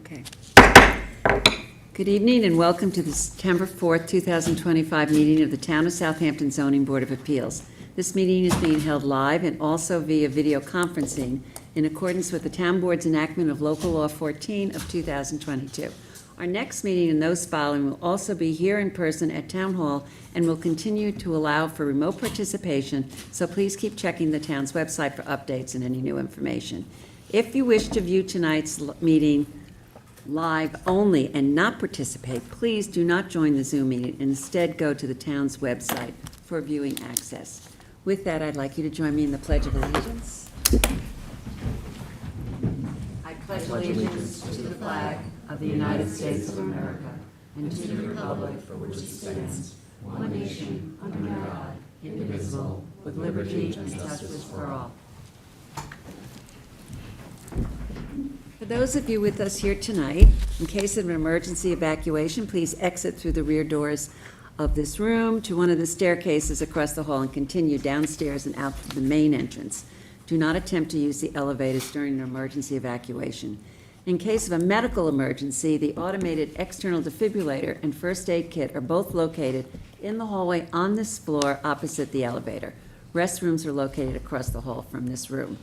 Okay. Good evening and welcome to the September 4th, 2025 meeting of the Town of Southampton Zoning Board of Appeals. This meeting is being held live and also via video conferencing in accordance with the Town Board's enactment of Local Law 14 of 2022. Our next meeting and those following will also be here in person at Town Hall and will continue to allow for remote participation, so please keep checking the town's website for updates and any new information. If you wish to view tonight's meeting live only and not participate, please do not join the Zoom meeting. Instead, go to the town's website for viewing access. With that, I'd like you to join me in the Pledge of Allegiance. I pledge allegiance to the flag of the United States of America and to the republic for which it stands, one nation, under God, indivisible, with liberty and justice for all. For those of you with us here tonight, in case of an emergency evacuation, please exit through the rear doors of this room to one of the staircases across the hall and continue downstairs and out to the main entrance. Do not attempt to use the elevators during an emergency evacuation. In case of a medical emergency, the automated external defibrillator and first aid kit are both located in the hallway on this floor opposite the elevator. Restrooms are located across the hall from this room.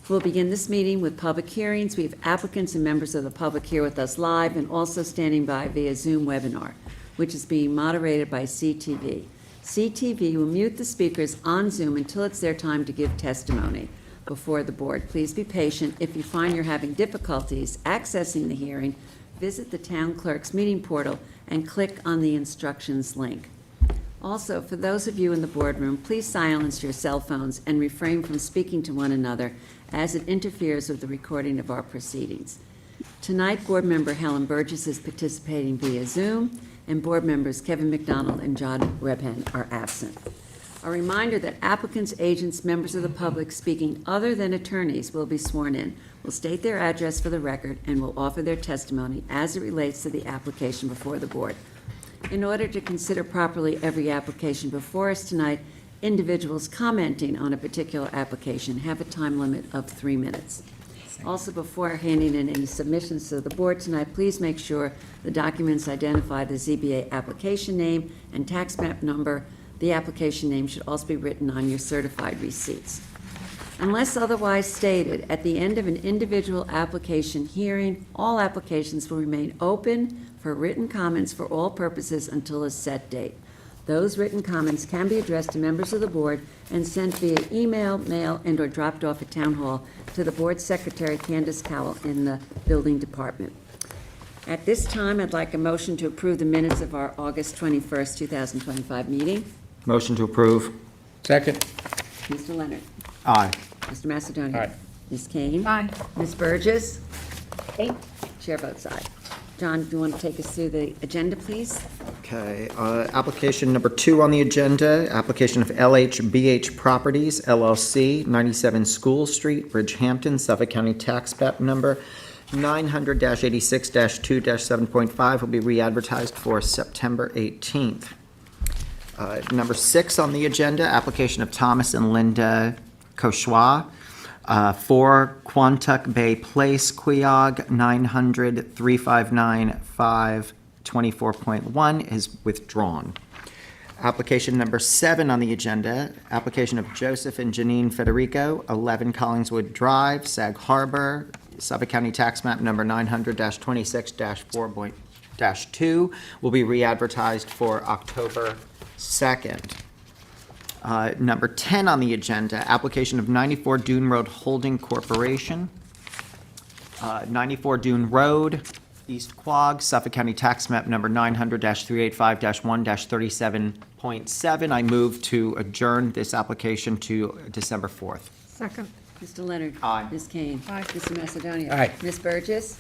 We'll begin this meeting with public hearings. We have applicants and members of the public here with us live and also standing by via Zoom webinar, which is being moderated by CTV. CTV will mute the speakers on Zoom until it's their time to give testimony before the board. Please be patient. If you find you're having difficulties accessing the hearing, visit the town clerk's meeting portal and click on the instructions link. Also, for those of you in the boardroom, please silence your cell phones and refrain from speaking to one another as it interferes with the recording of our proceedings. Tonight, board member Helen Burgess is participating via Zoom, and board members Kevin McDonald and John Rebhen are absent. A reminder that applicants, agents, members of the public speaking other than attorneys will be sworn in, will state their address for the record, and will offer their testimony as it relates to the application before the board. In order to consider properly every application before us tonight, individuals commenting on a particular application have a time limit of 3 minutes. Also, before handing in any submissions to the board tonight, please make sure the documents identify the ZBA application name and tax map number. The application name should also be written on your certified receipts. Unless otherwise stated, at the end of an individual application hearing, all applications will remain open for written comments for all purposes until a set date. Those written comments can be addressed to members of the board and sent via email, mail, and/or dropped off at Town Hall to the board secretary, Candace Cowell, in the building department. At this time, I'd like a motion to approve the minutes of our August 21st, 2025 meeting. Motion to approve. Second. Mr. Leonard. Aye. Mr. Macedonia. Aye. Ms. Kane. Aye. Ms. Burgess. Aye. Chair votes aye. John, do you want to take us through the agenda, please? Okay, application number 2 on the agenda, application of LHBH Properties LLC, 97 School Street, Bridgehampton, Suffolk County Tax Map number 900-86-2-7.5 will be re-advertised for September 18th. Number 6 on the agenda, application of Thomas and Linda Koshwa, 4 Quantuck Bay Place, Queog, 900-359-524.1 is withdrawn. Application number 7 on the agenda, application of Joseph and Janine Federico, 11 Collingswood Drive, Sag Harbor, Suffolk County Tax Map number 900-26-4.2 will be re-advertised for October 2nd. Number 10 on the agenda, application of 94 Dune Road Holding Corporation, 94 Dune Road, East Quogue, Suffolk County Tax Map number 900-385-1-37.7. I move to adjourn this application to December 4th. Second. Mr. Leonard. Aye. Ms. Kane. Aye. Mr. Macedonia. Aye. Ms. Burgess.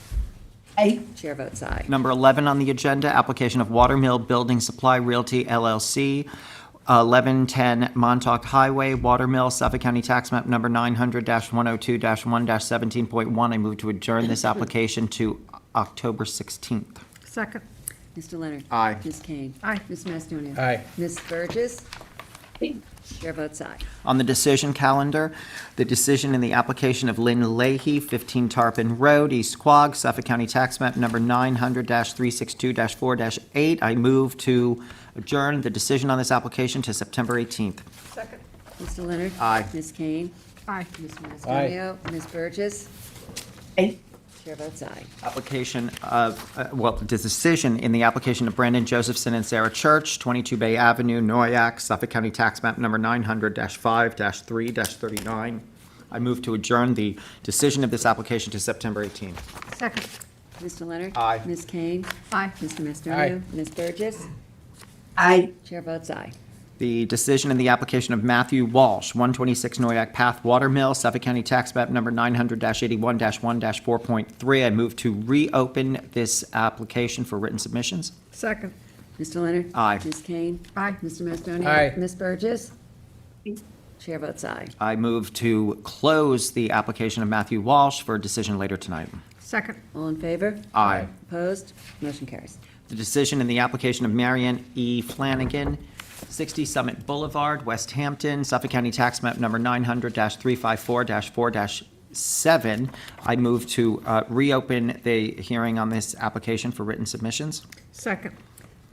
Aye. Chair votes aye. Number 11 on the agenda, application of Watermill Building Supply Realty LLC, 1110 Montauk Highway, Watermill, Suffolk County Tax Map number 900-102-1-17.1. I move to adjourn this application to October 16th. Second. Mr. Leonard. Aye. Ms. Kane. Aye. Ms. Macedonia. Aye. Ms. Burgess. Chair votes aye. On the decision calendar, the decision in the application of Lynn Leahy, 15 Tarpon Road, East Quogue, Suffolk County Tax Map Number 900-362-4-8. I move to adjourn the decision on this application to September 18th. Second. Mr. Leonard? Aye. Ms. Kane? Aye. Mr. Macedonia? Ms. Burgess? Aye. Chair votes aye. Application of, the decision in the application of Brandon Josephson and Sarah Church, 22 Bay Avenue, Noyak, Suffolk County Tax Map Number 900-5-3-39. I move to adjourn the decision of this application to September 18th. Second. Mr. Leonard? Aye. Ms. Kane? Aye. Mr. Macedonia? Ms. Burgess? Aye. Chair votes aye. The decision in the application of Matthew Walsh, 126 Noyak Path, Watermill, Suffolk County Tax Map Number 900-81-1-4.3. I move to reopen this application for written submissions. Second. Mr. Leonard? Aye. Ms. Kane? Aye. Mr. Macedonia? Aye. Ms. Burgess? Chair votes aye. I move to close the application of Matthew Walsh for a decision later tonight. Second. All in favor? Aye. Opposed? Motion carries. The decision in the application of Marion E. Flanagan, 60 Summit Boulevard, West Hampton, Suffolk County Tax Map Number 900-354-4-7. I move to reopen the hearing on this application for written submissions. Second.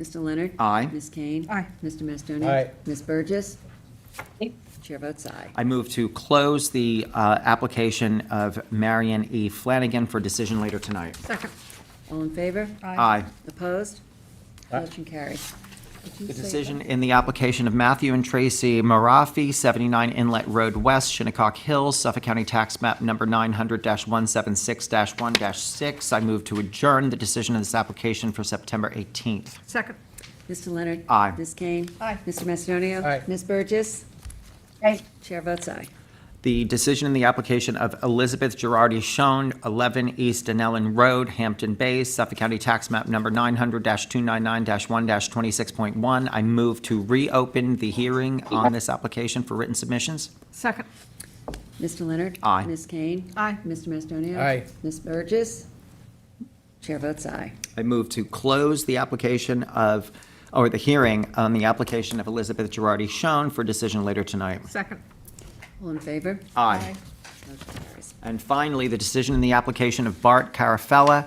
Mr. Leonard? Aye. Ms. Kane? Aye. Mr. Macedonia? Aye. Ms. Burgess? Chair votes aye. I move to close the application of Marion E. Flanagan for decision later tonight. Second. All in favor? Aye. Opposed? Aye. Motion carries. Did you The say decision in the application of Matthew and Tracy Marafi, 79 Inlet Road West, Shinnecock Hills, Suffolk County Tax Map Number 900-176-1-6. I move to adjourn the decision of this application for September 18th. Second. Mr. Leonard? Aye. Ms. Kane? Aye. Mr. Macedonia? Aye. Ms. Burgess? Aye. Chair votes aye. The decision in the application of Elizabeth Girardi Schoen, 11 East Denellen Road, Hampton Bays, Suffolk County Tax Map Number 900-299-1-26.1. I move to reopen the hearing on this application for written submissions. Second. Mr. Leonard? Aye. Ms. Kane? Aye. Mr. Macedonia? Aye. Ms. Burgess? Chair votes aye. I move to close the application of, or the hearing on the application of Elizabeth Girardi Schoen for decision later tonight. Second. All in favor? Aye. Motion carries. And finally, the decision in the application of Bart Carafella,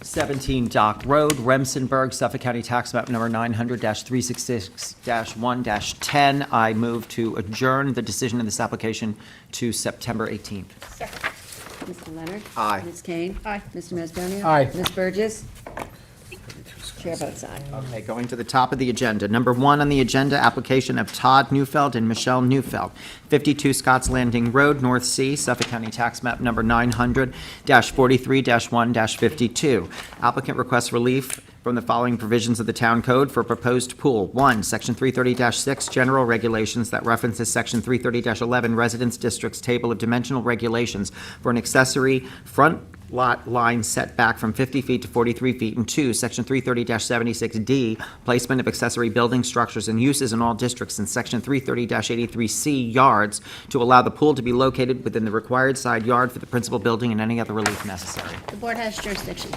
17 Dock Road, Remsenburg, Suffolk County Tax Map Number 900-366-1-10. I move to adjourn the decision in this application to September 18th. Second. Mr. Leonard? Aye. Ms. Kane? Aye. Mr. Macedonia? Aye. Ms. Burgess? Chair votes aye. Okay, going to the top of the agenda. Number 1 on the agenda, application of Todd Neufeld and Michelle Neufeld, 52 Scotts Landing Road, North Sea, Suffolk County Tax Map Number 900-43-1-52. Applicant requests relief from the following provisions of the Town Code for proposed pool. 1, Section 330-6, General Regulations that references Section 330-11, Residence Districts Table of Dimensional Regulations for an accessory front lot line setback from 50 feet to 43 feet. And 2, Section 330-76D, placement of accessory building structures and uses in all districts. And Section 330-83C, yards, to allow the pool to be located within the required side yard for the principal building and any other relief necessary. The board has jurisdiction.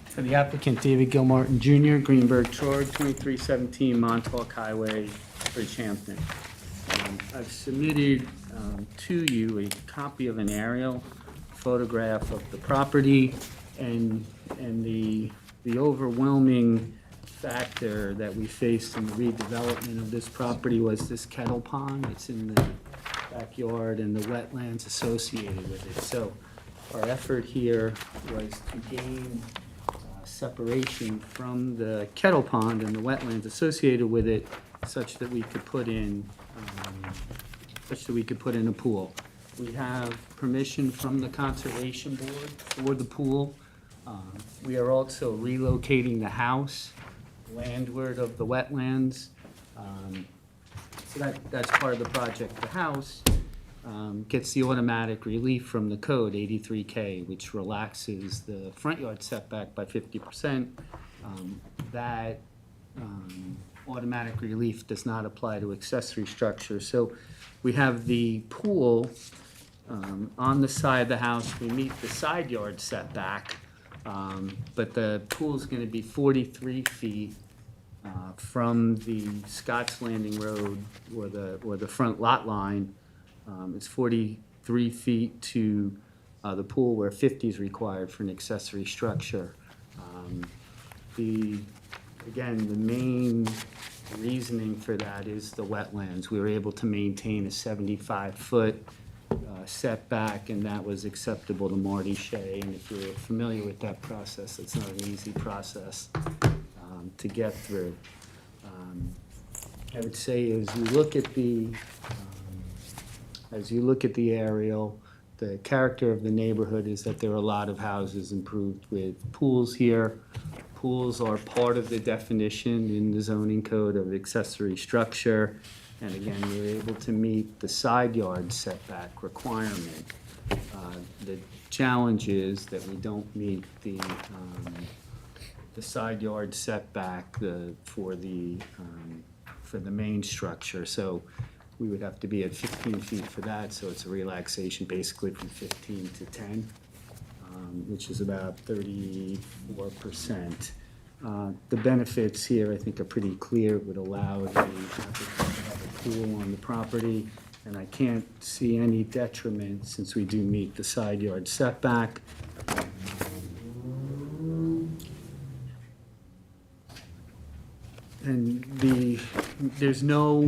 For the applicant, David Gilmartin Jr., Greenberg Troy, 2317 Montauk Highway, Bridgehampton. I've submitted to you a copy of an aerial photograph of the property, and the overwhelming factor that we faced in the redevelopment of this property was this kettle pond. It's in the backyard and the wetlands associated with it. So our effort here was to gain separation from the kettle pond and the wetlands associated with it, such that we could put in a pool. We have permission from the Conservation Board for the pool. We are also relocating the house landward of the wetlands. So that's part of the project. The house gets the automatic relief from the code, 83K, which relaxes the front yard setback by 50%. That automatic relief does not apply to accessory structures. So we have the pool on the side of the house. We meet the side yard setback, but the pool's going to be 43 feet from the Scotts Landing Road or the front lot line. It's 43 feet to the pool where 50 is required for an accessory structure. Again, the main reasoning for that is the wetlands. We were able to maintain a 75-foot setback, and that was acceptable to Marty Shea. And if you're familiar with that process, it's not an easy process to get through. I would say as you look at the aerial, the character of the neighborhood is that there are a lot of houses improved with pools here. Pools are part of the definition in the zoning code of accessory structure. And again, you're able to meet the side yard setback requirement. The challenge is that we don't meet the side yard setback for the main structure. So we would have to be at 15 feet for that, so it's a relaxation basically from 15 to 10, which is about 34%. The benefits here, I think, are pretty clear. It would allow the applicant to have a pool on the property, and I can't see any detriment since we do meet the side yard setback. And there's no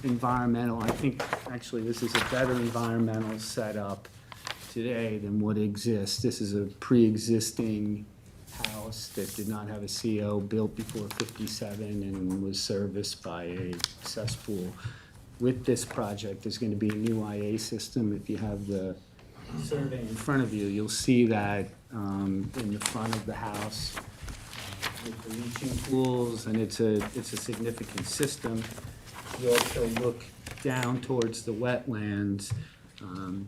environmental, I think, actually, this is a better environmental setup today than what exists. This is a pre-existing house that did not have a CO, built before 57, and was serviced by a cesspool. With this project, there's going to be a new IA system. If you have the survey in front of you, you'll see that in the front of the house with the leaching pools, and it's a significant system. You also look down towards the wetlands. You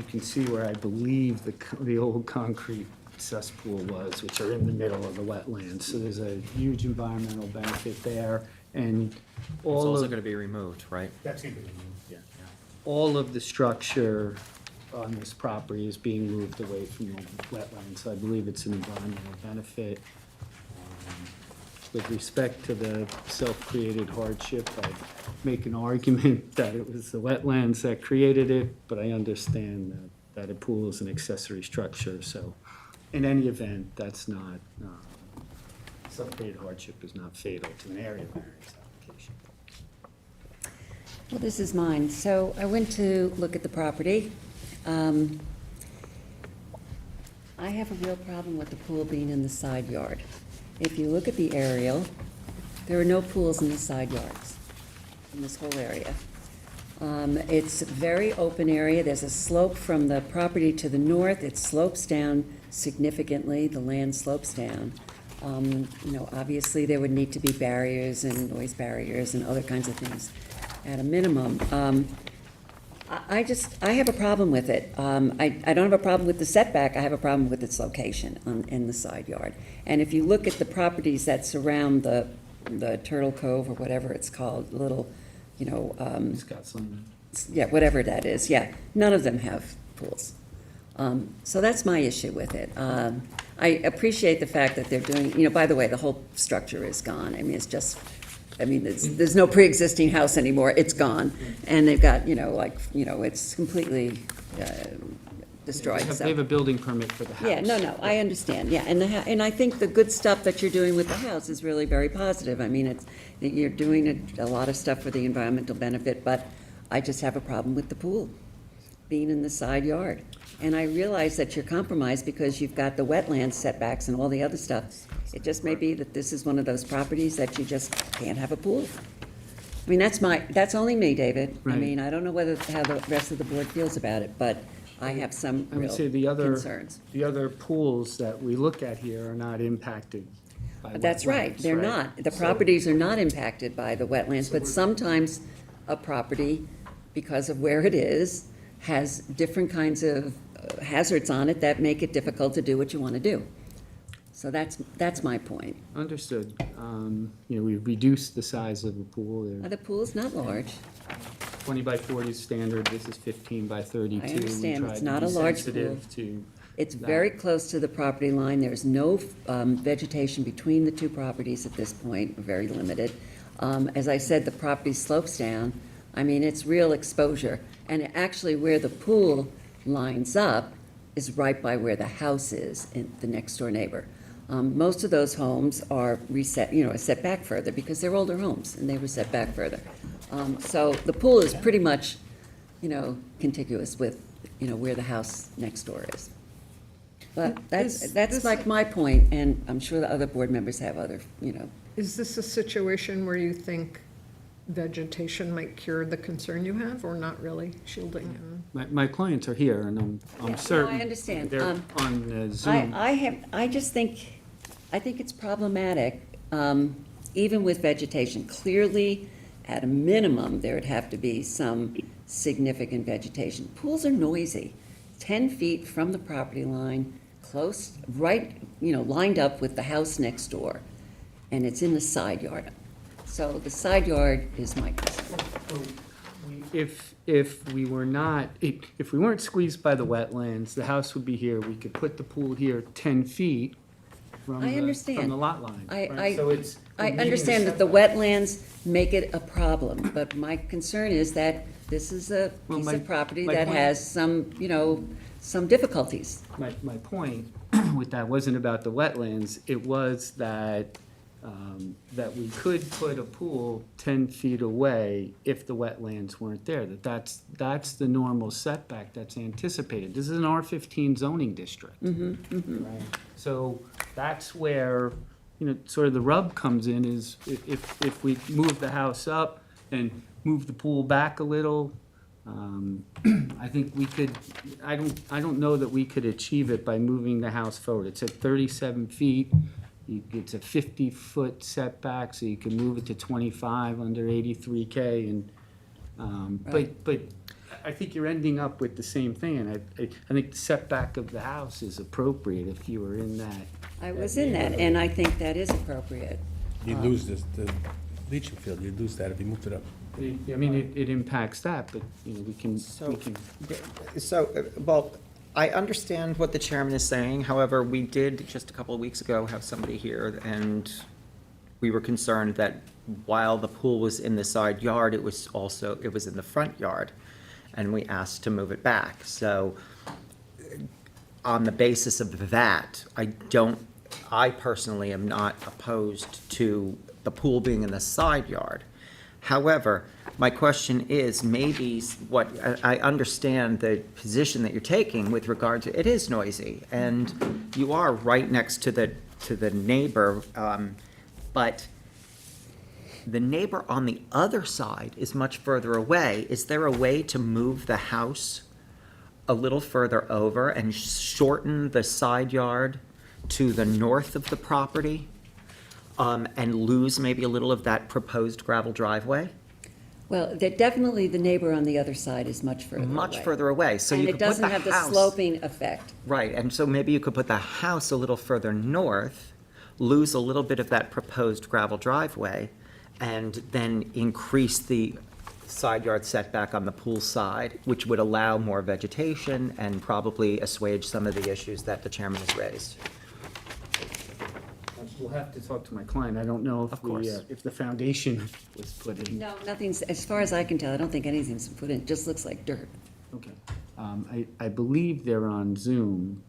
can see where I believe the old concrete cesspool was, which are in the middle of the wetlands. So there's a huge environmental benefit there, and It's all also of, going to be removed, right? that's gonna be removed, yeah. All of the structure on this property is being moved away from the wetlands, so I believe it's an environmental benefit. With respect to the self-created hardship, I'd make an argument that it was the wetlands that created it, but I understand that a pool is an accessory structure, so in any event, that's not, self-created hardship is not fatal to an area variance application. Well, this is mine. So I went to look at the property. I have a real problem with the pool being in the side yard. If you look at the aerial, there are no pools in the side yards, in this whole area. It's a very open area. There's a slope from the property to the north. It slopes down significantly. The land slopes down. Obviously, there would need to be barriers and noise barriers and other kinds of things at a minimum. I have a problem with it. I don't have a problem with the setback, I have a problem with its location in the side yard. And if you look at the properties that surround the Turtle Cove, or whatever it's called, little, Scott Slim. yeah, whatever that is, yeah, none of them have pools. So that's my issue with it. I appreciate the fact that they're doing, by the way, the whole structure is gone. I mean, there's no pre-existing house anymore, it's gone. And they've got, it's completely destroyed, They so. have a building permit for the house. Yeah, no, I understand, yeah, and I think the good stuff that you're doing with the house is really very positive. I mean, you're doing a lot of stuff for the environmental benefit, but I just have a problem with the pool being in the side yard. And I realize that you're compromised because you've got the wetland setbacks and all the other stuff. It just may be that this is one of those properties that you just can't have a pool. I mean, that's only me, David. I Right. mean, I don't know how the rest of the board feels about it, but I have some I would real say the concerns. other pools that we look at here are not impacted by wetlands. That's right, they're not. The properties are not impacted by the wetlands, but sometimes a property, because of where it is, has different kinds of hazards on it that make it difficult to do what you want to do. So that's my point. Understood. We've reduced the size of the pool. They're The pool's not large. 20 by 40 is standard, this is 15 by 32. I understand. We tried It's to not be a large sensitive to It's very close to the property line. There's no vegetation between the two properties at this point, very limited. As I said, the property slopes down. I mean, it's real exposure. And actually, where the pool lines up is right by where the house is, in the next-door neighbor. Most of those homes are set back further because they're older homes, and they were set back further. So the pool is pretty much, contiguous with, where the house next door is. But that's like my point, and I'm sure the other board members have other, Is this a situation where you think vegetation might cure the concern you have, or not really, shielding? My clients are here, and Yeah, I'm no, certain. I understand. They're on Zoom. I just think it's problematic, even with vegetation. Clearly, at a minimum, there would have to be some significant vegetation. Pools are noisy, 10 feet from the property line, close, right, lined up with the house next door, and it's in the side yard. So the side yard is my concern. If we were not, if we weren't squeezed by the wetlands, the house would be here, we could put the pool here 10 feet from I the understand. lot line. I- right? So it's. I meeting understand that the wetlands make it a problem, but my concern is that this is a Well, piece my- of property my that point- has some difficulties. My point with that wasn't about the wetlands, it was that, that we could put a pool 10 feet away if the wetlands weren't there, that's the normal setback that's anticipated. This is an R15 zoning district. Right? So that's where, sort of the rub comes in is if we move the house up and move the pool back a little, I think we could, I don't know that we could achieve it by moving the house forward. It's at 37 feet. It's a 50-foot setback, so you can move it to 25 under 83K. And, but I think you're ending up with the same thing. And I think the setback of the house is appropriate if you were in that. I was in that, and I think that is appropriate. You lose the leaching field, you lose that if you moved it up. I mean, it impacts that, but, we can. Well, I understand what the chairman is saying. However, we did just a couple of weeks ago have somebody here, and we were concerned that while the pool was in the side yard, it was in the front yard, and we asked to move it back. So on the basis of that, I personally am not opposed to the pool being in the side yard. However, my question is, maybe I understand the position that you're taking with regard to, it is noisy, and you are right next to the neighbor, but the neighbor on the other side is much further away. Is there a way to move the house a little further over and shorten the side yard to the north of the property? And lose maybe a little of that proposed gravel driveway? Well, definitely the neighbor on the other side is much further away. Much further away, so you And could it put the doesn't have the house. sloping effect. Right, and so maybe you could put the house a little further north, lose a little bit of that proposed gravel driveway, and then increase the side yard setback on the pool side, which would allow more vegetation and probably assuage some of the issues that the chairman has raised. We'll have to talk to my client. I don't know Of course. if the foundation was put in. No, nothing's, as far as I can tell, I don't think anything's put in, it just looks like dirt. Okay. I believe they're on Zoom,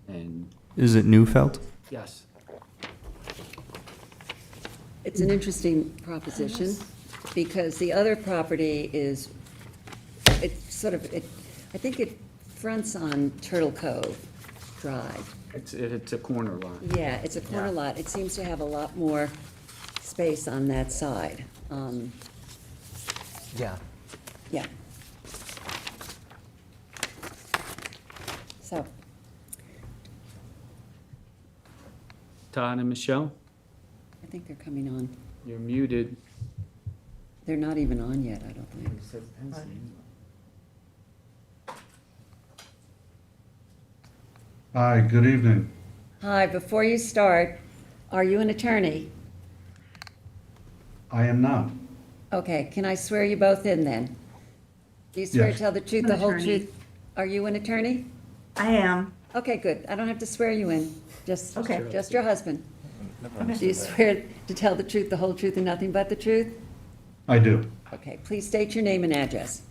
and, Is it Neufeld? yes. It's an interesting proposition, because the other property is, I think it fronts on Turtle Cove Drive. It's a corner lot. Yeah, it's a corner Yeah. lot. It seems to have a lot more space on that side. Yeah. Yeah. So, Todd and Michelle, I think they're coming on. you're muted. They're not even on yet, I don't think. Hi, good evening. Hi, before you start, are you an attorney? I am not. Okay, can I swear you both in then? Do you swear to Yes. tell the truth, the whole Attorney. truth? Are you an attorney? I am. Okay, good. I don't have to swear you in, just, Okay. just your husband. Do you swear to tell the truth, the whole truth, and nothing but the truth? I do. Okay, please state your name and address.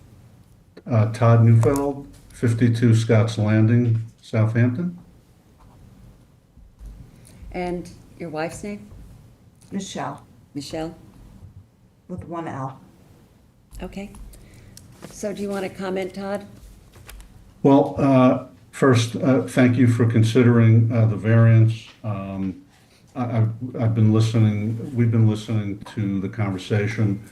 Todd Neufeld, 52 Scotts Landing, Southampton. And your wife's name? Michelle, Michelle? with one L. Okay. So do you want to comment, Todd? Well, first, thank you for considering the variance. I've been listening, we've been listening to the conversation.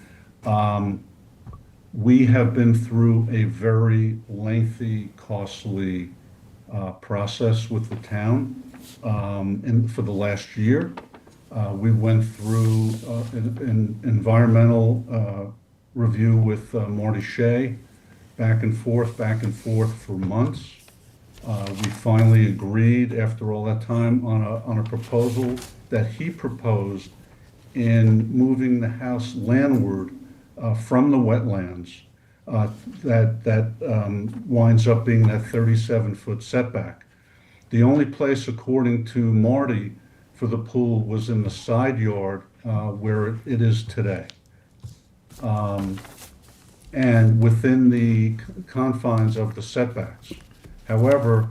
We have been through a very lengthy, costly process with the town for the last year. We went through an environmental review with Marty Shea, back and forth for months. We finally agreed, after all that time, on a proposal that he proposed in moving the house landward from the wetlands. That winds up being that 37-foot setback. The only place, according to Marty, for the pool was in the side yard where it is today. And within the confines of the setbacks. However,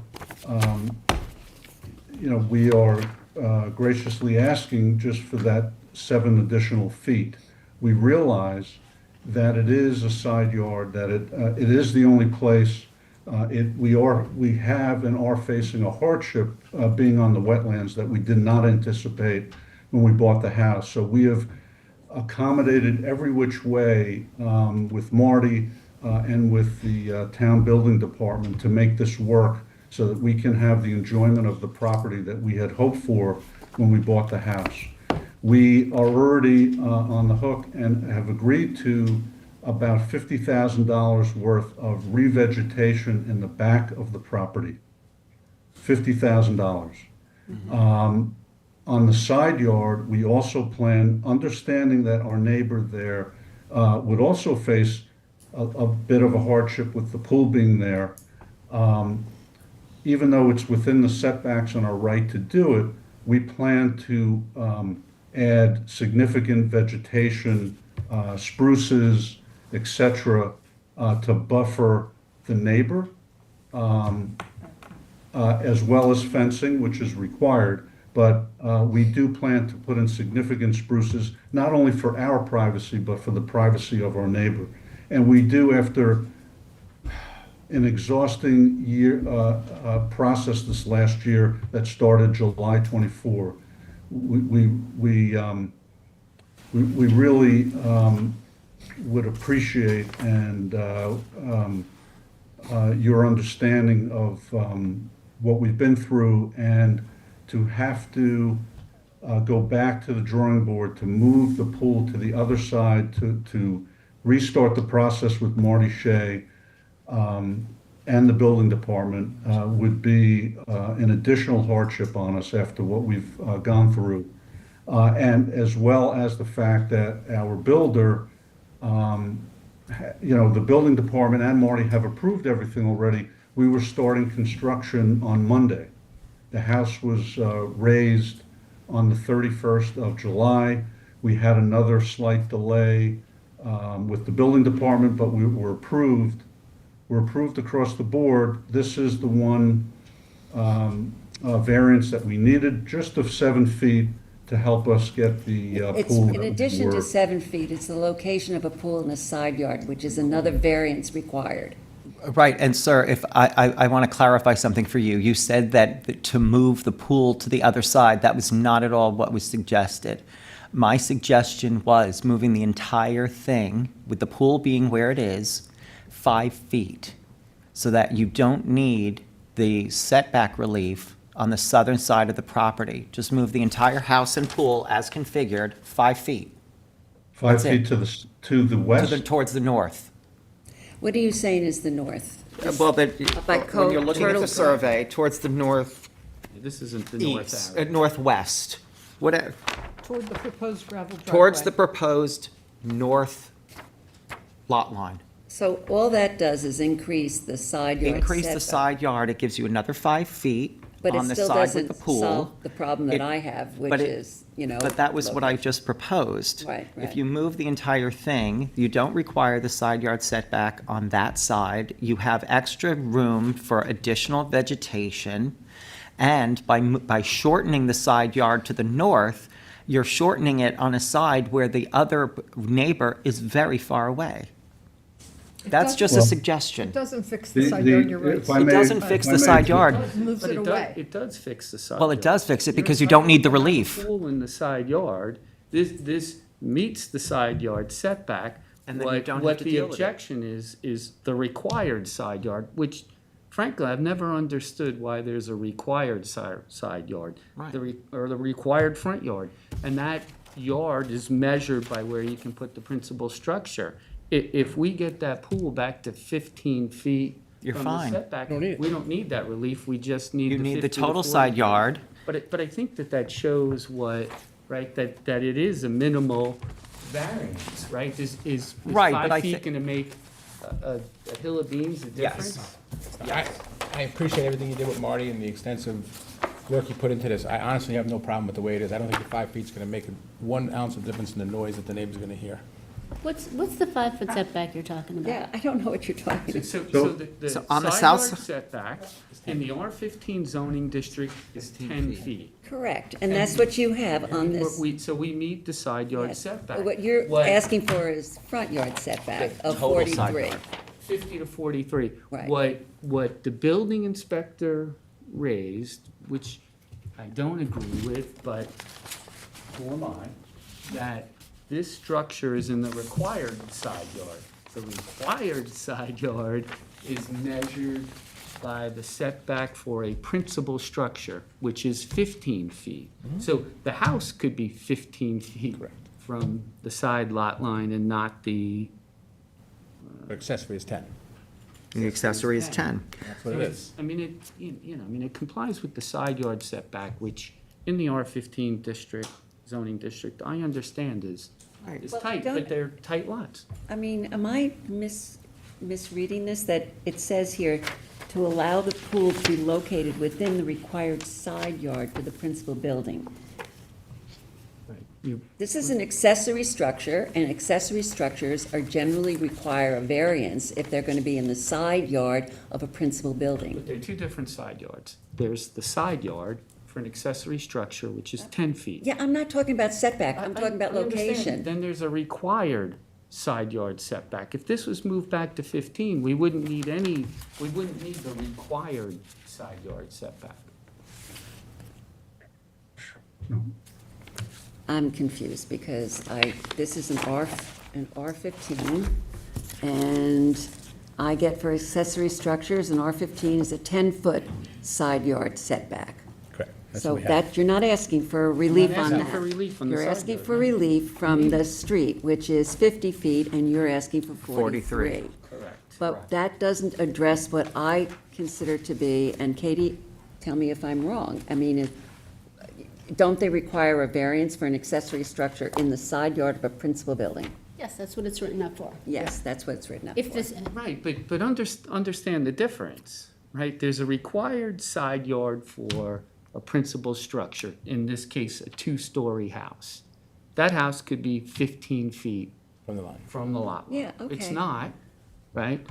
we are graciously asking just for that 7 additional feet. We realize that it is a side yard, that it is the only place we have and are facing a hardship being on the wetlands that we did not anticipate when we bought the house. So we have accommodated every which way with Marty and with the town building department to make this work so that we can have the enjoyment of the property that we had hoped for when we bought the house. We are already on the hook and have agreed to about $50,000 worth of revegetation in the back of the property. $50,000. On the side yard, we also plan, understanding that our neighbor there would also face a bit of a hardship with the pool being there. Even though it's within the setbacks and our right to do it, we plan to add significant vegetation, spruces, etc., to buffer the neighbor, as well as fencing, which is required. But we do plan to put in significant spruces, not only for our privacy, but for the privacy of our neighbor. And we do, after an exhausting year process this last year that started July 24, we really would appreciate and your understanding of what we've been through, and to have to go back to the drawing board to move the pool to the other side, to restart the process with Marty Shea and the building department would be an additional hardship on us after what we've gone through. And as well as the fact that our builder, the building department and Marty have approved everything already. We were starting construction on Monday. The house was raised on the 31st of July. We had another slight delay with the building department, but we were approved. We're approved across the board. This is the one variance that we needed, just of 7 feet, to help us get the It's, pool. in addition to work. 7 feet, it's the location of a pool in a side yard, which is another variance required. Right, and sir, if I want to clarify something for you. You said that to move the pool to the other side, that was not at all what was suggested. My suggestion was moving the entire thing, with the pool being where it is, 5 feet, so that you don't need the setback relief on the southern side of the property. Just move the entire house and pool as configured 5 feet 5 That's it. feet to the west. towards the north. What are you saying is the north? Well, By when you're looking at Turtle the Cove. survey, towards the northeast, This isn't the north arrow. northwest, whatever, Toward the proposed gravel driveway. towards the proposed north lot line. So all that does is increase the side yard Increase the setback, side yard, it gives you another 5 feet but it on the still side with the doesn't pool. solve the problem that It- I have, which but it- is, you know. But that was what I location. just proposed. Right, If right. you move the entire thing, you don't require the side yard setback on that side. You have extra room for additional vegetation. And by shortening the side yard to the north, you're shortening it on a side where the other neighbor is very far away. That's just a Well- suggestion. It doesn't fix the side yard, you're right. if I It may- doesn't if fix I the may, side yard. It moves But it away. it does fix the side Well, it yard. does fix it You're because you don't need the entitled to have a relief. Pool in the side yard, this meets the side yard setback. And then you don't have What to the deal with it. objection is the required side yard, which frankly, I've never understood why there's a required side yard. Right. Or the required front yard. And that yard is measured by where you can put the principal structure. If we get that pool back to 15 feet You're from the fine. setback, Don't need it. we don't need that relief, we just need You the need the 50 to total 40. side yard. But I think that shows what, right, that it is a minimal variance, right? Is Right, but I 5 feet thi- gonna make a hill of beans a difference? I appreciate everything you did with Marty and the extensive work you put into this. I honestly have no problem with the way it is. I don't think the 5 feet's gonna make 1 ounce of difference in the noise that the neighbor's gonna hear. What's the 5-foot setback you're talking about? Yeah, I don't know what you're talking So about. the So on the side south yard s- setback in the R15 zoning district is 10 feet. Correct, and that's what you have on this. So we meet the side yard Yes. setback. But what you're asking for is front yard setback of total side 43. yard. 50 to 43. Right. What the building inspector raised, which I don't agree with, but who am I, that this structure is in the required side yard. The required side yard is measured by the setback for a principal structure, which is 15 feet. So the house could be 15 feet from the side lot line and not the But accessory is 10. The accessory is 10. That's what it is. I mean, it complies with the side yard setback, which in the R15 district, zoning district, I understand is Well, tight, don't- but they're tight lots. I mean, am I misreading this, that it says here, to allow the pool to be located within the required side yard for the principal building? This is an accessory structure, and accessory structures are generally require a variance if they're gonna be in the side yard of a principal building. But they're two different side yards. There's the side yard for an accessory structure, which is 10 feet. Yeah, I'm not talking about setback, I'm talking about I understand. location. Then there's a required side yard setback. If this was moved back to 15, we wouldn't need the required side yard setback. I'm confused because this is an R15, and I get for accessory structures, an R15 is a 10-foot side yard setback. Correct. That's So what we have. that, you're not asking for relief not on asking that. for relief on the You're side asking yard, for no. relief from the street, which is 50 feet, and you're asking for 43. 43. Correct. But that doesn't address what I consider to be, and Katie, tell me if I'm wrong, I mean, don't they require a variance for an accessory structure in the side yard of a principal building? Yes, that's what it's written up for. Yes, that's what it's written up If for. this, Right, but understand the difference, right? There's a required side yard for a principal structure, in this case, a 2-story house. That house could be 15 feet From the line. from the lot line. Yeah, It's okay. not, right?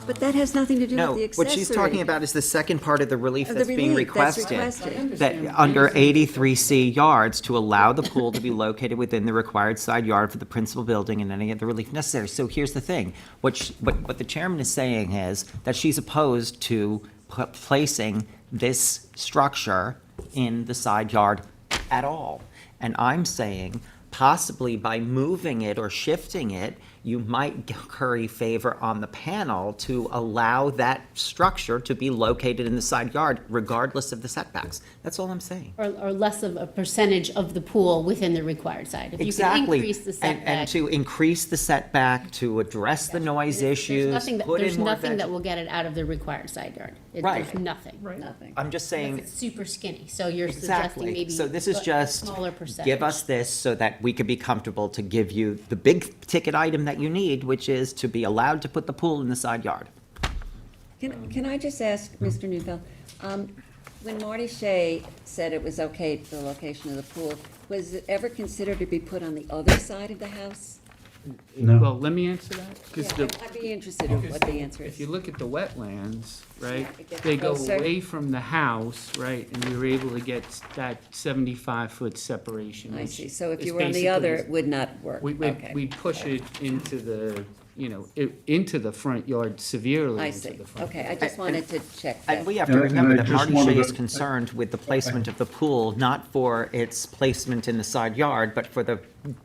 But that has nothing to do with No, the accessory. what she's talking about is the second part of the relief Of the that's being relief that's requested. requested. That under 83C yards, to allow the pool to be located within the required side yard for the principal building and any other relief necessary. So here's the thing, what the chairman is saying is that she's opposed to placing this structure in the side yard at all. And I'm saying, possibly by moving it or shifting it, you might curry favor on the panel to allow that structure to be located in the side yard regardless of the setbacks. That's all I'm saying. or less of a percentage of the pool within the required side. If you can Exactly. increase the And setback. to increase the setback, to address the noise there's issues, nothing that- put There's in more nothing that veg- will get it out of the required side yard. There's Right. nothing. Right. Nothing. I'm just Unless saying, it's super skinny, so you're suggesting exactly. maybe So this is a just, smaller percentage. give us this so that we could be comfortable to give you the big ticket item that you need, which is to be allowed to put the pool in the side yard. Can I just ask, Mr. Neufeld, when Marty Shea said it was okay, the location of the pool, was it ever considered to be put on the other side of the house? No. Well, let me answer that, because Yeah, I'd be interested in what the answer is. if you look at the wetlands, right, Yeah, it gets they go closer. away from the house, right, and we were able to get that 75-foot separation. I which see, so if is you were on the basically other, the- it would not work, We, okay. we'd push it into the, into the front yard severely I into see, the front. okay, I just wanted to check that. And we have to And I remember that just Marty wanted Shea is to- concerned with the placement of the pool, not for its placement in the side yard, but for the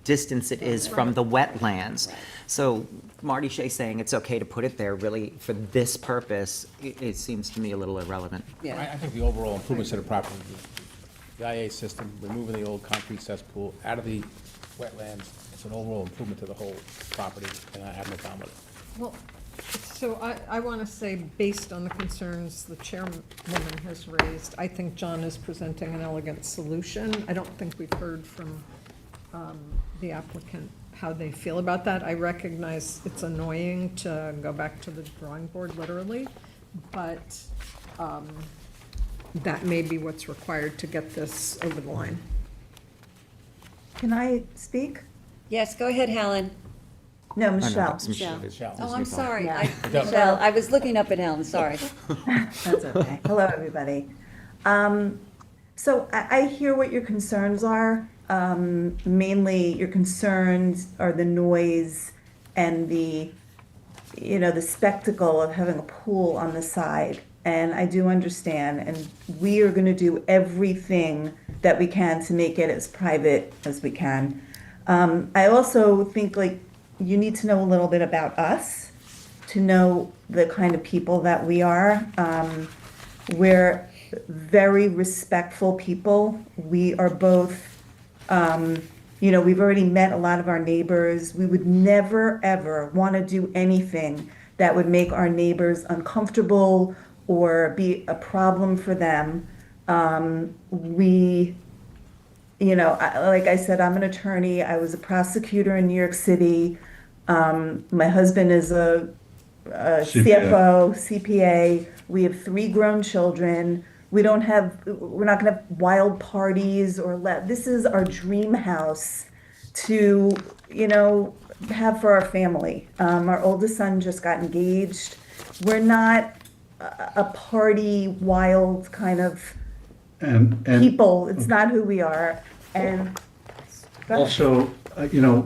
distance it is from the wetlands. So Marty Shea saying it's okay to put it there, really, for this purpose, it seems to me a little irrelevant. Yeah, I think the overall improvements to the property, the IA system, removing the old concrete cesspool out of the wetlands, it's an overall improvement to the whole property, and I have no problem with it. Well, so I want to say, based on the concerns the chairwoman has raised, I think John is presenting an elegant solution. I don't think we've heard from the applicant how they feel about that. I recognize it's annoying to go back to the drawing board literally, but that may be what's required to get this over the line. Can I speak? yes, go ahead, Helen. No, Oh, no, Michelle. that's Michelle. Michelle. Oh, I'm sorry, Yeah. Michelle, I was looking up at Helen, sorry. That's okay. Hello, everybody. So I hear what your concerns are. Mainly, your concerns are the noise and the spectacle of having a pool on the side. And I do understand, and we are going to do everything that we can to make it as private as we can. I also think, like, you need to know a little bit about us to know the kind of people that we are. We're very respectful people. We are both, we've already met a lot of our neighbors. We would never, ever want to do anything that would make our neighbors uncomfortable or be a problem for them. Like I said, I'm an attorney. I was a prosecutor in New York City. My husband is a CFO, CPA. We have 3 grown children. We're not gonna have wild parties this is our dream house to, have for our family. Our oldest son just got engaged. We're not a party, wild kind of And people. It's not who we are. And go ahead. also,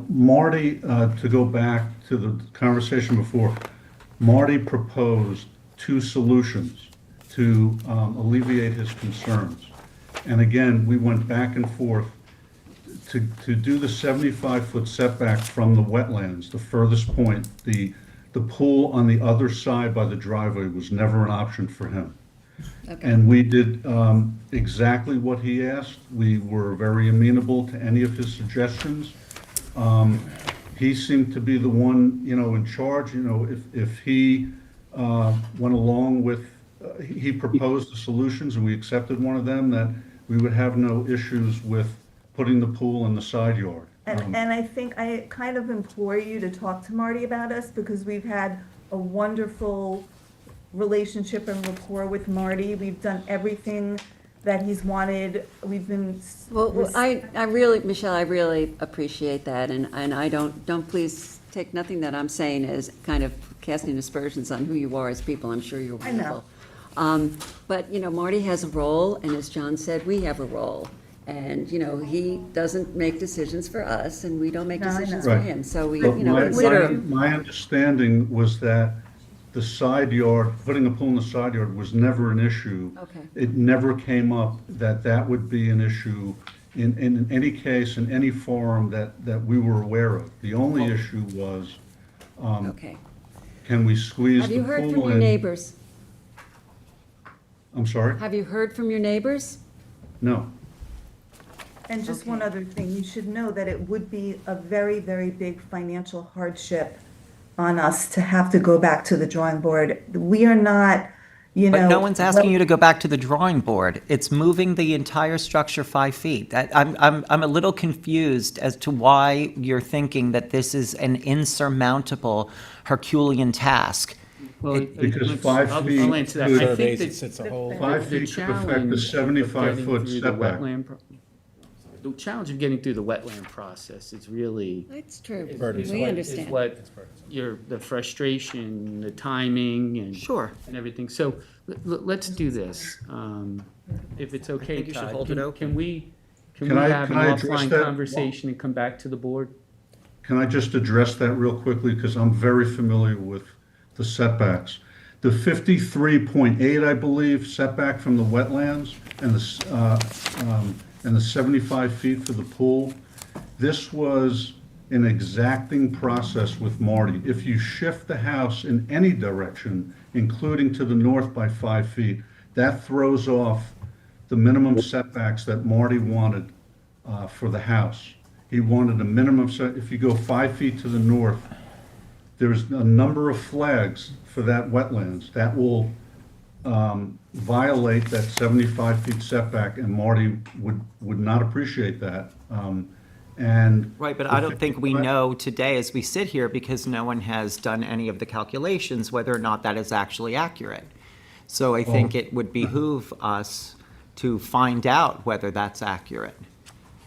Marty, to go back to the conversation before, Marty proposed 2 solutions to alleviate his concerns. And again, we went back and forth to do the 75-foot setback from the wetlands, the furthest point. The pool on the other side by the driveway was never an option for him. Okay. And we did exactly what he asked. We were very amenable to any of his suggestions. He seemed to be the one, in charge. If he went along with, he proposed the solutions and we accepted one of them, that we would have no issues with putting the pool in the side yard. And I think I kind of implore you to talk to Marty about us, because we've had a wonderful relationship and rapport with Marty. We've done everything that he's wanted. We've been. Well, I really, Michelle, I really appreciate that, and I don't please take nothing that I'm saying as kind of casting aspersions on who you are as people. I'm sure you're I know. wonderful. But, Marty has a role, and as John said, we have a role. And, he doesn't make decisions for us, and we don't make No, I know. decisions for Right. him, so we, But consider him. my understanding was that the side yard, putting a pool in the side yard was never an issue. Okay. It never came up that would be an issue in any case, in any forum that we were aware of. The only issue was, Okay. can we squeeze Have the you heard from pool your in? neighbors? I'm sorry? Have you heard from your neighbors? No. And just one other thing, you should know that it would be a very, very big financial hardship on us to have to go back to the drawing board. We are not, you know. But no one's asking you to go back to the drawing board. It's moving the entire structure 5 feet. I'm a little confused as to why you're thinking that this is an insurmountable Herculean task. Well, Because let's- 5 I'll feet answer that. could- I think Surveys, that it sits a whole. 5 the feet could affect the challenge of 75-foot getting through the setback. The challenge of getting through the wetland process is really. That's true. Burden. We is understand. what the frustration, the timing and. Sure. And everything. So let's do this. If it's okay, think you should Todd, hold it open. can we Can I- have can an I address offline that? conversation and come back to the board? Can I just address that real quickly, because I'm very familiar with the setbacks. The 53.8, I believe, setback from the wetlands and the 75 feet for the pool, this was an exacting process with Marty. If you shift the house in any direction, including to the north by 5 feet, that throws off the minimum setbacks that Marty wanted for the house. He wanted a minimum set, if you go 5 feet to the north, there's a number of flags for that wetlands that will violate that 75 feet setback, and Marty would not appreciate that. And. Right, but I don't think we know today as we sit here, because no one has done any of the calculations, whether or not that is actually accurate. So I think it would behoove us to find out whether that's accurate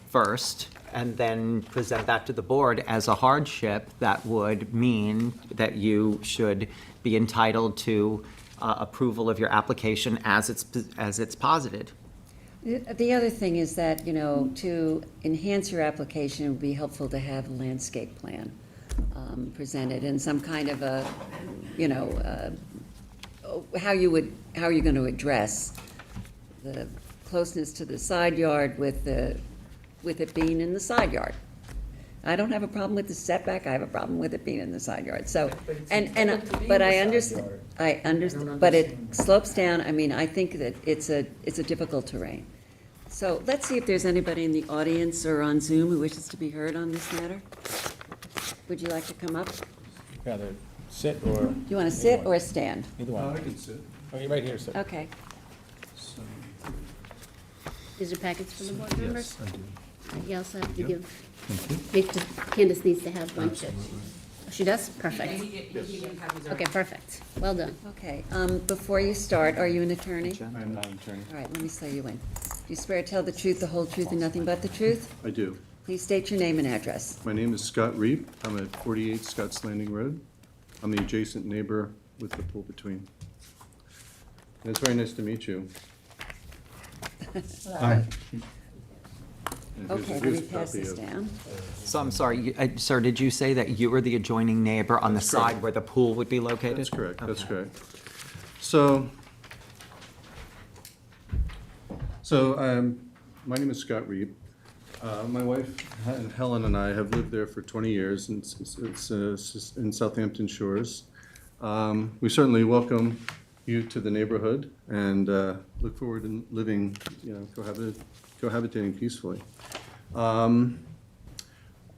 first, and then present that to the board as a hardship that would mean that you should be entitled to approval of your application as it's posited. The other thing is that, you know, to enhance your application, it would be helpful to have a landscape plan presented and some kind of a, you know, how you're going to address the closeness to the side yard with it being in the side yard. I don't have a problem with the setback, I have a problem with it being in the side yard, so, but I understand, but it slopes down, I mean, I think that it's a difficult terrain. So let's see if there's anybody in the audience or on Zoom who wishes to be heard on this matter. Would you like to come up? Rather sit or. Do you want to sit or stand? Either one. can sit. Oh, you're right here, sit. Okay. These are packets for the board members? Yes, I do. You also have to give, Candace needs to have one too. She does? Perfect. Okay, perfect. Well done. Okay, before you start, are you an attorney? I am not an attorney. All right, let me swear you in. Do you swear to tell the truth, the whole truth, and nothing but the truth? I do. Please state your name and address. My name is Scott Reap. I'm at 48 Scotts Landing Road. I'm the adjacent neighbor with the pool between. And it's very nice to meet you. Hi. And Okay, let here's me a pass copy this of- down. So I'm sorry, sir, did you say that you were the adjoining neighbor on the That's correct. side where the pool would be located? That's correct, that's Okay. correct. So, my name is Scott Reap. My wife Helen and I have lived there for 20 years, and it's in Southampton Shores. We certainly welcome you to the neighborhood and look forward to living, cohabitating peacefully.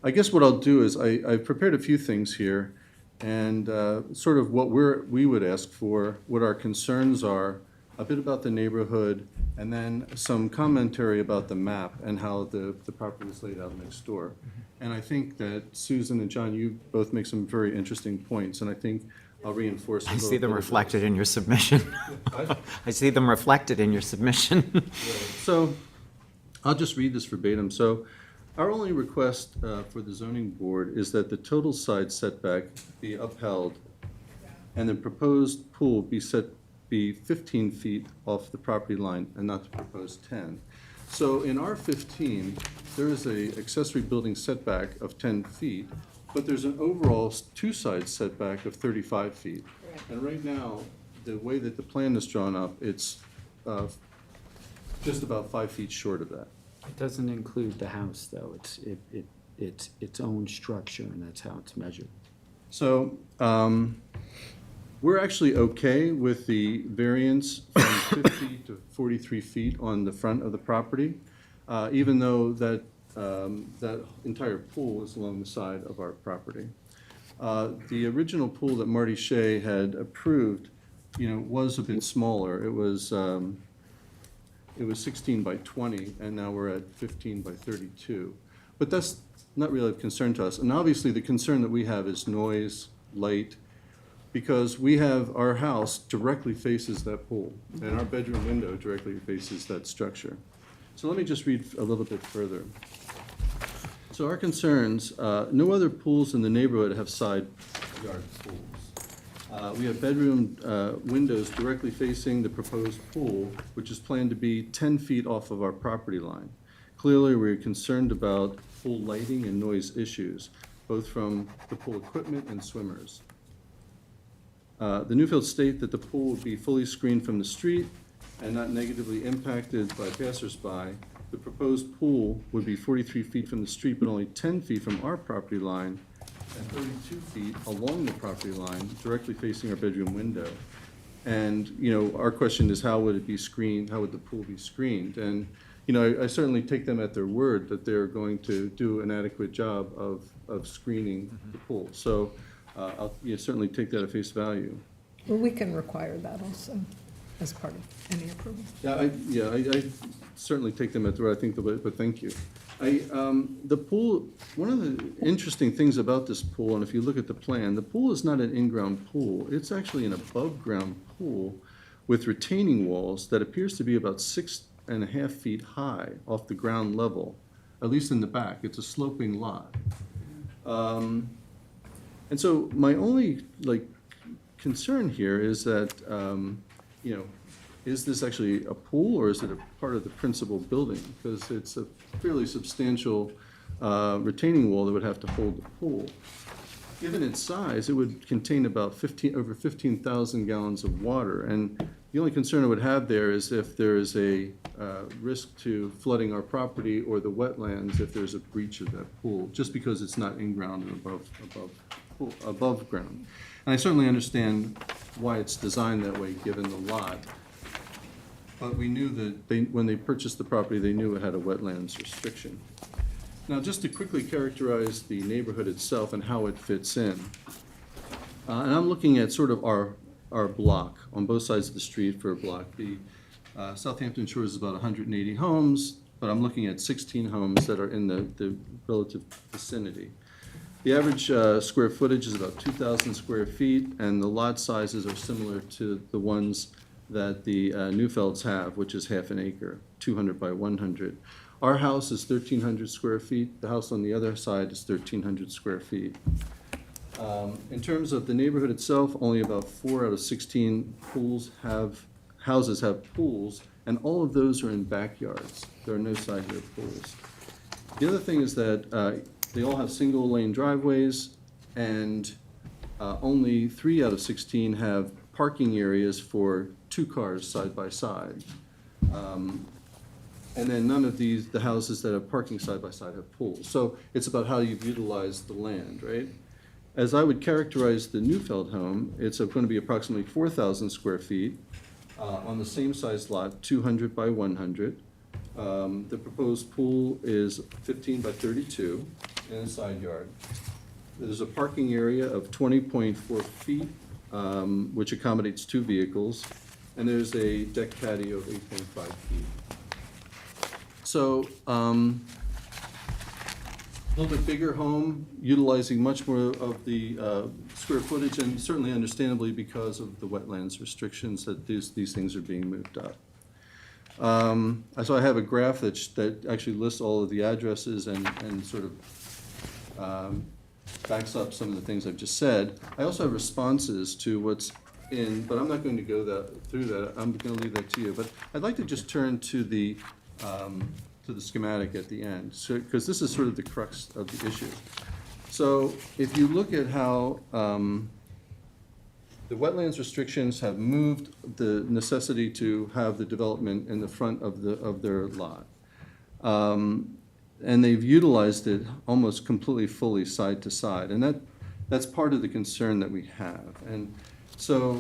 I guess what I'll do is I've prepared a few things here, and sort of what we would ask for, what our concerns are, a bit about the neighborhood, and then some commentary about the map and how the property is laid out next door. And I think that Susan and John, you both make some very interesting points, and I think I'll reinforce. I see them reflected in your submission. I see them reflected in your submission. So, I'll just read this verbatim. So, our only request for the zoning board is that the total side setback be upheld and the proposed pool be 15 feet off the property line and not the proposed 10. So in R15, there is a accessory building setback of 10 feet, but there's an overall two-side setback of 35 feet. And right now, the way that the plan is drawn up, it's just about 5 feet short of that. It doesn't include the house, though. It's its own structure, and that's how it's measured. So, we're actually okay with the variance from 50 to 43 feet on the front of the property, even though that entire pool is along the side of our property. The original pool that Marty Shea had approved was a bit smaller. It was 16 by 20, and now we're at 15 by 32. But that's not really of concern to us. And obviously, the concern that we have is noise, light, because we have, our house directly faces that pool, and our bedroom window directly faces that structure. So let me just read a little bit further. So our concerns, no other pools in the neighborhood have side yard pools. We have bedroom windows directly facing the proposed pool, which is planned to be 10 feet off of our property line. Clearly, we're concerned about pool lighting and noise issues, both from the pool equipment and swimmers. The Newfields state that the pool would be fully screened from the street and not negatively impacted by passersby. The proposed pool would be 43 feet from the street, but only 10 feet from our property line, and 32 feet along the property line, directly facing our bedroom window. And, our question is, how would it be screened? How would the pool be screened? And, I certainly take them at their word that they're going to do an adequate job of screening the pool. So I'll certainly take that at face value. Well, we can require that also as part of any approval. I certainly take them at their word, I think, but thank you. The pool, one of the interesting things about this pool, and if you look at the plan, the pool is not an in-ground pool. It's actually an above-ground pool with retaining walls that appears to be about 6.5 feet high off the ground level, at least in the back. It's a sloping lot. And so my only concern here is that, is this actually a pool or is it a part of the principal building? Because it's a fairly substantial retaining wall that would have to hold the pool. Given its size, it would contain about over 15,000 gallons of water. And the only concern I would have there is if there is a risk to flooding our property or the wetlands if there's a breach of that pool, just because it's not in ground and above ground. And I certainly understand why it's designed that way, given the lot. But we knew that when they purchased the property, they knew it had a wetlands restriction. Now, just to quickly characterize the neighborhood itself and how it fits in. And I'm looking at sort of our block on both sides of the street for a block. The Southampton Shores is about 180 homes, but I'm looking at 16 homes that are in the relative vicinity. The average square footage is about 2,000 square feet, and the lot sizes are similar to the ones that the Newfields have, which is half an acre, 200 by 100. Our house is 1,300 square feet. The house on the other side is 1,300 square feet. In terms of the neighborhood itself, only about 4 out of 16 houses have pools, and all of those are in backyards. There are no side yard pools. The other thing is that they all have single lane driveways, and only 3 out of 16 have parking areas for 2 cars side by side. And then none of the houses that have parking side by side have pools. So it's about how you've utilized the land, right? As I would characterize the Newfield home, it's going to be approximately 4,000 square feet on the same size lot, 200 by 100. The proposed pool is 15 by 32 in a side yard. There's a parking area of 20.4 feet, which accommodates 2 vehicles, and there's a deck patio of 8.5 feet. So, a little bit bigger home, utilizing much more of the square footage, and certainly understandably because of the wetlands restrictions that these things are being moved up. So I have a graph that actually lists all of the addresses and sort of backs up some of the things I've just said. I also have responses to what's in, but I'm not going to go through that. I'm going to leave that to you. But I'd like to just turn to the schematic at the end, because this is sort of the crux of the issue. So if you look at how the wetlands restrictions have moved the necessity to have the development in the front of their lot. And they've utilized it almost completely fully side to side. And that's part of the concern that we have. And so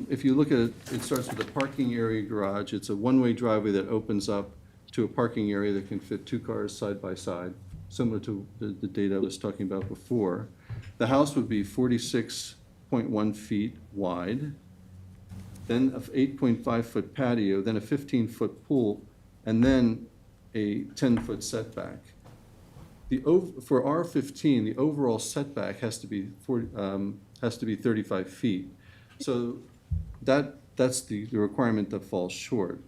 if you look at it, it starts with a parking area garage. It's a one-way driveway that opens up to a parking area that can fit 2 cars side by side, similar to the data I was talking about before. The house would be 46.1 feet wide. then a 8.5-foot patio, then a 15-foot pool, and then a 10-foot setback. For R15, the overall setback has to be 35 feet. So that's the requirement that falls short.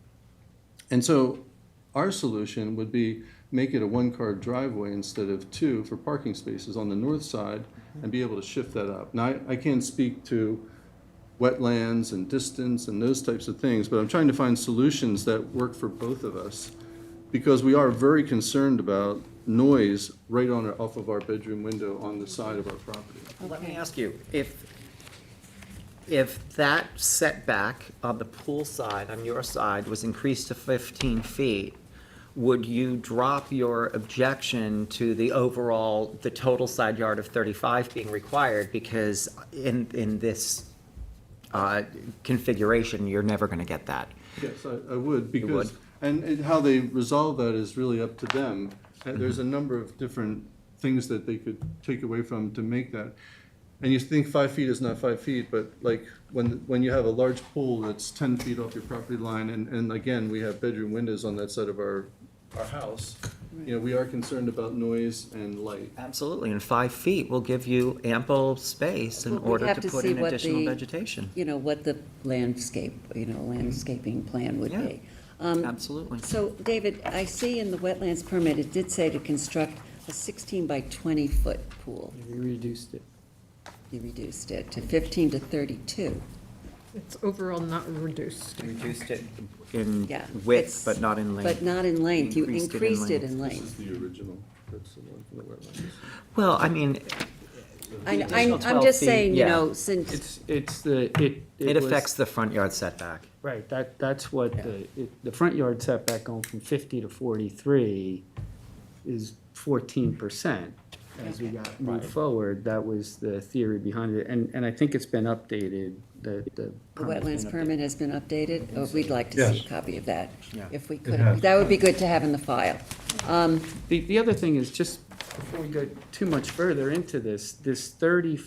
And so our solution would be make it a one-car driveway instead of two for parking spaces on the north side and be able to shift that up. Now, I can't speak to wetlands and distance and those types of things, but I'm trying to find solutions that work for both of us because we are very concerned about noise right off of our bedroom window on the side of our property. Let me ask you, if that setback on the pool side, on your side, was increased to 15 feet, would you drop your objection to the total side yard of 35 being required? Because in this configuration, you're never going to get that. Yes, I would, because, would? and how they resolve that is really up to them. And there's a number of different things that they could take away from to make that. And you think 5 feet is not 5 feet, but like when you have a large pool that's 10 feet off your property line, and again, we have bedroom windows on that side of our house, you know, we are concerned about noise and light. Absolutely, and 5 feet will give you ample space in Well, we'd order have to put see in what additional the- vegetation. You know, what the landscaping plan would Yeah. be. Absolutely. So, David, I see in the wetlands permit, it did say to construct a 16 by 20-foot pool. We reduced it. You reduced it to 15 to 32. It's overall not reduced. Reduced it in Yeah, width, it's- but not in length. But not in length. You increased it in This is length. the original, that's the one from the wetlands. Well, I mean, additional I'm 12 just feet, saying, you yeah. know, since, it was- affects the front yard setback. Right, that's what, the front yard setback going from 50 to 43 is 14%. As we got moved forward, that was the theory behind it, and I think it's been updated, the the permit's been wetlands updated. permit has been updated. Oh, we'd like to see Yes. a copy of that, Yeah. if we It could. has. That would be good to have in the file. The other thing is, just before we go too much further into this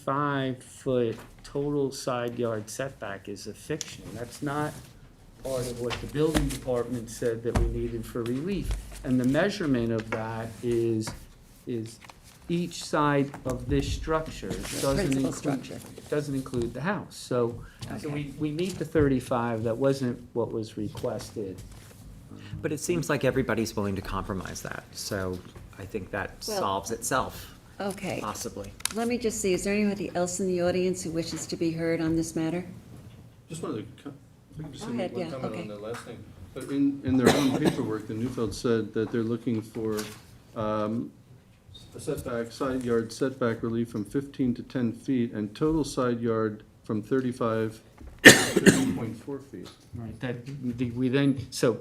35-foot total side yard setback is a fiction. That's not part of what the building department said that we needed for relief. And the measurement of that is each side of this structure. Principal structure. Doesn't include the house. So Okay. we meet the 35, that wasn't what was requested. But it seems like everybody's willing to compromise that, so I think that Well- solves itself, Okay, possibly. let me just see, is there anybody else in the audience who wishes to be heard on this matter? Just wanted to, if I could just Go make ahead, one yeah, comment okay. on that last thing. But in their own paperwork, the Newfield said that they're looking for a setback, side yard setback relief from 15 to 10 feet and total side yard from 35 to 30.4 feet. Right, so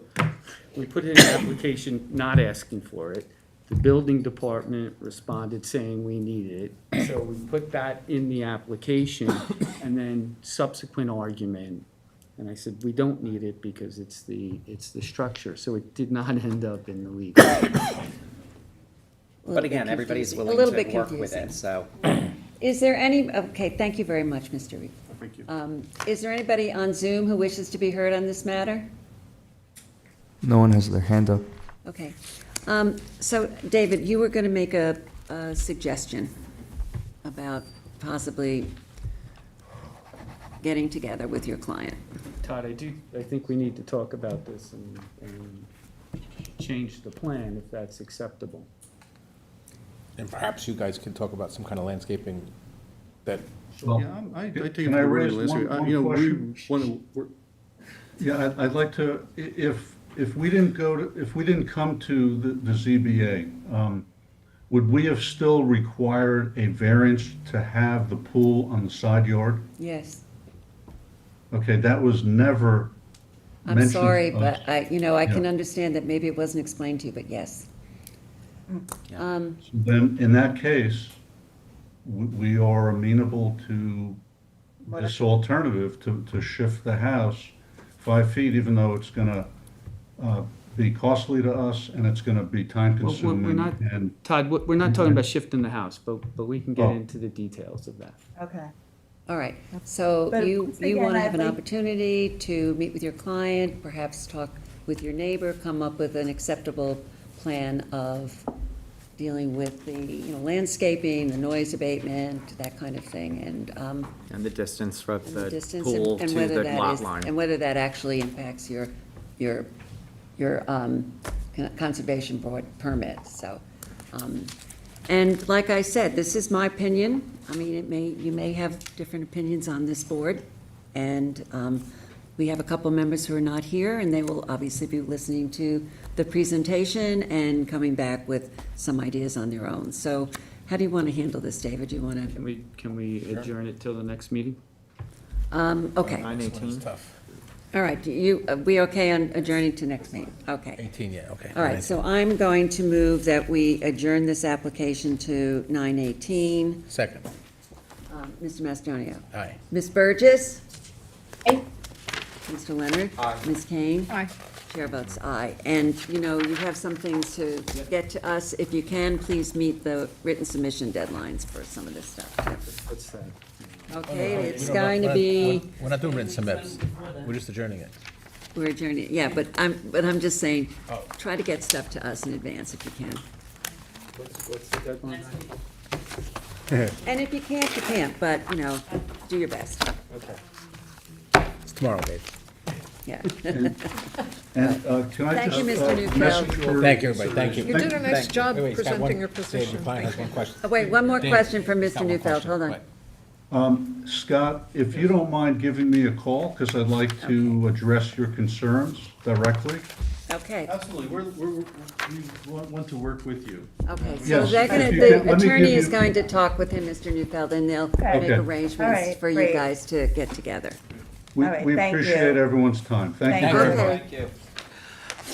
we put in an application not asking for it. The building department responded saying we needed it. So we put that in the application and then subsequent argument. And I said, we don't need it because it's the structure. So it did not end up in the legal. But again, everybody's willing little to bit work with confusing. it, so. Is there any, okay, thank you very much, Mr. Reed. Thank you. Is there anybody on Zoom who wishes to be heard on this matter? No one has their hand up. Okay. So, David, you were going to make a suggestion about possibly getting together with your client. Todd, I think we need to talk about this and change the plan if that's acceptable. And perhaps you guys can talk about some kind of landscaping that, Well, Yeah, I take it can I for what raise it is. one You know, we question? want to, Yeah, I'd like to, if we didn't if we didn't come to the ZBA, would we have still required a variance to have the pool on the side yard? Yes. Okay, that was never I'm mentioned sorry, to us. but I can Yeah. understand that maybe it wasn't explained to you, but yes. So then, in that case, we are amenable to this alternative, to shift the house 5 feet, even though it's gonna be costly to us and it's gonna be time Well, consuming. we're not, And Todd, we're not talking about shifting the house, but we can get Oh. into the details of that. Okay. All right, so But you want to again, have an I'd like- opportunity to meet with your client, perhaps talk with your neighbor, come up with an acceptable plan of dealing with the, landscaping, the noise abatement, that kind of thing, and And the distance from and the the distance pool and to whether the that lot is, line. and whether that actually impacts your conservation board permit, so. And like I said, this is my opinion. I mean, you may have different opinions on this board, and we have a couple members who are not here, and they will obviously be listening to the presentation and coming back with some ideas on their own. So how do you want to handle this, David? Do you want to? Can we adjourn it till the next meeting? Okay, 9:18. Tough. all right, we okay on adjourning to next meeting? Okay. 18, yeah, okay. All right, so I'm going to move that we adjourn this application to 9:18. Second. Mr. Macedonia? Aye. Ms. Burgess? Aye. Mr. Leonard? Aye. Ms. Kane? Aye. Chair votes aye. And, you have some things to get to us. If you can, please meet the written submission deadlines for some of this stuff. What's that? Okay, it's going to be, We're not doing written submits. We're just adjourning it. we're adjourning, yeah, but I'm just saying, Oh. try to get stuff to us in advance if you can. What's the deadline? And if you can't, you can't, but, do your best, Okay. It's tomorrow, Dave. yeah. And can I Thank you, just Mr. Neufeld. message for? Thank you, everybody, thank you. You did a nice job Wait, Scott, presenting your Dave, position. your client has Thank one question. Oh, wait, one more Dave, question from he's Mr. got one Neufeld, question. hold on. Wait. Scott, if you don't mind giving me a call, because I'd like to address your concerns directly. Okay, Absolutely, we want to work with you. okay, so Yes, they're gonna, if you the can, let me attorney give is you- going to talk with him, Mr. Neufeld, and they'll Okay. make Okay. arrangements All right, for you great. guys to get together. We All right, we thank you. appreciate everyone's time. Thank you Thank very you. much. Okay.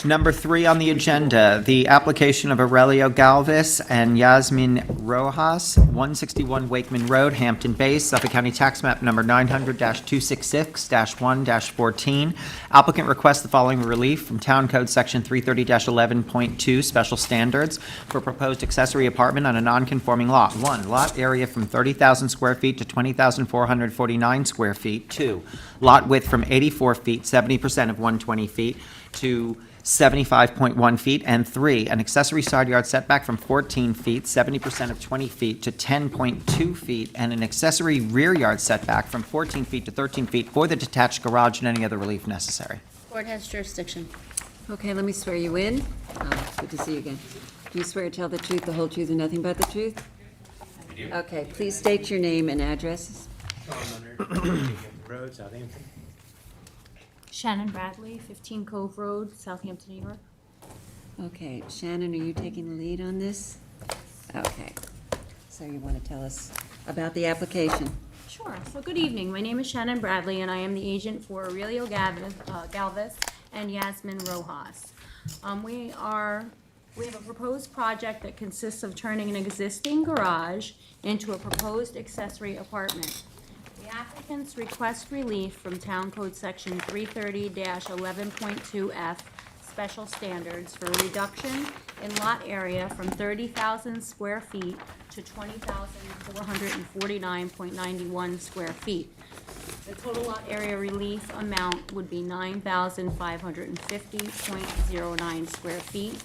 Number 3 on the agenda, the application of Aurelio Galvis and Yasmin Rojas, 161 Wakeman Road, Hampton Bays, Suffolk County Tax Map Number 900-266-1-14. Applicant requests the following relief from Town Code Section 330-11.2 Special Standards for proposed accessory apartment on a non-conforming lot. 1, lot area from 30,000 square feet to 20,449 square feet. 2, lot width from 84 feet, 70% of 120 feet, to 75.1 feet, and 3, an accessory side yard setback from 14 feet, 70% of 20 feet, to 10.2 feet, and an accessory rear yard setback from 14 feet to 13 feet for the detached garage and any other relief necessary. Board has jurisdiction. Okay, let me swear you in. Good to see you again. Do you swear to tell the truth, the whole truth, and nothing but the truth? Okay, please state your name and addresses. Road, Southampton. Shannon Bradley, 15 Cove Road, Southampton, New York. Okay, Shannon, are you taking the lead on this? Okay, so you want to tell us about the application? Sure. So good evening. My name is Shannon Bradley, and I am the agent for Aurelio Galvis and Yasmin Rojas. We have a proposed project that consists of turning an existing garage into a proposed accessory apartment. The applicants request relief from Town Code Section 330-11.2F, Special Standards for a reduction in lot area from 30,000 square feet to 20,449.91 square feet. The total lot area relief amount would be 9,550.09 square feet,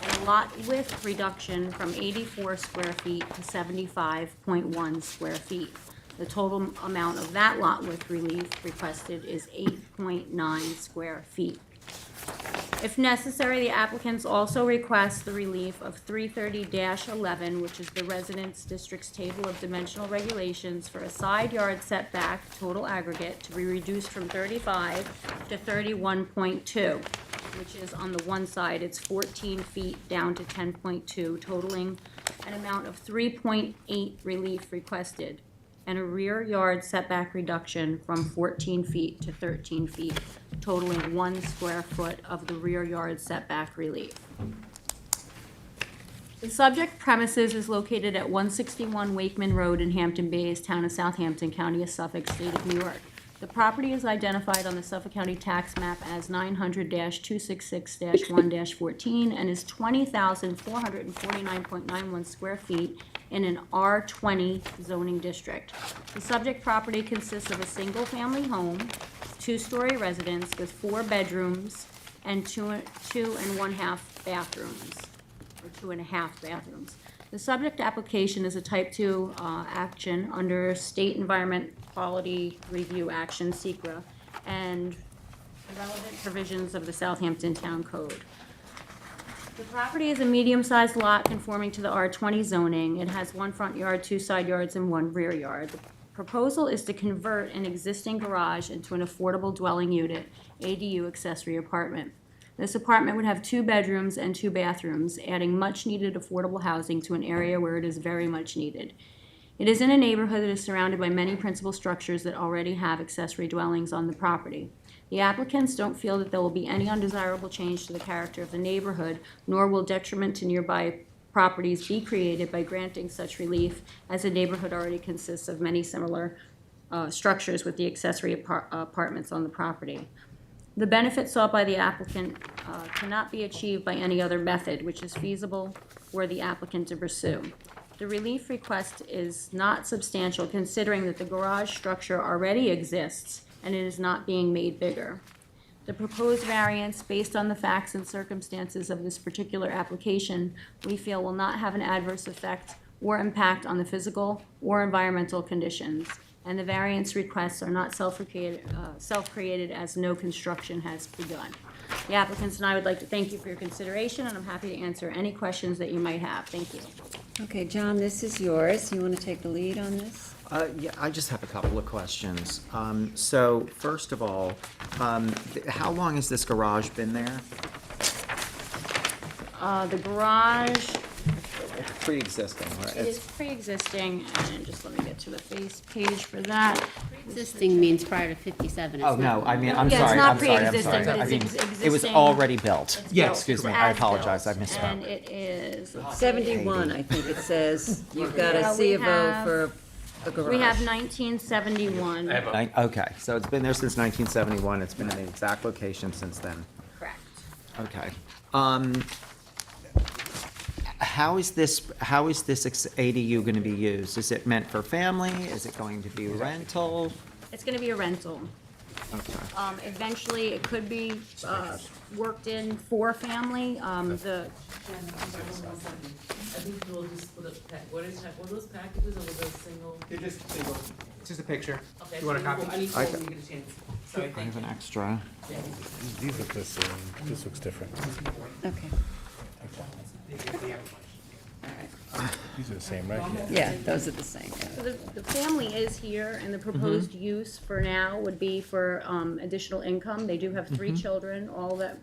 and a lot width reduction from 84 square feet to 75.1 square feet. The total amount of that lot width relief requested is 8.9 square feet. If necessary, the applicants also request the relief of 330-11, which is the Residence District's Table of Dimensional Regulations for a side yard setback total aggregate to be reduced from 35 to 31.2, which is on the one side, it's 14 feet down to 10.2, totaling an amount of 3.8 relief requested, and a rear yard setback reduction from 14 feet to 13 feet, totaling 1 square foot of the rear yard setback relief. The subject premises is located at 161 Wakeman Road in Hampton Bays, Town of Southampton, County of Suffolk, State of New York. The property is identified on the Suffolk County Tax Map as 900-266-1-14 and is 20,449.91 square feet in an R20 zoning district. The subject property consists of a single-family home, two-story residence with 4 bedrooms and two and 1/2 bathrooms, or 2.5 bathrooms. The subject application is a type 2 action under State Environment Quality Review Action, SECRA, and relevant provisions of the Southampton Town Code. The property is a medium-sized lot conforming to the R20 zoning. It has 1 front yard, 2 side yards, and 1 rear yard. The proposal is to convert an existing garage into an affordable dwelling unit, ADU accessory apartment. This apartment would have 2 bedrooms and 2 bathrooms, adding much-needed affordable housing to an area where it is very much needed. It is in a neighborhood that is surrounded by many principal structures that already have accessory dwellings on the property. The applicants don't feel that there will be any undesirable change to the character of the neighborhood, nor will detriment to nearby properties be created by granting such relief, as the neighborhood already consists of many similar structures with the accessory apartments on the property. The benefit sought by the applicant cannot be achieved by any other method which is feasible for the applicant to pursue. The relief request is not substantial, considering that the garage structure already exists and it is not being made bigger. The proposed variance, based on the facts and circumstances of this particular application, we feel will not have an adverse effect or impact on the physical or environmental conditions, and the variance requests are not self-created as no construction has begun. The applicants and I would like to thank you for your consideration, and I'm happy to answer any questions that you might have. Thank you. Okay, John, this is yours. You want to take the lead on this? Yeah, I just have a couple of questions. So first of all, how long has this garage been there? The garage, Pre-existing, right? it is pre-existing, and just let me get to the page for that. Existing means prior to 57. Oh, It's no, not- I mean, I'm Yeah, it's sorry, not I'm sorry, I'm pre-existing, sorry. but I it's mean, existing. it was already built. It's Yes, built. excuse me, It's I as apologize, I built, misspoke. And it is, 71, I think it says. You've got Yeah, a C of we O have- for a garage. we have 1971. Okay, so it's been there since 1971, it's been in the exact location since then. Correct. Okay. How is this ADU going to be used? Is it meant for family? Is it going to be rental? It's gonna be a rental. Okay. Eventually, it could be, worked in for family, the, I think we'll just split up, what are those packages, or were those single? They're just, it's just a picture. Okay, You want a so copy? I need I to got- get a chance. Sorry, I thank have you. an extra. These look the same, this looks different. Okay, These are the same, right? yeah, those are the same. so the family is here, and the proposed use for now would be for, additional income. They do have 3 children, all that,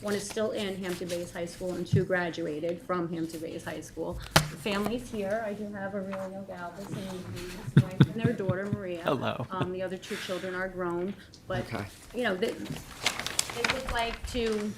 one is still in Hampton Bays High School, and 2 graduated from Hampton Bays High School. The family's here. I do have Aurelio Galvez and his wife and their daughter Maria. Hello. The other 2 children are grown, but, Okay. you know, they would like to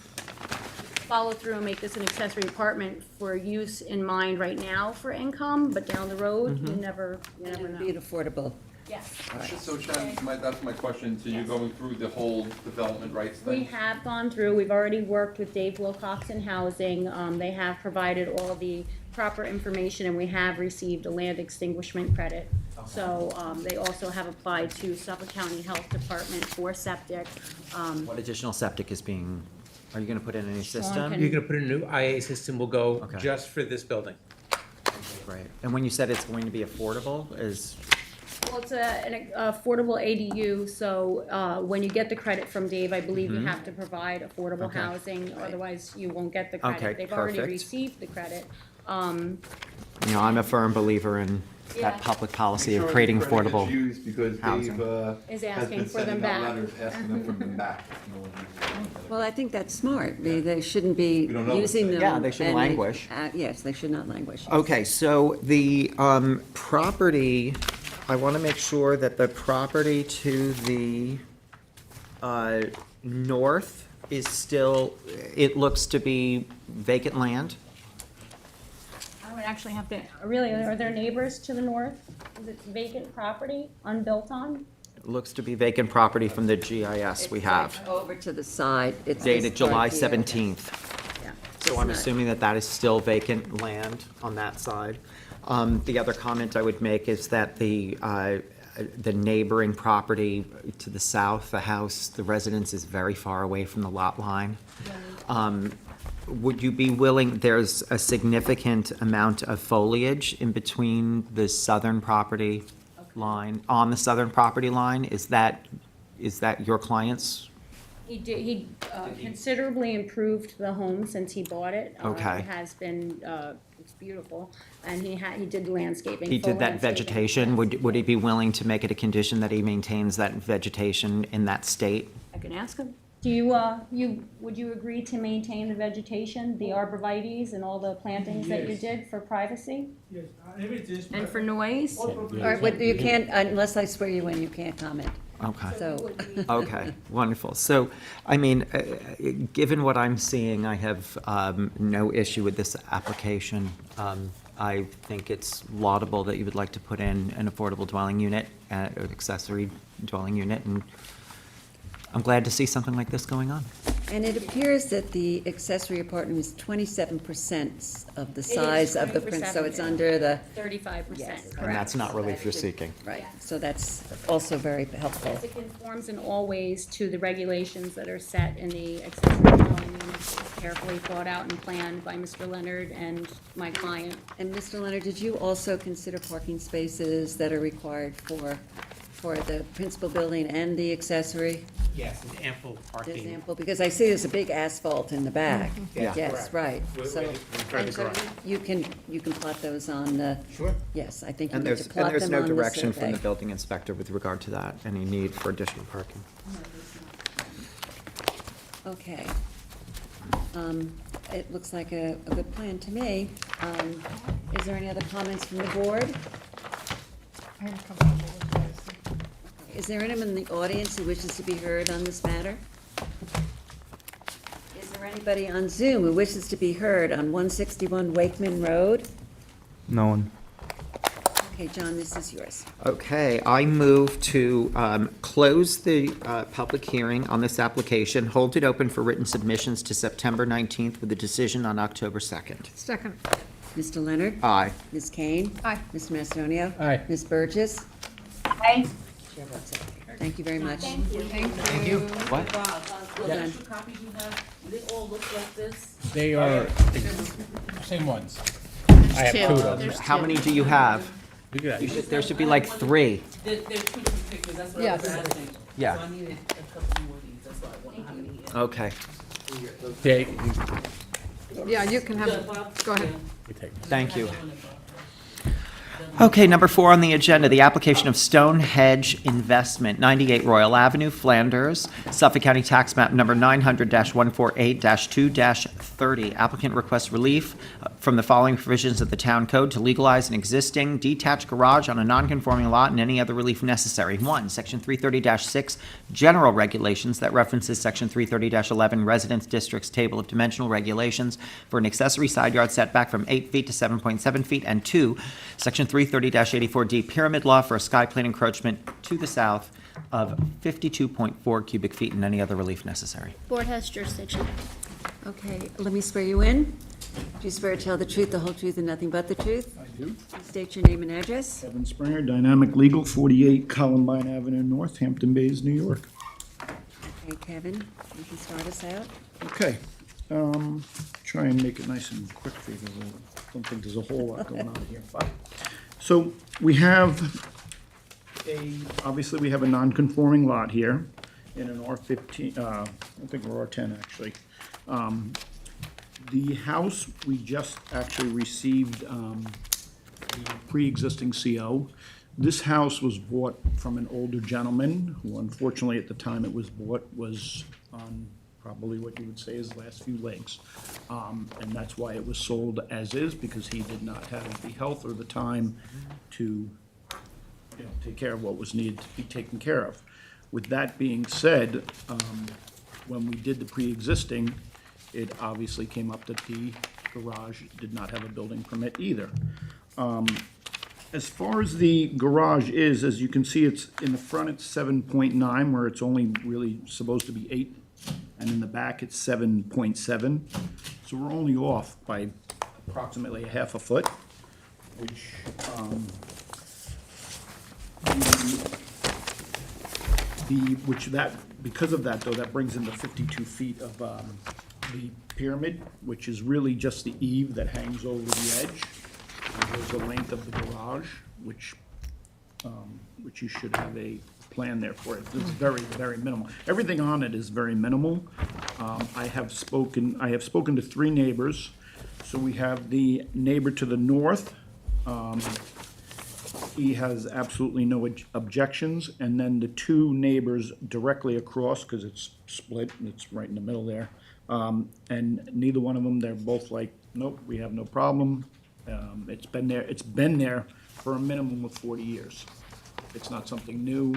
follow through and make this an accessory apartment for use in mind right now for income, but down the road, you never Be an know. affordable. Yes. So Shannon, that's my question, so you're going through the whole development rights We thing? have gone through, we've already worked with Dave Wilcox in Housing. They have provided all the proper information, and we have received a land extinguishment credit. So they also have applied to Suffolk County Health Department for septic. What additional septic is being, are you going to put in a new Sean system? can- You're gonna put in a new IA system, will go Okay. just for this building. Right. And when you said it's going to be affordable, is, Well, it's an affordable ADU, so when you get the credit from Dave, I believe you have to provide affordable Okay. housing, otherwise you won't get the Okay, credit. They've already perfect. received the credit. you know, I'm a firm believer in Yeah. that public policy of creating affordable. Because housing. Dave, Is has asking been for them sending out back. letters asking them for them back. No one uses them. Well, I think that's smart. They shouldn't be We don't know using what's them. Yeah, they shouldn't and languish. Yes, they should not languish. Okay, so the property, I want to make sure that the property to the north is still, it looks to be vacant land. I would actually have to, really, are there neighbors to the north? Is it vacant property, unbuilt on? It looks to be vacant property from the GIS we have, Over to the side. It's dated this part July here. 17th. Yeah. So I'm assuming that that is still vacant land on that side. The other comment I would make is that the neighboring property to the south, the house, the residence is very far away from the lot line. Would you be willing, there's a significant amount of foliage in between the southern property line, on the southern property line? Is that your client's? He considerably improved the home since he bought it. Okay. It has been, it's beautiful, and he did landscaping. He full did that landscaping. vegetation? Would he be willing to make it a condition that he maintains that vegetation in that state? I can ask him. Do would you agree to maintain the vegetation, the arborvitaes and all the plantings that you did for privacy? Yes, everything is. And for noise? All right, but you can't, unless I swear you in, you can't comment. Okay. So, Okay, wonderful. So, I mean, given what I'm seeing, I have no issue with this application. I think it's laudable that you would like to put in an affordable dwelling unit, an accessory dwelling unit, and I'm glad to see something like this going on. and it appears that the accessory apartment is 27% of the size of the print, so it's under the, 35%, Yes. correct. And that's not relief you're seeking. right, so that's also very helpful. Yes, it conforms in all ways to the regulations that are set in the accessory dwelling units. It's carefully thought out and planned by Mr. Leonard and my client. And Mr. Leonard, did you also consider parking spaces that are required for the principal building and the accessory? Yes, it's ample There's ample, because I see there's a big asphalt in the back. Yeah. Yes, right, so, in front of the and so you can plot those on the, Sure. yes, I think you And need to there's plot them on the no direction from the survey. building inspector with regard to that, any need for additional parking. Okay. It looks like a good plan to me. Is there any other comments from the board? I'm comfortable with this. Is there anyone in the audience who wishes to be heard on this matter? Is there anybody on Zoom who wishes to be heard on 161 Wakeman Road? No one. Okay, John, this is yours. Okay, I move to close the public hearing on this application, hold it open for written submissions to September 19th with a decision on October 2nd. Second, Mr. Leonard? Aye. Ms. Kane? aye. Mr. Macedonio? Aye. Ms. Burgess? Aye. Chair votes aye. Thank you very much. Thank you. What? Bob, Well those done. extra copies you have, do they all look like this? They are same ones. I have two of them. There's How two. many do you have? Look at You that. should- There should be like 3. They're two different pictures, that's what I was Yes. asking. Yeah. So I needed a couple more of these, that's why I wanted how many. Okay, Yeah, Yeah, you can have, it. Go ahead. we take them. thank you. Okay, number 4 on the agenda, the application of Stonehenge Investment, 98 Royal Avenue, Flanders, Suffolk County Tax Map Number 900-148-2-30. Applicant requests relief from the following provisions of the Town Code to legalize an existing detached garage on a non-conforming lot and any other relief necessary. 1, Section 330-6, General Regulations that references Section 330-11, Residence Districts Table of Dimensional Regulations for an accessory side yard setback from 8 feet to 7.7 feet. And 2, Section 330-84D, Pyramid Law for a sky plane encroachment to the south of 52.4 cubic feet and any other relief necessary. Board has jurisdiction. Okay, let me swear you in. Do you swear to tell the truth, the whole truth, and nothing but the truth? I do. State your name and address. Kevin Springer, Dynamic Legal, 48 Columbine Avenue North, Hampton Bays, New York. Okay, Kevin, you can start us out. Okay, try and make it nice and quick for you, 'cause I don't think there's a whole lot going on here. But- So we have obviously we have a non-conforming lot here in an R15, I think we're R10 actually. The house, we just actually received the pre-existing CO. This house was bought from an older gentleman who unfortunately at the time it was bought was on probably what you would say his last few legs. And that's why it was sold as is, because he did not have the health or the time to take care of what was needed to be taken care of. With that being said, when we did the pre-existing, it obviously came up that the garage did not have a building permit either. As far as the garage is, as you can see, it's in the front, it's 7.9, where it's only really supposed to be 8, and in the back, it's 7.7. So we're only off by approximately a half a foot. which, because of that, though, that brings in the 52 feet of the pyramid, which is really just the eave that hangs over the edge. And there's the length of the garage, which you should have a plan there for it. It's very, very minimal. Everything on it is very minimal. I have spoken to 3 neighbors. So we have the neighbor to the north. He has absolutely no objections. And then the 2 neighbors directly across, because it's split, and it's right in the middle there. And neither one of them, they're both like, nope, we have no problem. It's been there for a minimum of 40 years. It's not something new.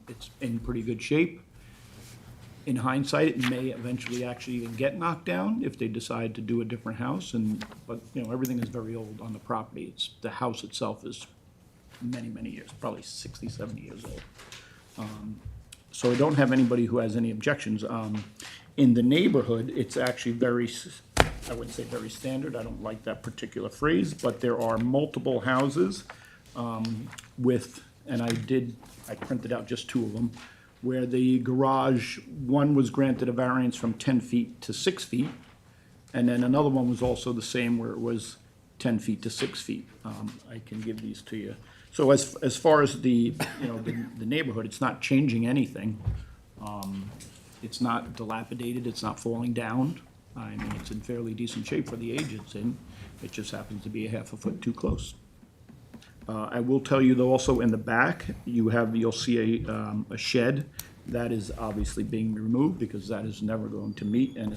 It's in pretty good shape. In hindsight, it may eventually actually even get knocked down if they decide to do a different house, but, everything is very old on the property. The house itself is many, many years, probably 60, 70 years old. So I don't have anybody who has any objections. In the neighborhood, it's actually I wouldn't say very standard, I don't like that particular phrase, but there are multiple houses and I printed out just 2 of them, where the garage, one was granted a variance from 10 feet to 6 feet, and then another one was also the same, where it was 10 feet to 6 feet. I can give these to you. So as far as the neighborhood, it's not changing anything. It's not dilapidated, it's not falling down. I mean, it's in fairly decent shape for the age it's in. It just happens to be a half a foot too close. I will tell you, though, also in the back, you'll see a shed. That is obviously being removed because that is never going to meet, and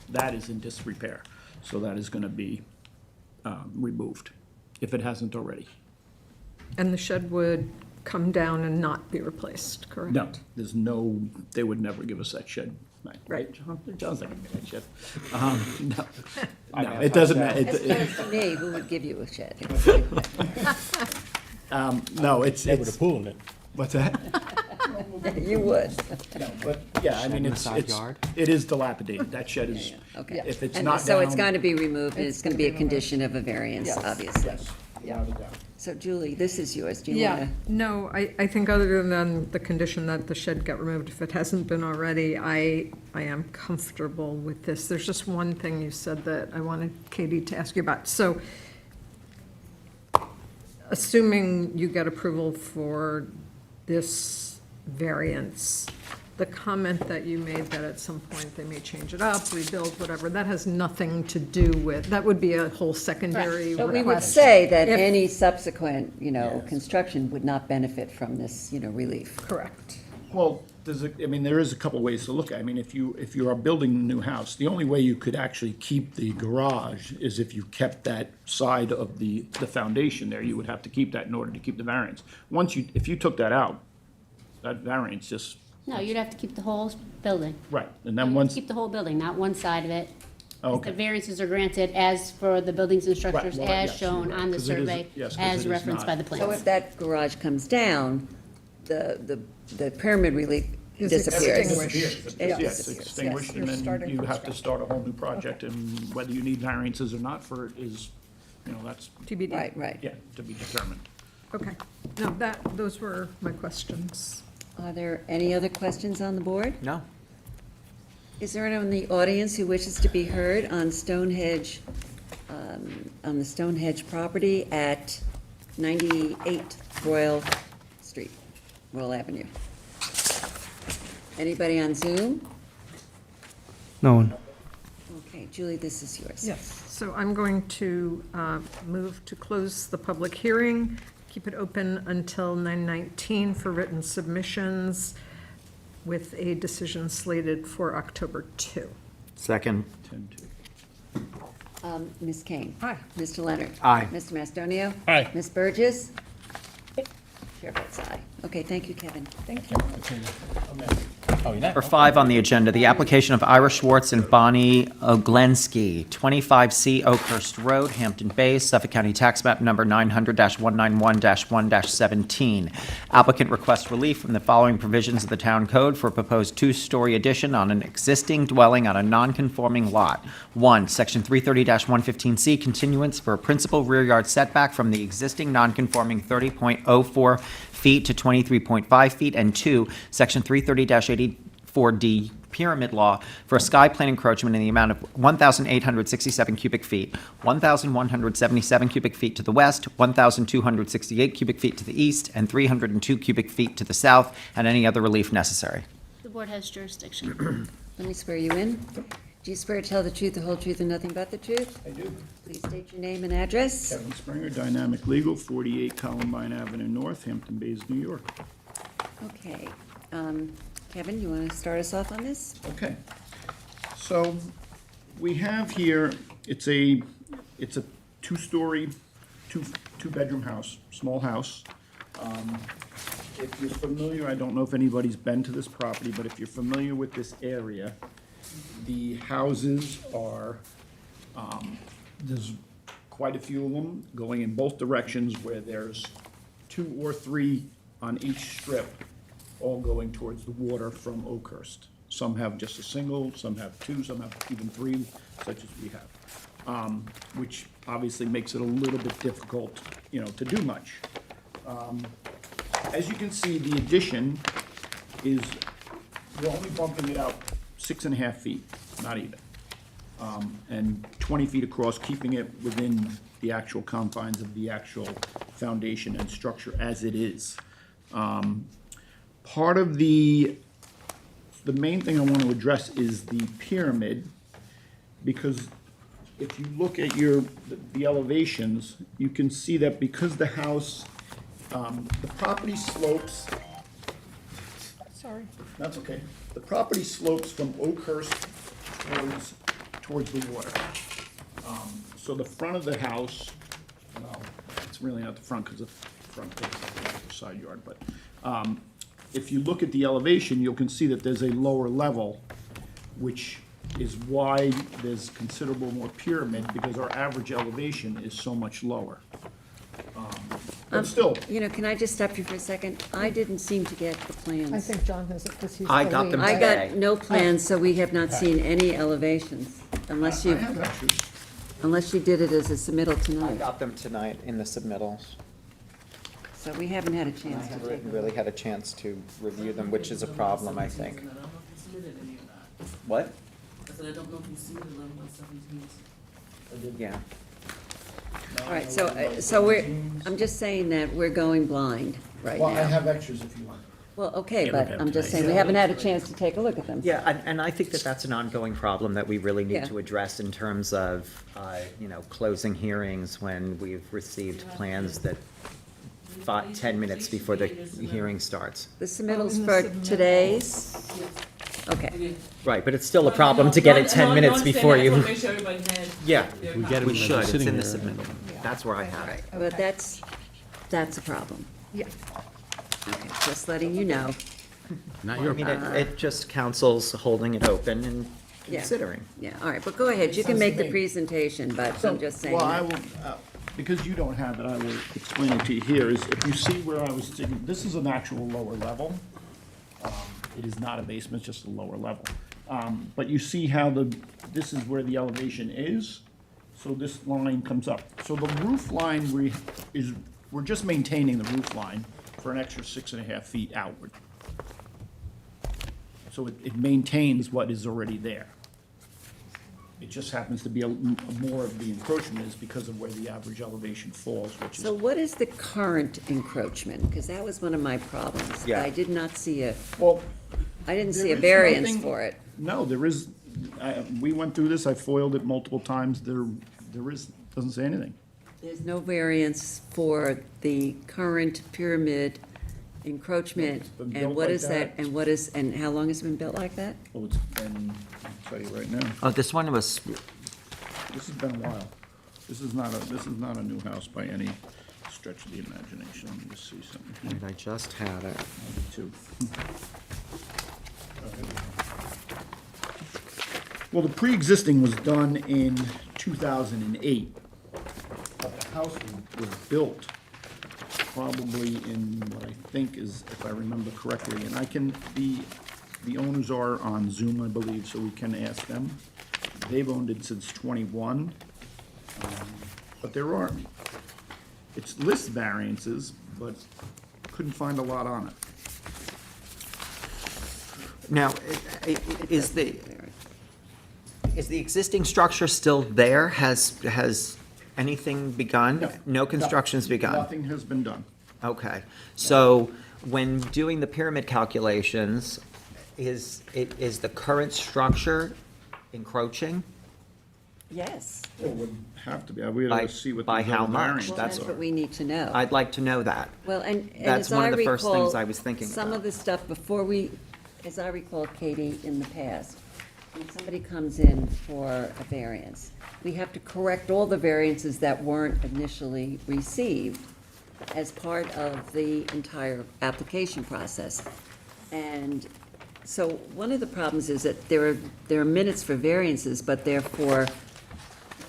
that is in disrepair. So that is going to be removed, if it hasn't already. And the shed would come down and not be replaced, correct? No, they would never give us that shed. Right. John's not gonna give me that shed. No, it doesn't matter. As opposed to me, who would give you a shed? No, it's. With a pool in it. What's that? You would. No, but, yeah, I mean, it is dilapidated. That shed is, Okay. if it's And not so down. it's going to be removed, and it's going to be a condition of a variance, Yes, obviously. yes, without a doubt. So Julie, this is yours. Do you want Yeah, to? no, I think other than the condition that the shed get removed, if it hasn't been already, I am comfortable with this. There's just one thing you said that I wanted Katie to ask you about. So assuming you get approval for this variance, the comment that you made that at some point they may change it up, rebuild, whatever, that has nothing to do with, that would be a whole secondary request. But we would say that If- any subsequent, construction would not benefit from this, relief. Correct. Well, there is a couple ways to look at it. I mean, if you are building a new house, the only way you could actually keep the garage is if you kept that side of the foundation there. You would have to keep that in order to keep the variance. If you took that out, that variance just. No, you'd have to keep the whole building. Right, and then You'd once. Keep the whole building, not one side of it. Okay. The variances are granted as for the buildings and structures, well, as yes, shown you're right, on the 'cause it is- survey, yes, 'cause it as is referenced by not- the So plans. if that garage comes down, the pyramid relief Is disappears. extinguished. It Yes, disappears. extinguished, Yes, and you're then starting you from have to scratch. start a whole new project, and whether you need variances or not for it is, that's, TBD. Right. yeah, to be determined. Okay. No, those were my questions. Are there any other questions on the board? No. Is there anyone in the audience who wishes to be heard on on the Stonehenge property at 98 Royal Street, Royal Avenue? Anybody on Zoom? No one. Okay, Julie, this is yours. Yes, so I'm going to move to close the public hearing, keep it open until 9:19 for written submissions, with a decision slated for October 2. Second. 10-2. Ms. Kane? Aye. Mr. Leonard? Aye. Mr. Mastonio? Aye. Ms. Burgess? Chair votes aye. Okay, thank you, Kevin. Thank you. Oh, you're not? Number 5 on the agenda, the application of Ira Schwartz and Bonnie Oglensky, 25C Oakhurst Road, Hampton Bays, Suffolk County Tax Map Number 900-191-1-17. Applicant requests relief from the following provisions of the Town Code for a proposed two-story addition on an existing dwelling on a non-conforming lot. 1, Section 330-115C, continuance for a principal rear yard setback from the existing non-conforming 30.04 feet to 23.5 feet, and 2, Section 330-84D Pyramid Law for a sky plane encroachment in the amount of 1,867 cubic feet, 1,177 cubic feet to the west, 1,268 cubic feet to the east, and 302 cubic feet to the south, and any other relief necessary. The board has jurisdiction. Let me swear you in. Do you swear to tell the truth, the whole truth, and nothing but the truth? I do. Please state your name and address. Kevin Springer, Dynamic Legal, 48 Columbine Avenue North, Hampton Bays, New York. Okay. Kevin, you want to start us off on this? Okay. So we have here, it's a two-story, two-bedroom house, small house. If you're familiar, I don't know if anybody's been to this property, but if you're familiar with this area, the houses are, there's quite a few of them going in both directions where there's 2 or 3 on each strip, all going towards the water from Oakhurst. Some have just a single, some have 2, some have even 3, such as we have, which obviously makes it a little bit difficult, to do much. As you can see, the addition is, we're only bumping it out 6.5 feet, not even. And 20 feet across, keeping it within the actual confines of the actual foundation and structure as it is. Part of the main thing I want to address is the pyramid, because if you look at the elevations, you can see that because the house, the property slopes. Sorry. That's okay. The property slopes from Oakhurst towards the water. So the front of the house, well, it's really not the front because the front is the side yard, but if you look at the elevation, you can see that there's a lower level, which is why there's considerable more pyramid, because our average elevation is so much lower. But still, Can I just stop you for a second? I didn't seem to get the plans. I think John has it because he's the I got them lead. I today. got no plans, so we have not seen any elevations, unless I you, have extras. unless you did it as a submittal I tonight. got them tonight in the submittals. So we haven't had a I chance to take haven't a really had a chance to review them, which is a problem, I think. I don't know if you submitted any of that. What? I said, I don't know if you submitted 11 by 17s. Yeah. All right, so I'm just saying that we're going blind right Well, I now. have extras if you want. Well, okay, Yeah, but we have I'm just today. saying, we haven't had a chance to take a look at them. Yeah, and I think that that's an ongoing problem that we really Yeah. need to address in terms of, closing hearings when we've received plans that 10 minutes before the hearing starts. The in submittals the for submittal. today's, okay. Okay. Right, but it's still a problem to get it 10 minutes before I you. want to make sure everybody had. Yeah, their We get it we when should, they're it's sitting in the there. submittal. That's where I have it. But that's a problem. Yeah. Okay, just letting you know. Not I your mean, it just council's holding it open and Yeah. considering. Yeah, all right, but go ahead, you can make the presentation, but I'm just saying. Well, I will, because you don't have it, I will explain it to you here, is if you see where I was sitting, this is an actual lower level. It is not a basement, it's just a lower level. But you see how this is where the elevation is, so this line comes up. So the roof line, we're just maintaining the roof line for an extra 6.5 feet outward. So it maintains what is already there. It just happens to be more of the encroachment is because of where the average elevation falls, which So is, what is the current encroachment? Because that was one of my problems. Yeah. I did not see well, I didn't see there a is variance nothing- for it. no, there is, we went through this, I foiled it multiple times, doesn't say anything. There's no variance for the current pyramid encroachment, It's been and built what like is that, that. and how long has it been built like that? Oh, it's been, I'll tell you right now, Oh, this one was, this has been a while. This is not a new house by any stretch of the imagination, let me just see something here. I just had it. Maybe two. Well, the pre-existing was done in 2008, but the house was built probably in what I think is, if I remember correctly, and I can, the owners are on Zoom, I believe, so we can ask them. They've owned it since '21, but there are, it's list variances, but couldn't find a lot on it. Now, is the existing structure still there? Has anything begun? No. No construction's begun? Nothing has been done. Okay, so when doing the pyramid calculations, is the current structure encroaching? Yes. It would have to be, we By- gotta see what by the how other much? variances Well, That's that's are. what we need to know. I'd like to know that. Well, and That's as one I of the first things recall, I was thinking some about. of the stuff before we, as I recall, Katie, in the past, when somebody comes in for a variance, we have to correct all the variances that weren't initially received as part of the entire application process. And so one of the problems is that there are minutes for variances, but therefore,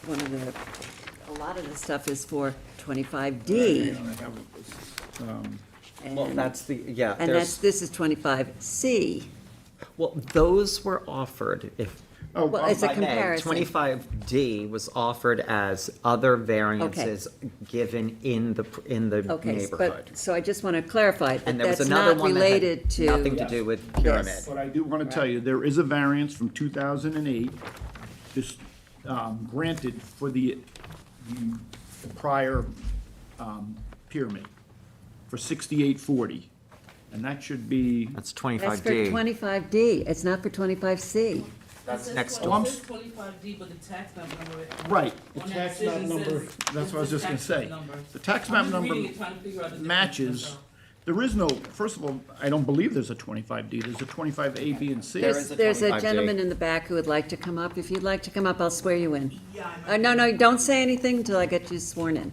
a lot of the stuff is for 25D. Well, that's the, yeah, And this is 25C. well, those were offered, if Oh, Well, it's a I may, comparison. 25D was offered as other variances given in the Okay, neighborhood. but, so I just want to clarify that And there was that's another not one that related had to. nothing to do with pyramid. Yes. But I do want to tell you, there is a variance from 2008, just granted for the prior pyramid, for 6840. And that should be, That's That's for 25D. 25D, it's not for 25C. That's next It door. says 25D, but the tax map number. right, the on that tax map decision number, says- that's what I was just gonna tax map say. number. The tax I'm map just number reading it, trying to figure out the difference matches, myself. there is no, first of all, I don't believe there's a 25D, there's a 25A, B, and C. There is a There's a 25D. gentleman in the back who would like to come up. If you'd like to come up, I'll swear you in. No, don't say anything until I get you sworn in.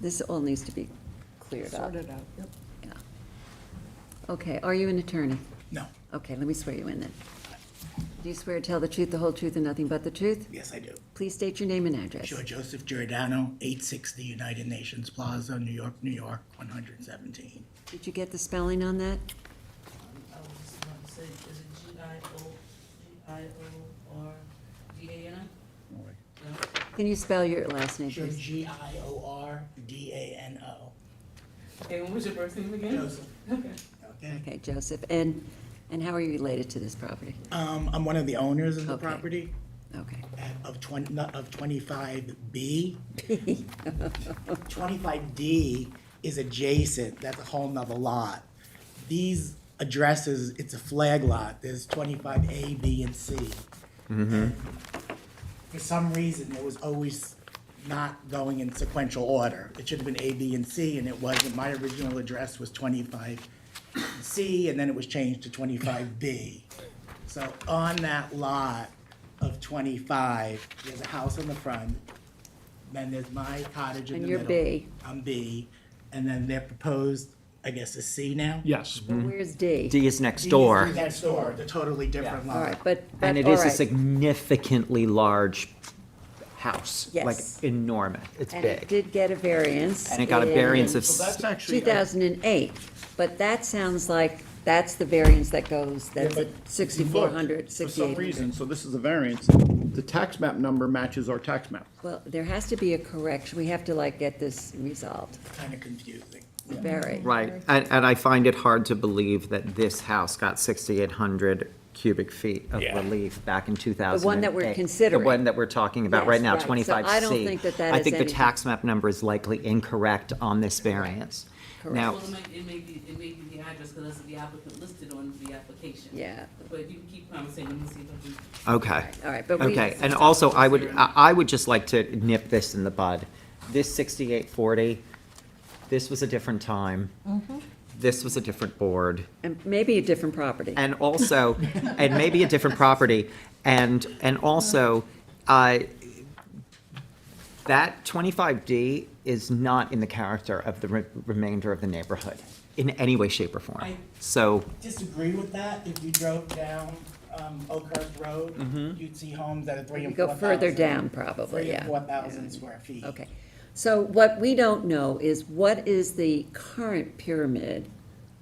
This all needs to be cleared up. Sorted out, yep. Yeah. Okay, are you an attorney? No. Okay, let me swear you in then. Do you swear to tell the truth, the whole truth, and nothing but the truth? Yes, I do. Please state your name and address. Sure, Joseph Giordano, 860 United Nations Plaza, New York, New York, 117. Did you get the spelling on that? I was just about to say, is it Giordano? No? Can you spell your last name, Sure, please? Giordano. Okay, what was your first name again? Joseph. Okay. Okay. Okay, Joseph, and how are you related to this property? I'm one of the owners of the Okay. property Okay. of 25B. 25D is adjacent, that's a whole nother lot. These addresses, it's a flag lot, there's 25A, B, and C. For some reason, it was always not going in sequential order. It should have been A, B, and C, and it wasn't. My original address was 25C, and then it was changed to 25B. So on that lot of 25, there's a house in the front, then there's my cottage in And the you're middle. B. I'm B, and then they're proposed, I guess, a C now? Yes. Well, where's D? D is next These door, are next door, they're totally different All right, lot. but, and it all is a right. significantly large house. Like Yes. enormous, it's And it big. did get a variance. And it got a variance of, So that's actually. 2008, but that sounds like that's the variance that goes, that's Yeah, at but 6,400, For some 6,800. reason, so this is a variance, the tax map number matches our tax map. Well, there has to be a correction, we have to like get this resolved, Kind of confusing. very. right, and I find it hard to believe that this house got 6,800 cubic feet of Yeah. relief back in 2008. that we're considering. The one that we're talking about Yes, right now, right. So 25C. I don't think that that I is think the anything- tax map number is likely incorrect on this variance. Now, Well, it may be the address, because that's the applicant listed on the application. Yeah, But you can keep conversating, let me see if I can. okay. all right, but we. Okay, and also, I would just like to nip this in the bud. This 6840, this was a different time. This was a different board. And maybe a different property. And also, and maybe a different property, and also, That 25D is not in the character of the remainder of the neighborhood in any way, shape, or form. I- So, Disagree with that. If you drove down Oakhurst Road, you'd see homes that are 3 and Go 4,000. further down, probably, 3 yeah. and 4,000 square feet. Okay. So what we don't know is what is the current pyramid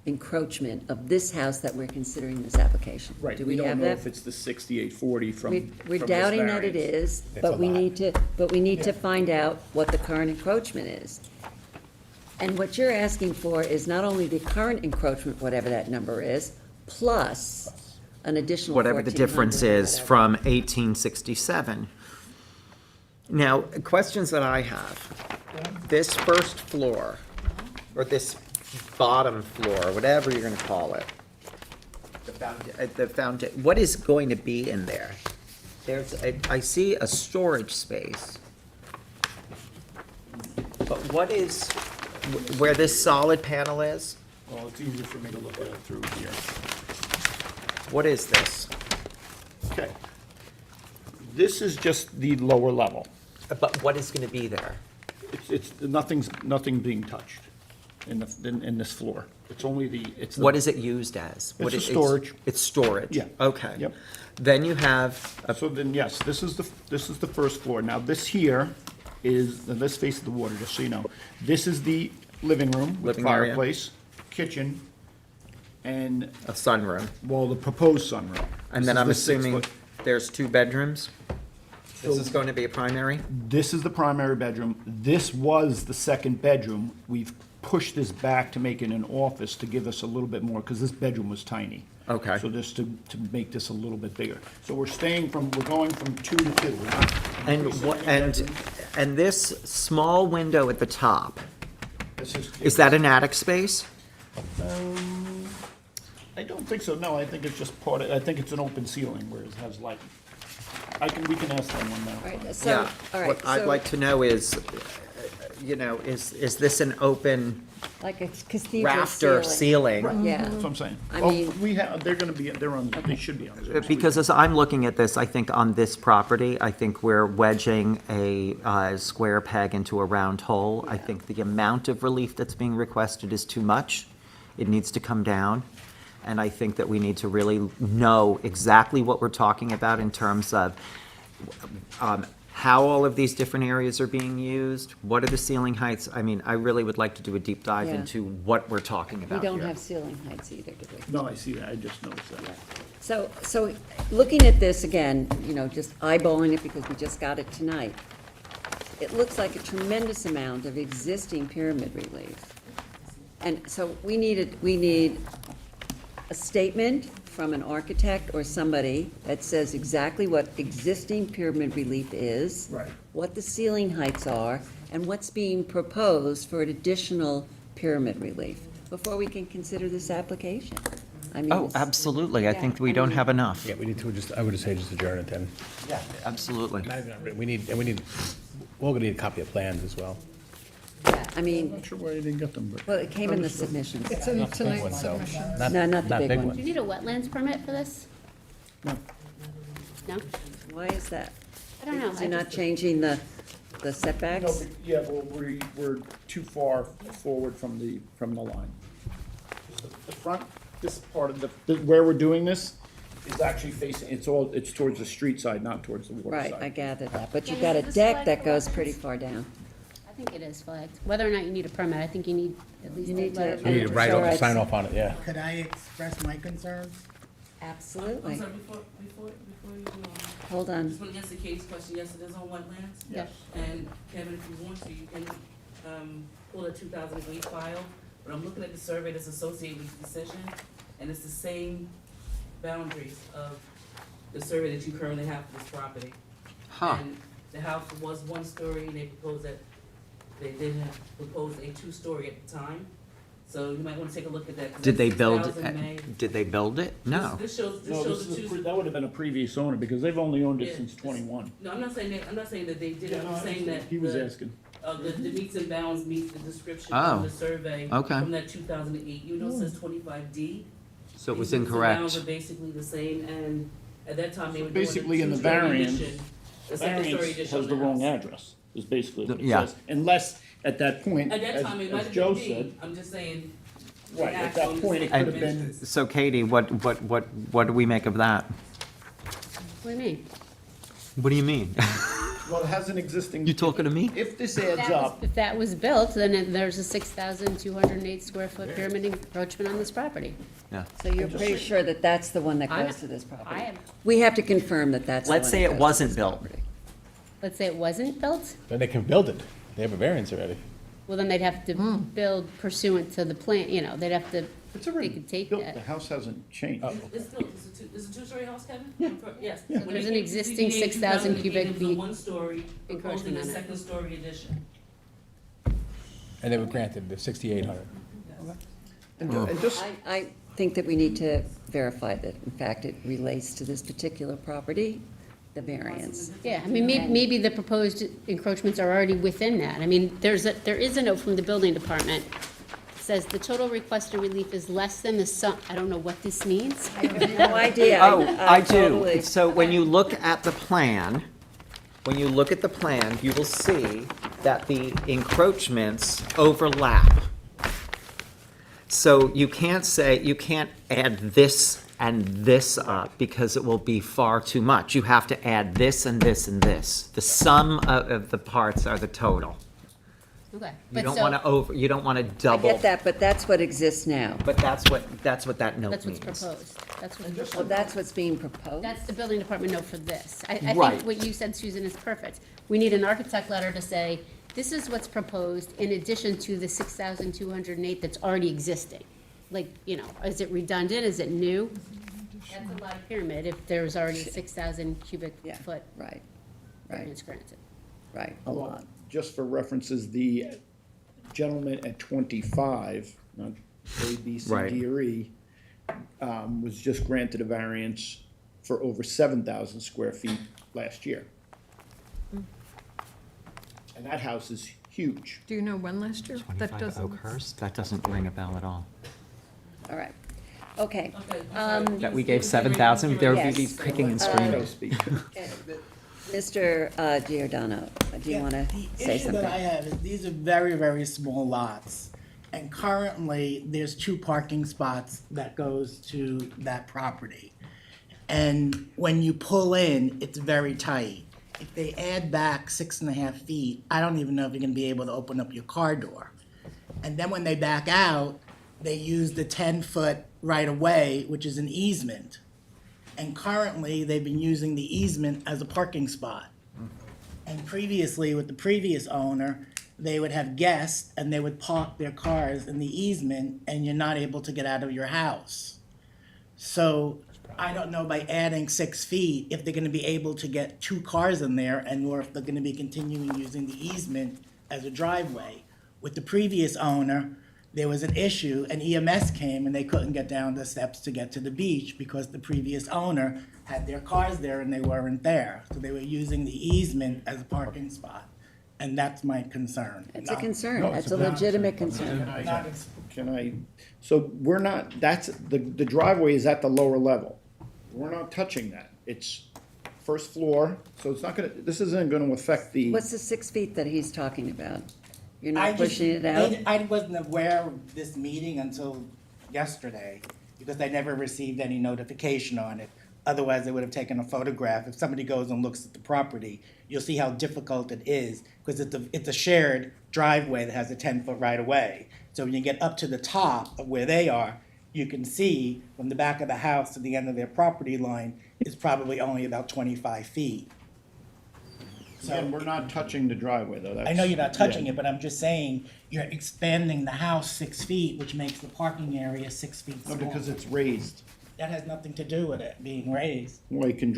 encroachment of this house that we're considering this application? Right, Do we we don't have know that? if it's the 6840 from We're from this doubting that it variance. is, It's but a we lot. need to find out what the current encroachment is. And what you're asking for is not only the current encroachment, whatever that number is, plus an additional whatever the 1,400 difference or is whatever. from 1867. Now, questions that I have, this first floor, or this bottom floor, whatever you're gonna call it, what is going to be in there? I see a storage space. But what is, where this solid panel is, Well, it's easier for me to look at it through here. what is this? Okay. This is just the lower level. But what is gonna be there? Nothing being touched in this floor. It's only the. What is it used as? What It's a it- storage. It's storage? Yeah. Okay. Yep. Then you have, So then, yes, this is the first floor. Now, this here is, and let's face the water, just so you know. This is the living room with Living area. fireplace, kitchen, and, a sunroom, well, the proposed sunroom. and This then is I'm the assuming 6 foot. there's 2 bedrooms? This So- is going to be a primary? This is the primary bedroom. This was the second bedroom. We've pushed this back to make it an office to give us a little bit more, because this bedroom was tiny. Okay. So just to make this a little bit bigger. So we're going from 2 to 2. We're not And increasing what, any and, bedrooms. and this small window at the top, This is that an attic space? I don't think so, no, I think it's just I think it's an open ceiling where it has light. We can ask them on that. All right, so, Yeah. all right, What I'd so like to know is, is this an open like a cathedral rafter ceiling? Yeah. That's what I'm saying. I Oh, mean- they're gonna be, they should be on Zoom. Because as I'm looking at this, I think on this property, I think we're wedging a square peg into a round hole. I think the amount of relief that's being requested is too much. It needs to come down. And I think that we need to really know exactly what we're talking about in terms of how all of these different areas are being used, what are the ceiling heights? I mean, I really would like to do a deep dive Yeah. into what we're talking We about don't here. have ceiling heights either, do we? No, I see that, I just noticed that. So looking at this again, just eyeballing it because we just got it tonight, it looks like a tremendous amount of existing pyramid relief. And so we need a statement from an architect or somebody that says exactly what existing pyramid relief is. Right. What the ceiling heights are, and what's being proposed for an additional pyramid relief, before we can consider this application. I mean, Oh, it's- absolutely. I think Yeah, we I don't mean- have enough. Yeah, we need to I would just say just adjourn it then. Yeah. Absolutely. Not even, we need, we're gonna need a copy of plans as well. I mean, Not sure why you didn't get them, but. well, it came in the submissions. It's in tonight's so- submission. No, not the big one. Do you need a wetlands permit for this? No. No? Why is that? I don't know. Is it not changing the No, setbacks? but, yeah, well, we're too far forward from the line. The front, this part of where we're doing this is actually facing, it's towards the street side, not towards the water Right, side. I gathered that, but Yeah, you've got a is this deck flagged that for goes wetlands? pretty far down. I think it is flagged. Whether or not you need a permit, I think you need at least You a need to- letter. of We need to write Sure, off, it's- sign off on it, yeah. Could I express my concerns? Absolutely. I'm sorry, before you, Hold on. just want to answer Katie's question, yes, it is on wetlands. Yes. And Kevin, if you want to, you can, pull a 2008 file, but I'm looking at the survey that's associated with the decision, and it's the same boundaries of the survey that you currently have for this property. Huh. And the house was 1 story, and they proposed that, they did have proposed a 2-story at the time, so you might want to take a look at that. 'cause Did they that's build, 2000 May. did they build it? No. This shows No, the two. that would have been a previous owner, because they've only owned it Yeah, since this- 21. No, I'm not saying that they did it, Yeah, no, I'm I saying that. understand. He was the- asking. the meets and bounds meets the description Oh, of the survey. okay. From that 2008, you know, it says 25D. So it was These meets and bounds incorrect. are basically the same, and at that time, they were doing a Basically, in the two-story variance, addition. The The second story variance addition has on the wrong house. address. is basically what it Yeah. says. Unless, at that point, At that time, it might as have Joe been said, D, I'm just saying. right, at that point, it could have been, So Katie, what do we make of that? What do you mean? What do you mean? well, it has an existing. You talking to me? If this adds up, If that was built, then there's a 6,208 square foot pyramid encroachment on this property. Yeah. So you're pretty sure that that's the one that I'm- goes to this property? I am. We have to confirm that that's the one Let's say that it goes to wasn't this built. property. Let's say it wasn't built, Then they can build it. They have a variance already. well, then they'd have to build pursuant to the plan, you know, they'd have to, it's they already could take built, that. the house hasn't changed. It's built, it's a two-story house, Kevin? Yeah. Yes. So When there's it an came to existing ZBA 6,000 cubic 2008, it was a feet one-story, proposing encroachment a on it. second-story addition. And they were granted the 6,800. And just, I think that we need to verify that, in fact, it relates to this particular property, the variance. Yeah, I mean, maybe the proposed encroachments are already within that. I mean, there is a note from the building department. It says the total requested relief is less than the sum, I don't know what this means. No idea. Oh, I do. totally- So when you look at the plan, you will see that the encroachments overlap. So you can't add this and this up because it will be far too much. You have to add this and this and this. The sum of the parts are the total. Okay. You But don't so- want to you don't want to I double. get that, but that's what exists now. But that's what that note That's what's means. proposed. That's what's Oh, proposed. that's what's being proposed? That's the building department note for this. I Right. think what you said, Susan, is perfect. We need an architect letter to say, this is what's proposed in addition to the 6,208 that's already existing. Like, you know, is it redundant? Is it new? That's a lot of pyramid if there's already 6,000 cubic Yeah, foot right, variance granted. right, a lot. just for references, the gentleman at 25, not A, B, C, Right. D, or E, was just granted a variance for over 7,000 square feet last year. And that house is huge. Do you know when last year? That 25 doesn't. Oakhurst? That doesn't ring a bell at all. All right, okay. Okay, I'm sorry. That we gave 7,000, there would be these Yes. kicking and So screaming. to speak. Mr. Giordano, do you want to say The issue that I something? have is these are very, very small lots. And currently, there's 2 parking spots that goes to that property. And when you pull in, it's very tight. If they add back 6.5 feet, I don't even know if you're gonna be able to open up your car door. And then when they back out, they use the 10-foot right-of-way, which is an easement. And currently, they've been using the easement as a parking spot. And previously, with the previous owner, they would have guests and they would park their cars in the easement and you're not able to get out of your house. So I don't know by adding 6 feet if they're gonna be able to get 2 cars in there and or if they're gonna be continuing using the easement as a driveway. With the previous owner, there was an issue, and EMS came and they couldn't get down the steps to get to the beach because the previous owner had their cars there and they weren't there. So they were using the easement as a parking spot, and that's my concern. It's a concern, No, that's it's a a legitimate concern. Can I, so we're not, that's, the driveway is at the lower level. We're not touching that. It's first floor, so it's not gonna, this isn't gonna affect the. What's the 6 feet that he's talking about? You're I not just- pushing it out? I wasn't aware of this meeting until yesterday, because I never received any notification on it. Otherwise, I would have taken a photograph. If somebody goes and looks at the property, you'll see how difficult it is, because it's a shared driveway that has a 10-foot right-of-way. So when you get up to the top of where they are, you can see from the back of the house to the end of their property line is probably only about 25 feet. Again, we're not touching the driveway, though. I know you're not touching it, but I'm just saying, you're expanding the house 6 feet, which makes the parking area 6 feet No, smaller. because it's raised. That has nothing to do with it being raised. Well, you can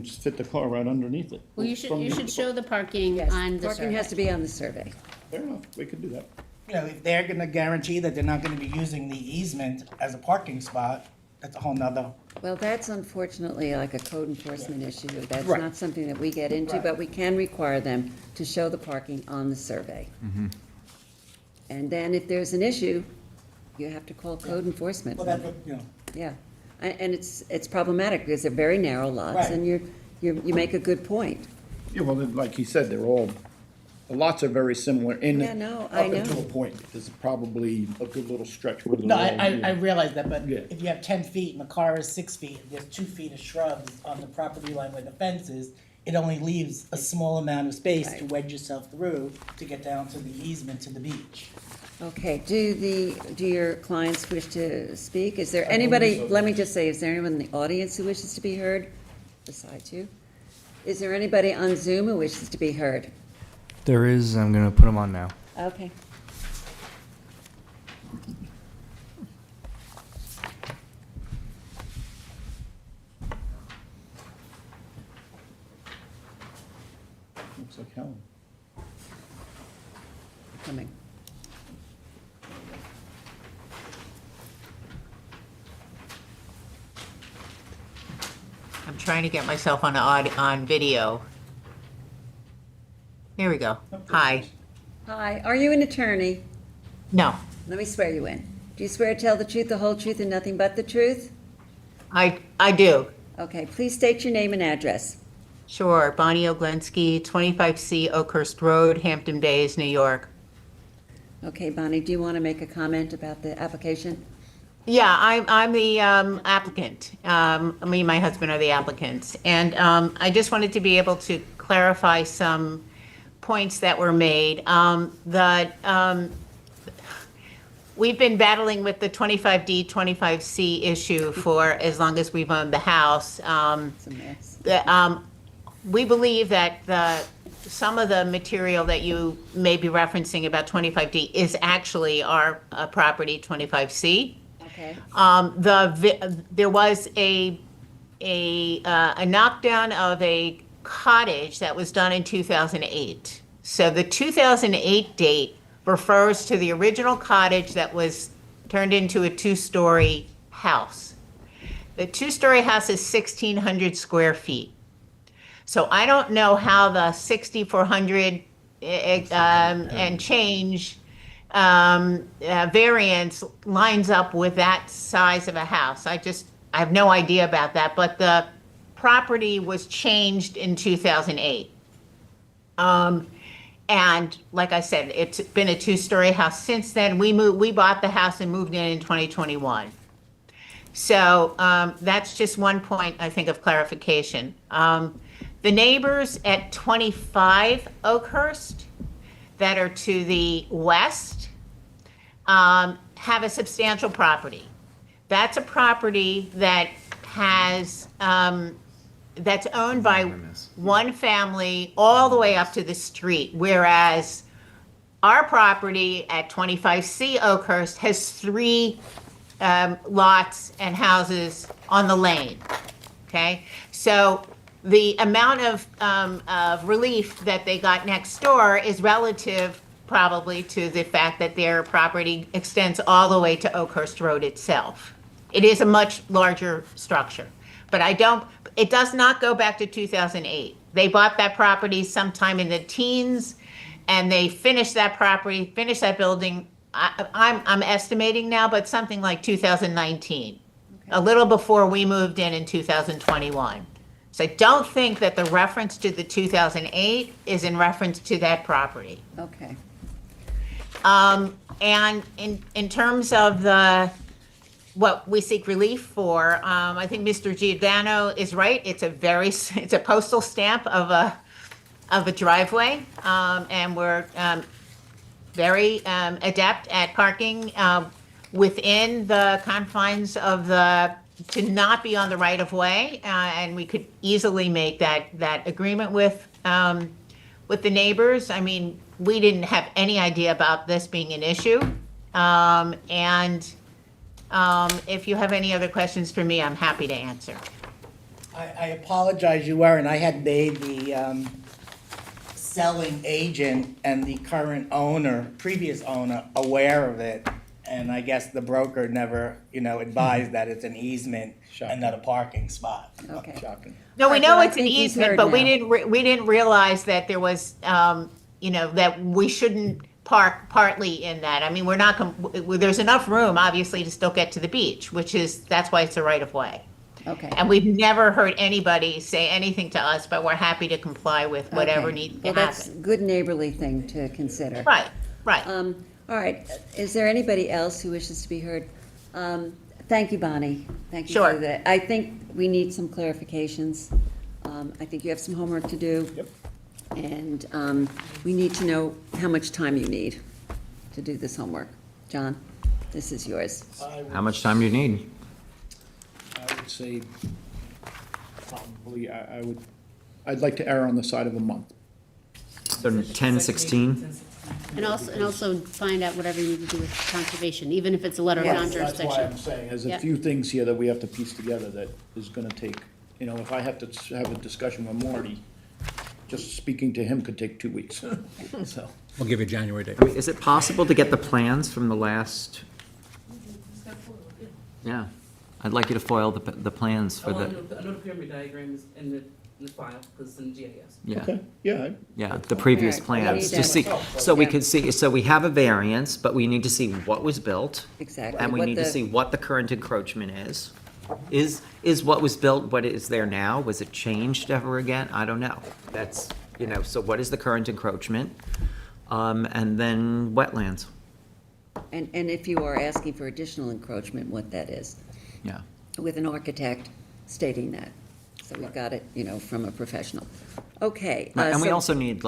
fit the car right underneath it. Well, you should show the parking Yes, on the parking has to survey. be on the survey. Fair enough, we could do that. You know, if they're gonna guarantee that they're not gonna be using the easement as a parking spot, that's a whole nother. Well, that's unfortunately like a code enforcement issue. That's Right. not something that we get into, Right. but we can require them to show the parking on the survey. And then if there's an issue, you have to call code enforcement. Well, that's what, you know, Yeah, and it's problematic because they're very narrow lots, Right. and you make a good point. Yeah, well, like he said, they're all The lots are very similar in. Yeah, no, I Up until know. a point, there's probably a good little stretch where the No, wall. I realize that, but Yeah. if you have 10 feet and the car is 6 feet, there's 2 feet of shrubs on the property line where the fence is, it only leaves a small amount of space to Right. wedge yourself through to get down to the easement to the beach. Okay, do your clients wish to speak? Is there anybody, let me just say, is there anyone in the audience who wishes to be heard besides you? Is there anybody on Zoom who wishes to be heard? There is. I'm gonna put them on now. Okay. Looks like Helen. Coming. I'm trying to get myself on video. Here we go. Hi. Hi, are you an attorney? No, Let me swear you in. Do you swear to tell the truth, the whole truth, and nothing but the truth? I do. Okay, please state your name and address. Sure. Bonnie Oglensky, 25C Oakhurst Road, Hampton Bays, New York. Okay, Bonnie, do you want to make a comment about the application? Yeah, I'm the applicant. Me and my husband are the applicants. And I just wanted to be able to clarify some points that were made. We've been battling with the 25D, 25C issue for as long as we've owned the house. It's a mess. We believe that some of the material that you may be referencing about 25D is actually our property, 25C. Okay. There was a knockdown of a cottage that was done in 2008. So the 2008 date refers to the original cottage that was turned into a two-story house. The two-story house is 1,600 square feet. So I don't know how the 6,400 and change variance lines up with that size of a house. I have no idea about that, but the property was changed in 2008. And like I said, it's been a two-story house since then. We bought the house and moved in 2021. So that's just one point, I think, of clarification. The neighbors at 25 Oakhurst that are to the west have a substantial property. That's a property that has, that's owned by one family all the way up to the street, whereas our property at 25C Oakhurst has 3 lots and houses on the lane, okay? So the amount of relief that they got next door is relative probably to the fact that their property extends all the way to Oakhurst Road itself. It is a much larger structure, but it does not go back to 2008. They bought that property sometime in the teens, and they finished that property, finished that building, I'm estimating now, but something like 2019, a little before we moved in 2021. So I don't think that the reference to the 2008 is in reference to that property. Okay. And in terms of what we seek relief for, I think Mr. Giordano is right. It's a postal stamp of a driveway, and we're very adept at parking within the confines of to not be on the right of way, and we could easily make that agreement with the neighbors. I mean, we didn't have any idea about this being an issue, and if you have any other questions for me, I'm happy to answer. I apologize, you weren't. I had made the selling agent and the current owner, previous owner, aware of it. And I guess the broker never, advised that it's an easement and not a parking spot. Okay. Shocking. No, we Right, know well, I it's an think he's easement, heard but we now. didn't realize that there was, that we shouldn't park partly in that. I mean, there's enough room, obviously, to still get to the beach, that's why it's a right of way. Okay. And we've never heard anybody say anything to us, but we're happy to comply with whatever Okay. needs to Well, that's a happen. good neighborly thing to consider. Right, right. All right, is there anybody else who wishes to be heard? Thank you, Bonnie. Thank you Sure. for that. I think we need some clarifications. I think you have some homework to do. Yep. And we need to know how much time you need to do this homework. John, this is yours. How much time do you need? I would say probably, I'd like to err on the side of a month. So 10/16? And also find out whatever you need to do with conservation, even if it's a letter of Yes. non-jurisdiction. That's why I'm saying, there's a Yep. few things here that we have to piece together that is gonna take, if I have to have a discussion with Marty, just speaking to him could take 2 weeks, so. We'll give you a January date. I mean, is it possible to get the plans from the last? Yeah, I'd like you to foil the plans for I the, know the pyramid diagram is in the file, because it's in GIS. yeah. Okay, yeah, Yeah, the previous All right, well, plans, we to need see, that. so we Yeah. could see, so we have a variance, but we need to see what was built. Exactly. And we What need to the- see what the current encroachment is. Is what was built what is there now? Was it changed ever again? I don't know. That's, so what is the current encroachment? And then wetlands, And if you are asking for additional encroachment, what that is, yeah. with an architect stating that. So we've got it, from a professional. Okay. And we so- also need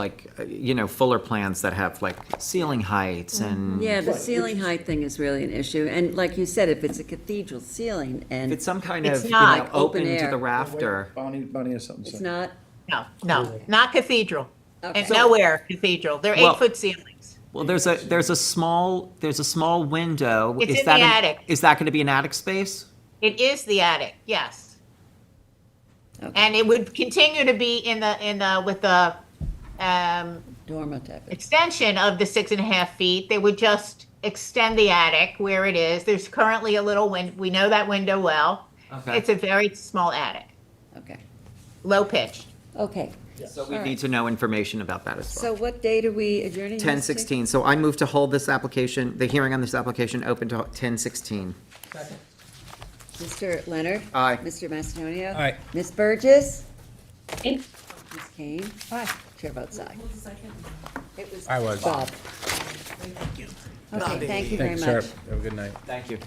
fuller plans that have ceiling heights and. Yeah, the ceiling height thing is really an issue, and like you said, if it's a cathedral ceiling If and it's some kind It's of, not. open Open to air. the rafter. Bonnie has something to it's say. not, No, not cathedral. Okay. And nowhere cathedral. They're Well- 8-foot ceilings. Well, there's a small window. It's Is in that the attic. Is that gonna be an attic space? It is the attic, yes. Okay. And it would continue to be with the, dormer type. extension of the 6.5 feet. They would just extend the attic where it is. There's currently a little we know that window well. Okay. It's a very small attic, Okay, low pitched. okay. So we All need right. to know information about that as well. So what date are we adjourning? this to? 10/16, so I move to hold this application, the hearing on this application open to 10/16. Mr. Leonard? Aye. Mr. Macedonia? Aye. Ms. Burgess? Aye. Ms. Kane? Aye. Chair votes aye. It was I was. Bob. Okay, thank you very Thanks, much. sir. Have a good night. Thank you.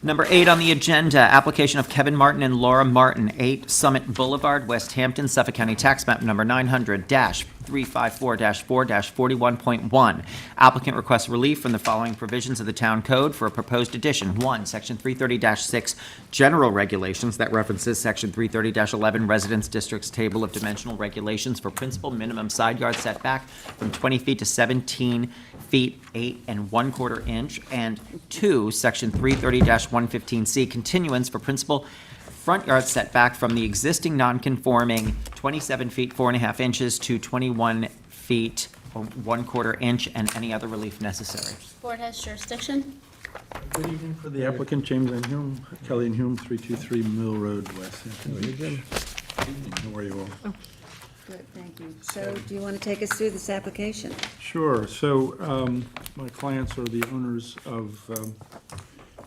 Number 8 on the agenda, application of Kevin Martin and Laura Martin, 8 Summit Boulevard, West Hampton, Suffolk County Tax Map Number 900-354-4-41.1. Applicant requests relief from the following provisions of the Town Code for a proposed addition. 1, Section 330-6, General Regulations that references Section 330-11, Residence Districts Table of Dimensional Regulations for principal minimum side yard setback from 20 feet to 17 feet, 8 1/4 inch. And 2, Section 330-115C, continuance for principal front yard setback from the existing non-conforming 27 feet, 4.5 inches to 21 feet, 1/4 inch, and any other relief necessary. Board has jurisdiction. Good evening for the applicant, James and Hume, Kelly and Hume, 323 Mill Road, West Hampton Beach. How are you all? Good, thank you. So do you want to take us through this application? Sure, so my clients are the owners of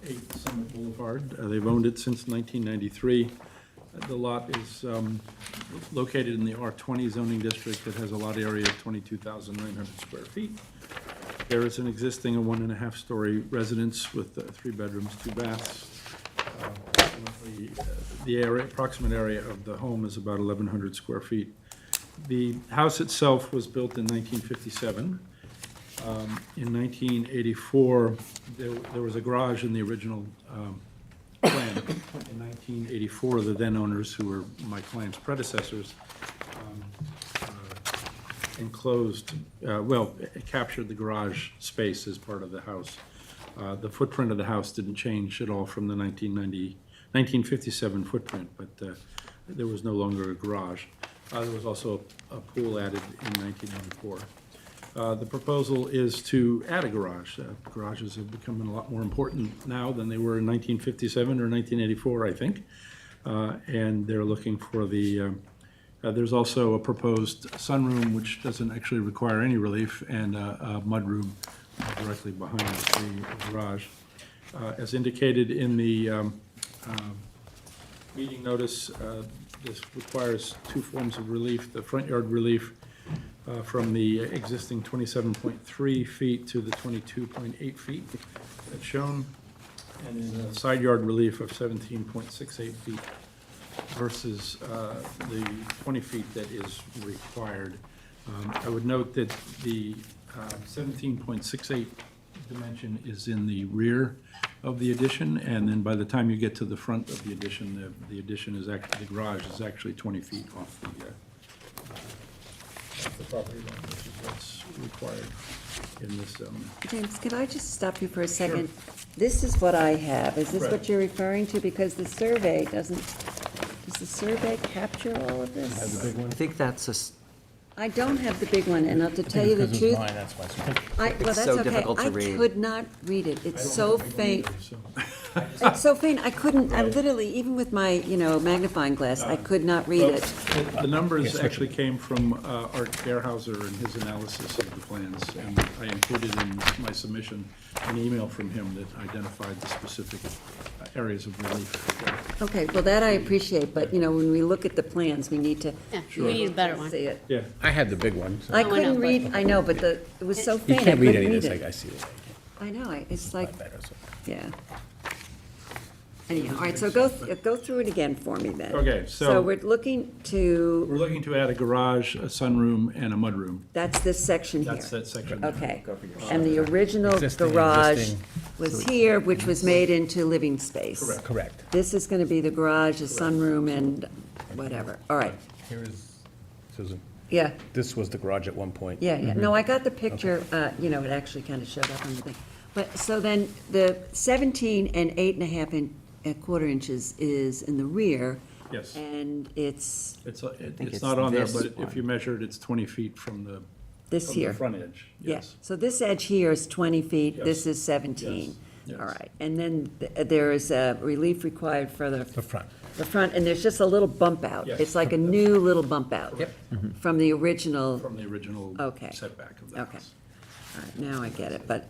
8 Summit Boulevard. They've owned it since 1993. The lot is located in the R20 zoning district. It has a lot area of 22,900 square feet. There is an existing 1.5-story residence with 3 bedrooms, 2 baths. The approximate area of the home is about 1,100 square feet. The house itself was built in 1957. In 1984, there was a garage in the original plan. In 1984, the then owners, who were my client's predecessors, captured the garage space as part of the house. The footprint of the house didn't change at all from the 1957 footprint, but there was no longer a garage. There was also a pool added in 1994. The proposal is to add a garage. Garages have become a lot more important now than they were in 1957 or 1984, I think. And they're looking for there's also a proposed sunroom, which doesn't actually require any relief, and a mudroom directly behind the garage. As indicated in the meeting notice. This requires two forms of relief. The front yard relief from the existing 27.3 feet to the 22.8 feet that's shown, and then a side yard relief of 17.68 feet versus the 20 feet that is required. I would note that the 17.68 dimension is in the rear of the addition, and then by the time you get to the front of the addition, the addition is actually, the garage is actually 20 feet off the property line, which is what's required in this zone. James, could I just stop you for a second? This is what I have. Is this what Correct. you're referring to? Because the survey doesn't, does the survey capture all of this? I think that's a, I don't have the big one, and to tell you the Because it was truth, mine, that's why. well, It's that's so okay. difficult to I read. could not read it. It's so faint. So- It's so faint. I couldn't, I literally, even with my, magnifying glass, I could not read it. The numbers actually came from Art Gerhauser and his analysis of the plans, and I included in my submission an email from him that identified the specific areas of relief. Okay, well, that I appreciate, but, when we look at the plans, we need to Yeah, we need a better one. see it. Yeah, I had the big one, so I No, I know, couldn't but- read, I know, but it was so you faint, I can't read couldn't any read of this, I it. see it. I know, it's like, Better, so. yeah. Anyhow, all right, so go through it again for me then. Okay, So so we're looking we're to, looking to add a garage, a sunroom, and a mudroom. that's this section here. That's that section. Okay, and the original Existing, garage existing. was here, which was made into living space. Correct. This is gonna be the garage, a sunroom, and whatever, all right, Here is, Susan, yeah, this was the garage at one point. yeah, yeah, no, I got the picture, it actually kind of showed up on the thing. But, so then, the 17 and 8.25 inches is in the rear, Yes, and it's it's it's not on there, this but one. if you measure it, it's 20 feet from the this here. front edge, Yeah, yes. so this edge here is 20 feet, this Yes. is 17. Yes. All right, and then there is a relief required for The front. the front, and there's just a little bump out. Yes. It's like a new little bump out. Yep. From the original, From the original Okay. setback of the okay. house. All right, now I get it, but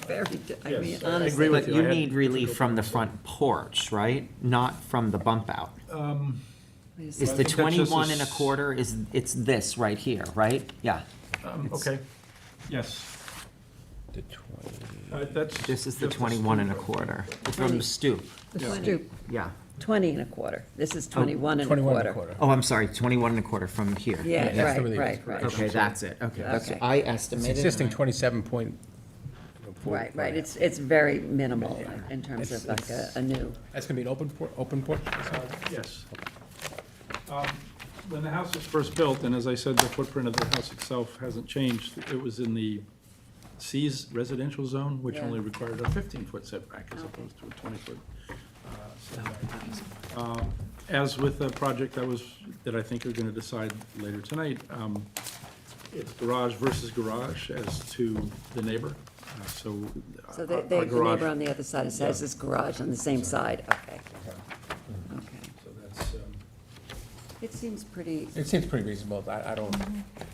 very, I Yes, mean, I honestly. agree with but you. you I had need relief difficulty from the myself. front porch, right? Not from the bump out. Wait a Is second. the think that's just a 21 and a quarter, it's this right here, right? Yeah. Okay, yes. The 20. That's This is the just a 21 and a stoop. quarter, from the stoop, The stoop, yeah. 20 and a quarter. This is 21 and a 21 and quarter. a quarter. Oh, I'm sorry, 21 and a quarter from here. Yeah, that's the right, relief, right, correct. right. Okay, that's it, okay. That's Okay. I It's estimated. existing and I- 27 point. Right, it's very minimal in terms It's- of like a new. That's gonna be an open porch? Yes. When the house was first built, and as I said, the footprint of the house itself hasn't changed, it was in the C's residential zone, which Yeah. only required a 15-foot setback as opposed to a 20-foot setback. As with the project that I think you're gonna decide later tonight, it's garage versus garage as to the neighbor, so. So our the garage- neighbor on the other side has this garage on the same side, okay. Okay. So that's, It seems pretty, It seems pretty reasonable. I don't,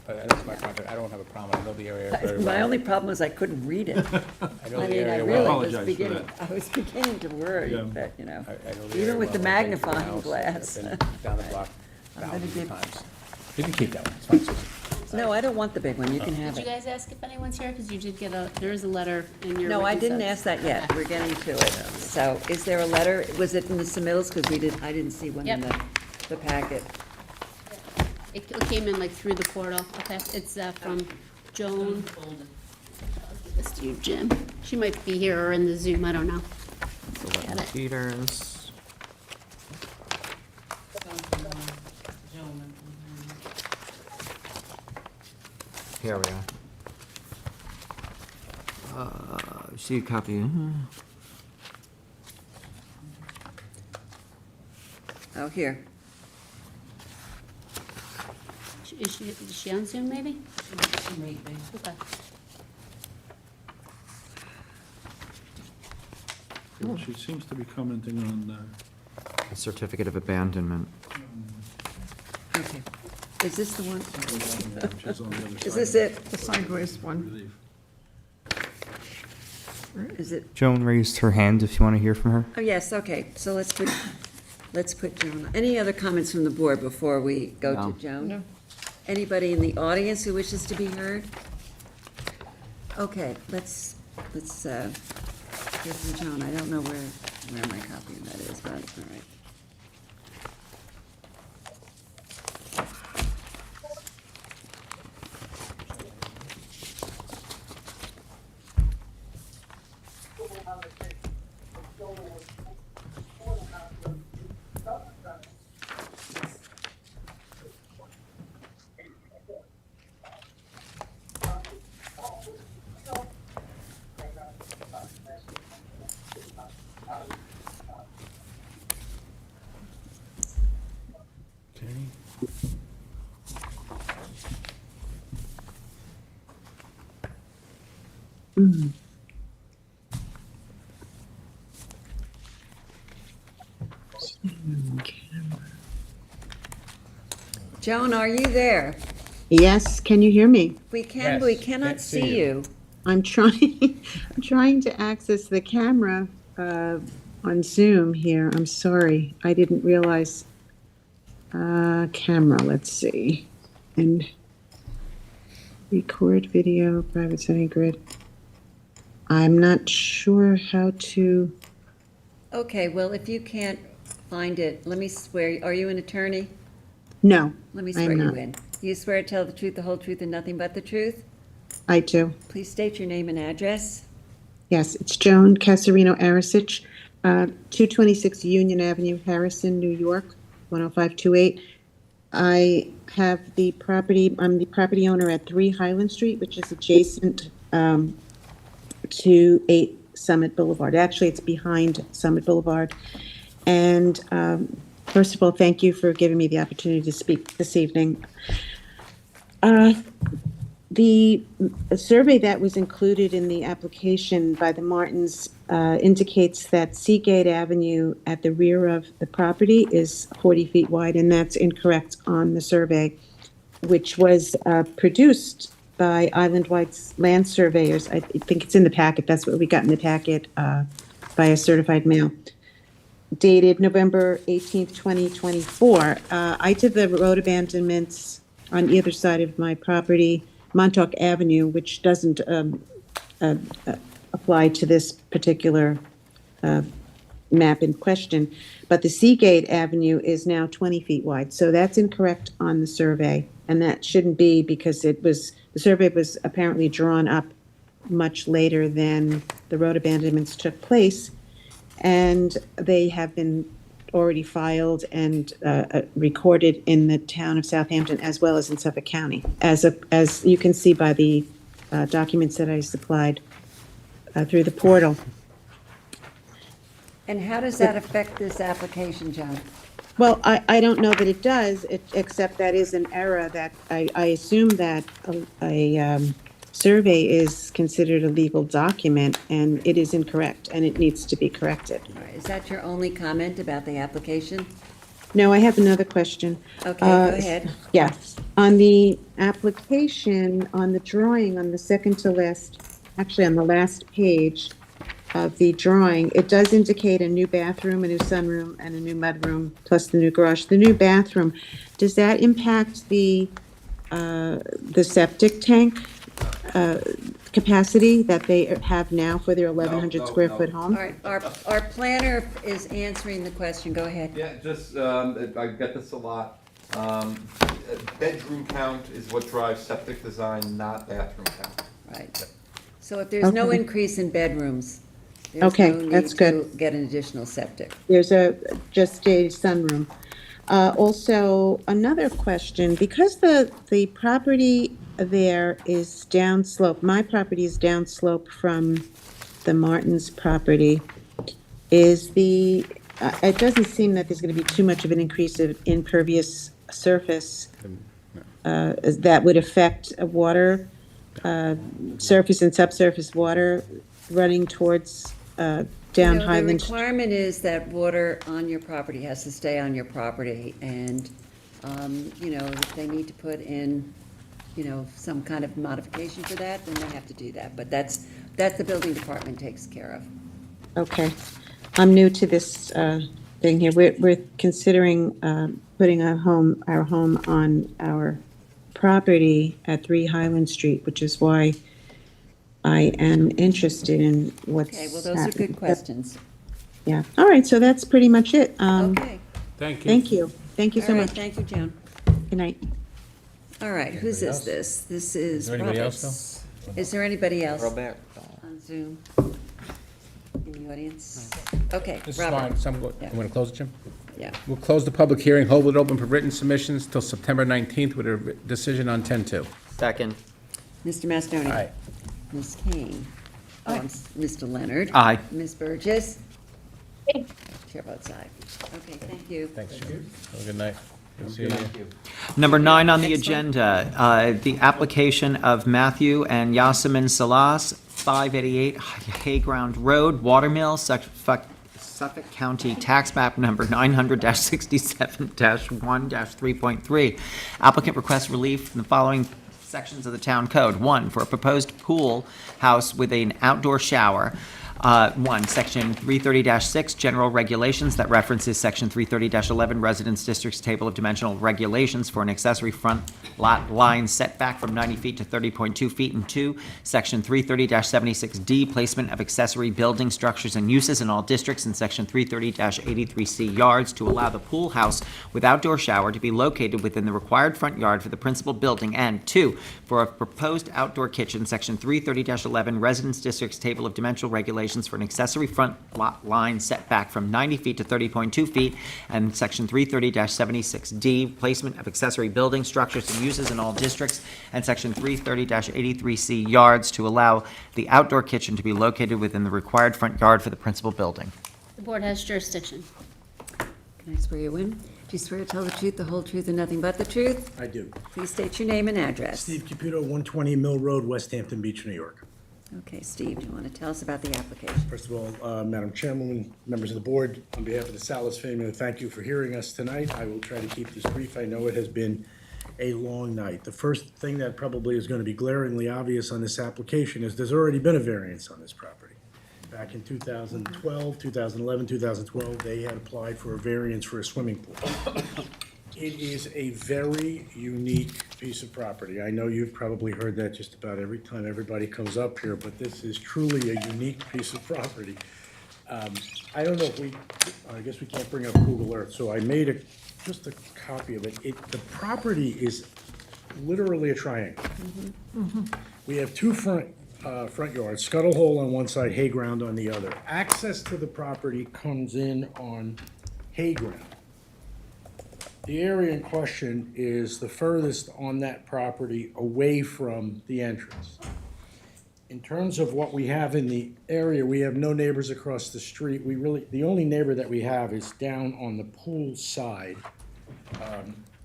that's my project. I don't have a problem. I know the area very well. my only problem was I couldn't read it. I know I the mean, I area really well. was Apologize for beginning, that. I was beginning to worry Yeah. that, I know the even area with the well. I've been through the magnifying house. glass. I've been down the block I'm gonna thousands give- of times. You can keep that one. It's fine, Susan. No, I don't want the big one, you can have Did you it. guys ask if anyone's here? Because you did get there is a letter in your. No, I written didn't subs- ask that yet, Okay. we're getting to it. So, is there a letter, was it in the submittals, because I didn't see one in Yep. the packet. It came in like through the portal, okay? It's from Joan. This to you, Jim. She might be here or in the Zoom, I don't know. Got it. Peters. Here we are. See a copy. Oh, here. Is she on Zoom, maybe? She may be. Okay. She seems to be commenting on, A certificate of abandonment. Okay. Is this the one? which is on the other side. Is this it? The sideways one. Relief. Is it? Joan raised her hand if you want to hear from her. Oh, yes, okay, so let's put Joan. Any other comments from the board before we go No. to Joan? No. Anybody in the audience who wishes to be heard? Okay, let's hear from Joan. I don't know where my copy of that is, but, all right. Joan, are you there? Yes, can you hear me? We can, but we Yes, cannot can't see see you. you. I'm trying, I'm trying to access the camera on Zoom here. I'm sorry, I didn't realize. Camera, let's see. And record video, private setting grid. I'm not sure how to, Okay, well, if you can't find it, let me swear, are you an attorney? no, Let me I'm swear you not. in. You swear to tell the truth, the whole truth, and nothing but the truth? I do. Please state your name and address. Yes, it's Joan Casarino Arasich, 226 Union Avenue, Harrison, New York, 10528. I have the property, I'm the property owner at 3 Highland Street, which is adjacent to 8 Summit Boulevard. Actually, it's behind Summit Boulevard. And first of all, thank you for giving me the opportunity to speak this evening. The survey that was included in the application by the Martins indicates that Seagate Avenue at the rear of the property is 40 feet wide, and that's incorrect on the survey, which was produced by Island White's land surveyors. I think it's in the packet. That's what we got in the packet by a certified mail. Dated November 18th, 2024. I did the road abandonments on either side of my property, Montauk Avenue, which doesn't apply to this particular map in question, but the Seagate Avenue is now 20 feet wide. So that's incorrect on the survey, and that shouldn't be because the survey was apparently drawn up much later than the road abandonments took place, and they have been already filed and recorded in the town of Southampton as well as in Suffolk County, as you can see by the documents that I supplied through the portal. And how does that affect this application, John? Well, I don't know that it does, except that is an error that I assume that a survey is considered a legal document, and it is incorrect, and it needs to be corrected. All right, is that your only comment about the application? No, I have another question. Okay, go ahead. Yes. On the application, on the drawing, on the second to last, actually on the last page of the drawing, it does indicate a new bathroom, a new sunroom, and a new mudroom, plus the new garage. The new bathroom, does that impact the septic tank capacity that they have now for their 1,100 square foot home? All right, our planner is answering the question. Go ahead. Yeah, just, I get this a lot. Bedroom count is what drives septic design, not bathroom count. Right. So if there's no Okay. increase in bedrooms, there's Okay, no that's need good. to get an additional septic. There's just a sunroom. Also, another question, because the property there is downslope, my property is downslope from the Martins' property, it doesn't seem that there's gonna be too much of an increase of impervious surface that would affect water, surface and subsurface water running towards down The Highland. requirement is that water on your property has to stay on your property, and, if they need to put in, some kind of modification for that, then they have to do that, but that's the building department takes care of. Okay. I'm new to this thing here. We're considering putting our home on our property at 3 Highland Street, which is why I am interested in what's Okay, well, those are happening. good questions. Yeah, all right, so that's pretty much it. Okay. Thank you. Thank you. Thank you so All right, much. thank you, Joan. Good night. All right, whose is this? This is there anybody else, Robert's. Is there anybody else Robert. on Zoom? In the audience? Okay, This is fine. Robert. So I'm Yeah. want to close it, Jim? Yeah. We'll close the public hearing, hold it open for written submissions till September 19th with a decision on 10-2. Second. Mr. Mastoni. Aye. Ms. Kane. Mr. Leonard. Aye. Ms. Burgess. Chair votes aye. Okay, thank you. Thanks, Jim. Have a good night. Good to see you. Number 9 on the agenda, the application of Matthew and Yasemin Salas, 588 Hayground Road, Watermill, Suffolk County, tax map number 900-67-1-3.3. Applicant requests relief from the following sections of the town code. 1, for a proposed pool house with an outdoor shower. 1, Section 330-6, General Regulations, that references Section 330-11, Residence District's Table of Dimensional Regulations for an accessory front lot line setback from 90 feet to 30.2 feet. And 2, Section 330-76D, Placement of Accessory Building Structures and Uses in all districts, and Section 330-83C, Yards, to allow the pool house with outdoor shower to be located within the required front yard for the principal building. And 2, for a proposed outdoor kitchen, Section 330-11, Residence District's Table of Dimensional Regulations for an accessory front lot line setback from 90 feet to 30.2 feet, and Section 330-76D, Placement of Accessory Building Structures and Uses in all districts, and Section 330-83C, Yards, to allow the outdoor kitchen to be located within the required front yard for the principal building. The board has jurisdiction. Can I swear you in? Do you swear to tell the truth, the whole truth, and nothing but the truth? I do. Please state your name and address. Steve Caputo, 120 Mill Road, West Hampton Beach, New York. Okay, Steve, do you want to tell us about the application? First of all, Madam Chairwoman, members of the board, on behalf of the Salas family, thank you for hearing us tonight. I will try to keep this brief. I know it has been a long night. The first thing that probably is going to be glaringly obvious on this application is there's already been a variance on this property. Back in 2012, 2011, 2012, they had applied for a variance for a swimming pool. It is a very unique piece of property. I know you've probably heard that just about every time everybody comes up here, but this is truly a unique piece of property. I don't know if I guess we can't bring up Google Earth, so I made just a copy of it. The property is literally a triangle. We have 2 front yards, scuttle hole on one side, hay ground on the other. Access to the property comes in on hay ground. The area in question is the furthest on that property away from the entrance. In terms of what we have in the area, we have no neighbors across the street. The only neighbor that we have is down on the pool side.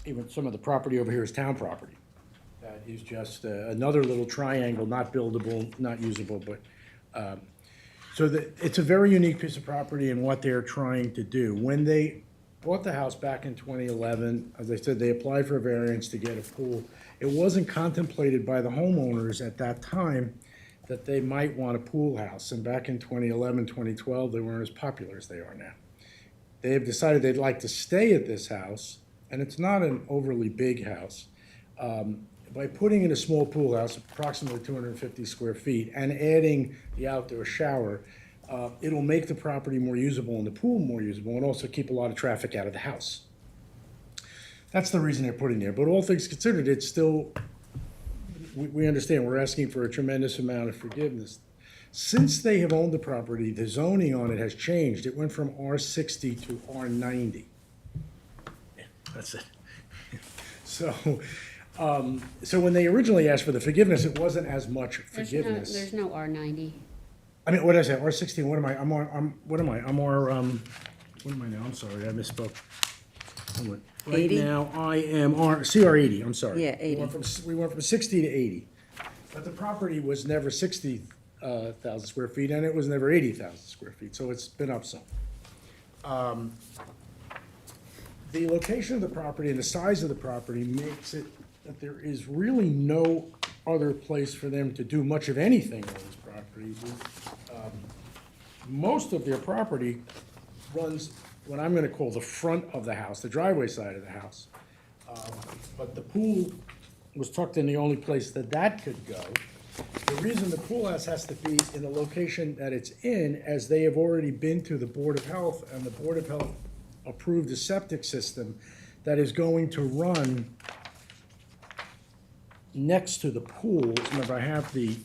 Even some of the property over here is town property. That is just another little triangle, not buildable, not usable, but, it's a very unique piece of property and what they're trying to do. When they bought the house back in 2011, as I said, they applied for a variance to get a pool. It wasn't contemplated by the homeowners at that time that they might want a pool house. And back in 2011, 2012, they weren't as popular as they are now. They have decided they'd like to stay at this house, and it's not an overly big house. By putting in a small pool house, approximately 250 square feet, and adding the outdoor shower, it'll make the property more usable and the pool more usable, and also keep a lot of traffic out of the house. That's the reason they're putting there. But all things considered, it's still, we understand, we're asking for a tremendous amount of forgiveness. Since they have owned the property, the zoning on it has changed. It went from R60 to R90. Yeah, that's it. So when they originally asked for the forgiveness, it wasn't as much forgiveness. There's no R90. I mean, what did I say? R16, what am I? What am I now? I'm sorry, I misspoke. Right 80? now, I am CR80, I'm sorry. Yeah, 80. We went from 60 to 80. But the property was never 60,000 square feet, and it was never 80,000 square feet, so it's been up some. The location of the property and the size of the property makes it that there is really no other place for them to do much of anything on this property. Most of their property runs what I'm gonna call the front of the house, the driveway side of the house. But the pool was tucked in the only place that that could go. The reason the pool house has to be in the location that it's in, as they have already been to the Board of Health, and the Board of Health approved a septic system that is going to run next to the pool. Remember, I have the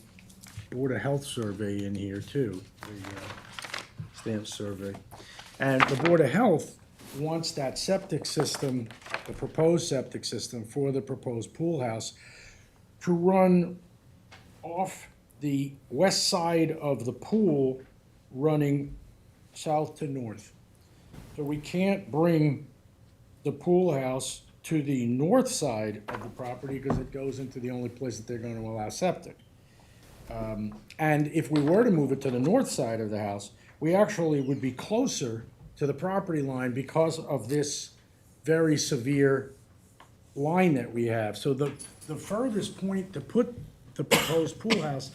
Board of Health survey in here too, the stamp survey. And the Board of Health wants that septic system, the proposed septic system for the proposed pool house, to run off the west side of the pool, running south to north. So we can't bring the pool house to the north side of the property because it goes into the only place that they're going to allow septic. And if we were to move it to the north side of the house, we actually would be closer to the property line because of this very severe line that we have. So the furthest point to put the proposed pool house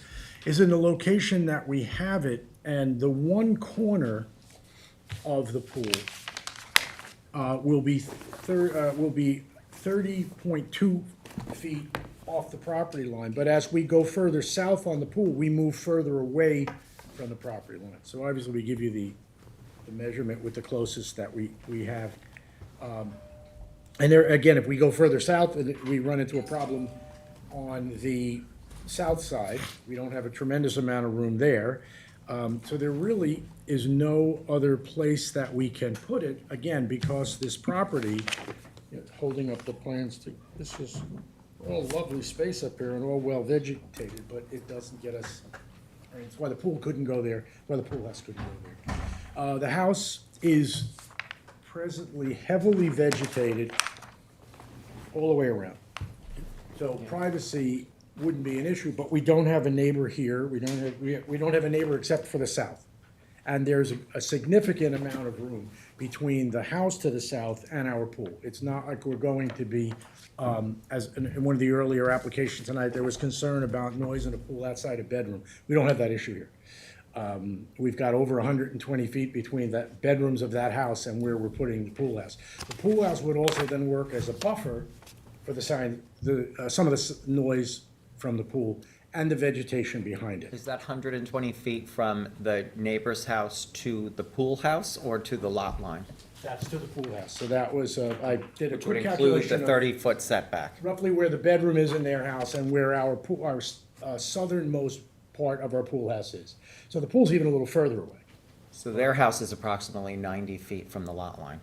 is in the location that we have it, and the one corner of the pool will be 30.2 feet off the property line. But as we go further south on the pool, we move further away from the property line. So obviously, we give you the measurement with the closest that we have. And there, again, if we go further south, we run into a problem on the south side. We don't have a tremendous amount of room there. So there really is no other place that we can put it, again, because this property, holding up the plans to, this is all lovely space up here and all well vegetated, but it doesn't get us, I mean, it's why the pool couldn't go there, why the pool house couldn't go there. The house is presently heavily vegetated all the way around. So privacy wouldn't be an issue, but we don't have a neighbor here. We don't have a neighbor except for the south. And there's a significant amount of room between the house to the south and our pool. It's not like we're going to be, as in one of the earlier applications tonight, there was concern about noise in a pool outside a bedroom. We don't have that issue here. We've got over 120 feet between the bedrooms of that house and where we're putting the pool house. The pool house would also then work as a buffer for the some of the noise from the pool and the vegetation behind it. Is that 120 feet from the neighbor's house to the pool house or to the lot line? That's to the pool house. So that was, I did a Which would quick include the calculation of 30-foot setback. roughly where the bedroom is in their house and where our pool, our southernmost part of our pool house is. So the pool's even a little further away. So their house is approximately 90 feet from the lot line.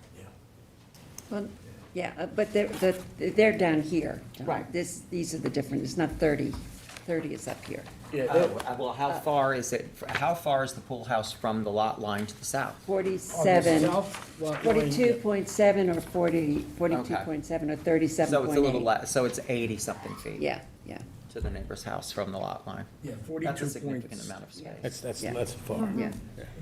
Well, yeah, but they're down here. John. Right. These are the different, it's not 30. 30 is up here. Well, how far is it, how far is the pool house from the lot line to the south? 47, south lot line, 42.7 or 42.7 or 37.8. So it's a little less, so it's 80-something feet. Yeah, yeah. To the neighbor's house from the lot line. Yeah, That's a 42 significant points. amount of space. Yeah. That's far. Yeah,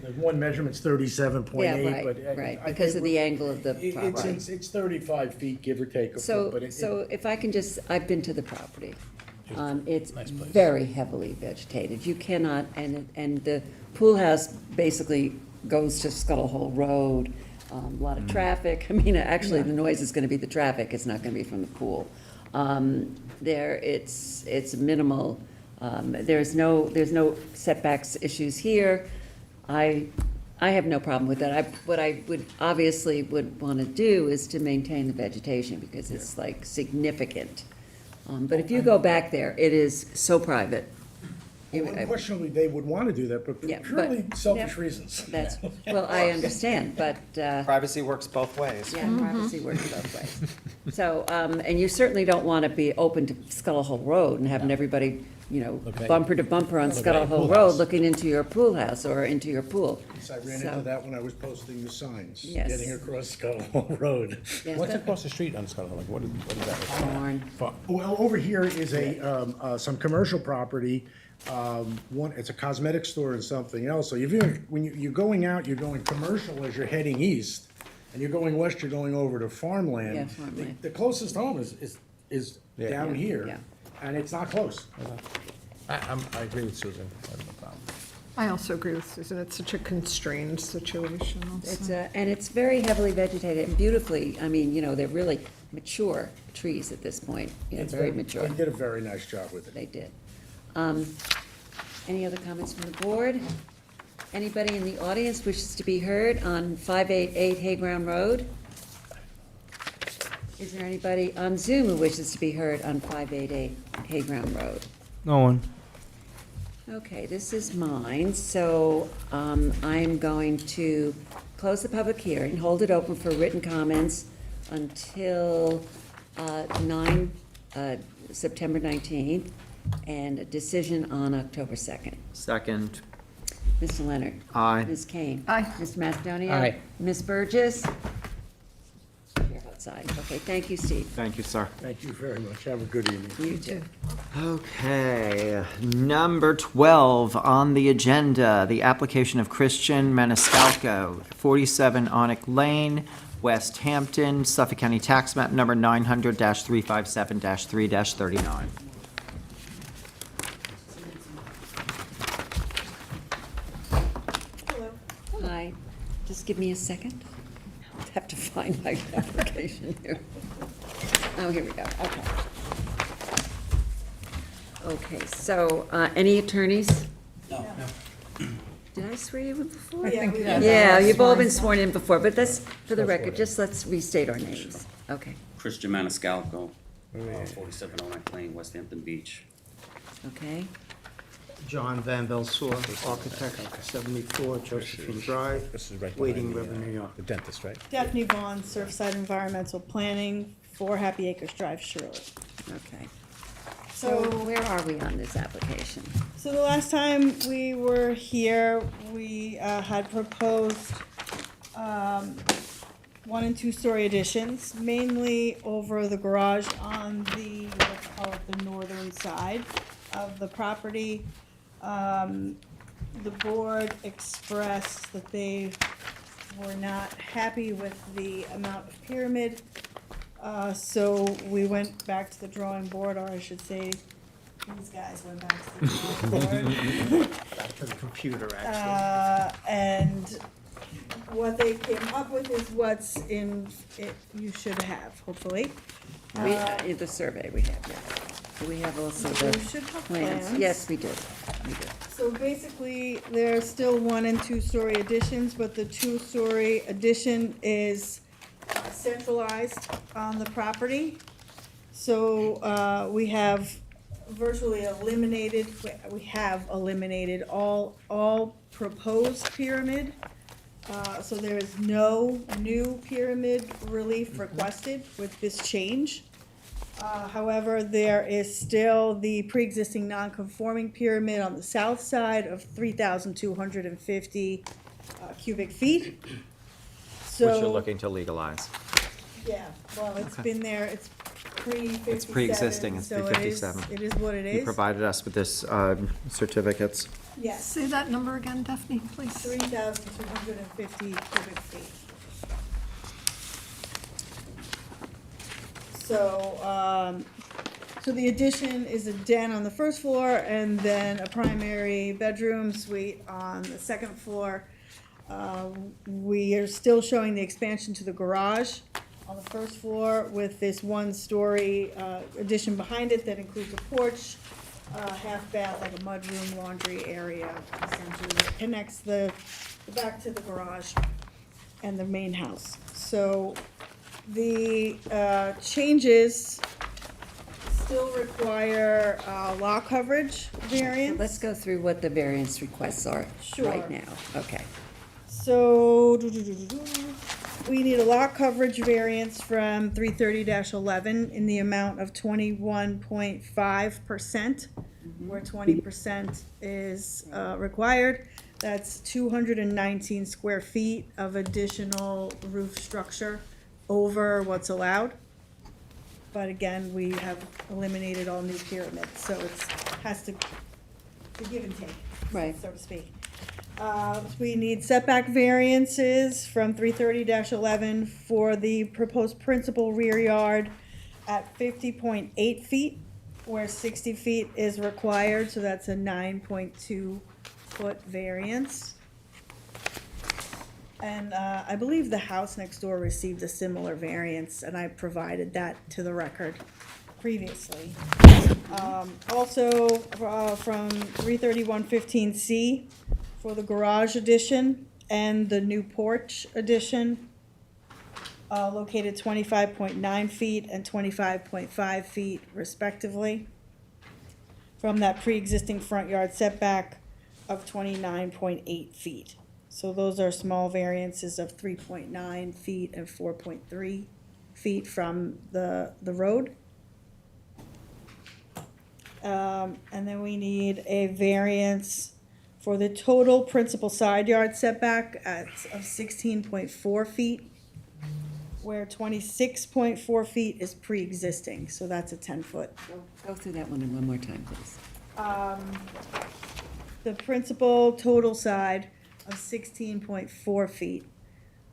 The one measurement's 37.8, yeah, but. right, I because think of the angle of the property. It's 35 feet, give or take a foot, but So if I can just, I've been to the property. It's Nice place. very heavily vegetated. You cannot, and the pool house basically goes to Scuttle Hole Road, a lot of traffic. I mean, actually, the noise is gonna be the traffic, it's not gonna be from the pool. It's minimal. There's no setbacks issues here. I have no problem with that. What I would wanna do is to maintain the vegetation, because it's like significant. But if you go back there, it is so private. unquestionably, they would want to do that, but Yeah, purely but- selfish yeah. reasons. That's, well, I understand, but, Privacy works both ways. yeah, privacy works both ways. So, and you certainly don't want to be open to Scuttle Hole Road and having everybody, Look at- bumper to bumper on look at Scuttle your Hole pool Road, house. looking into your pool house or into your pool. Yes, I ran So- into that when I was posting the signs, Yes. getting across Scuttle Hole Road. Yes, What's but- across the street on Scuttle? Like, what is that? Barn. Well, over here is some commercial property. It's a cosmetic store and something else. So when you're going out, you're going commercial as you're heading east, and you're going west, you're going over to farmland. Yeah, farmland. The closest home is Yeah. down Yeah. here, and it's not close. I agree with Susan. I have no problem. I also agree with Susan, it's such a constrained situation also. It's and it's very heavily vegetated and beautifully, I mean, they're really mature trees at this point, very mature. They did a very nice job with it. They did. Any other comments from the board? Anybody in the audience wishes to be heard on 588 Hayground Road? Is there anybody on Zoom who wishes to be heard on 588 Hayground Road? No one. Okay, this is mine, so I'm going to close the public hearing, hold it open for written comments until September 19th, and a decision on October 2nd. Second. Mr. Leonard? Aye. Ms. Kane? Aye. Mr. Macedonia? Aye. Ms. Burgess? You're outside. Okay, thank you, Steve. Thank you, sir. Thank you very much. Have a good evening. You too. Okay, number 12 on the agenda, the application of Christian Maniscalco, 47 Onic Lane, West Hampton, Suffolk County Tax Map number 900-357-3-39. Hi, just give me a second. I have to find my application here. Oh, here we go, okay. Okay, so, any attorneys? No. Did I swear you in before? I think Yeah, you've all been sworn in before, but that's, for the record, just let's restate our names. Okay, Christian Maniscalco, 47 Onak Lane, West Hampton Beach. okay. John Van Belsoor, architect, 74 Josephine Drive, This is right Wading behind River, New York. the dentist, right? Daphne Vaughn, Surfside Environmental Planning, 4 Happy Acres Drive, Shirley. Okay. So So, where are we on this application? so the last time we were here, we had proposed 1 and 2 story additions, mainly over the garage on the, let's call it the northern side of the property. The board expressed that they were not happy with the amount of pyramid. So we went back to the drawing board, or I should say, these guys went back to the drawing board. Back to the computer, actually. And what they came up with is what's in it, you should have, hopefully. The survey we have, yeah. We have also the You should have plans. plans. Yes, we do. We do. So basically, there are still 1 and 2 story additions, but the 2 story addition is centralized on the property. So we have virtually eliminated, we have eliminated all proposed pyramid. So there is no new pyramid relief requested with this change. However, there is still the pre-existing non-conforming pyramid on the south side of 3,250 cubic feet. So, Which you're looking to legalize. yeah, well, it's been there, it's pre-57. It's pre-existing, it's so pre-57. It is what it You is. provided us with this certificates. Yes, Say that number again, Daphne, please. 3,250 cubic feet. So, so the addition is a den on the first floor and then a primary bedroom suite on the second floor. We are still showing the expansion to the garage on the first floor with this 1-story addition behind it that includes a porch, half bath, like a mudroom, laundry area, essentially, that connects the back to the garage and the main house. So the changes still require lot coverage variance. Let's go through what the variance requests are Sure. right now. Okay. So, we need a lot coverage variance from 330-11 in the amount of 21.5%, where 20% is required. That's 219 square feet of additional roof structure over what's allowed. But again, we have eliminated all new pyramids, so it has to give and take, Right. so to speak. We need setback variances from 330-11 for the proposed principal rear yard at 50.8 feet, where 60 feet is required, so that's a 9.2 10-foot variance. And I believe the house next door received a similar variance, and I provided that to the record previously. Also, from 33115C for the garage addition and the new porch addition, located 25.9 feet and 25.5 feet respectively, from that pre-existing front yard setback of 29.8 feet. So those are small variances of 3.9 feet and 4.3 feet from the road. And then we need a variance for the total principal side yard setback of 16.4 feet, where 26.4 feet is pre-existing, so that's a 10-foot. Go through that one more time, please. The principal total side of 16.4 feet,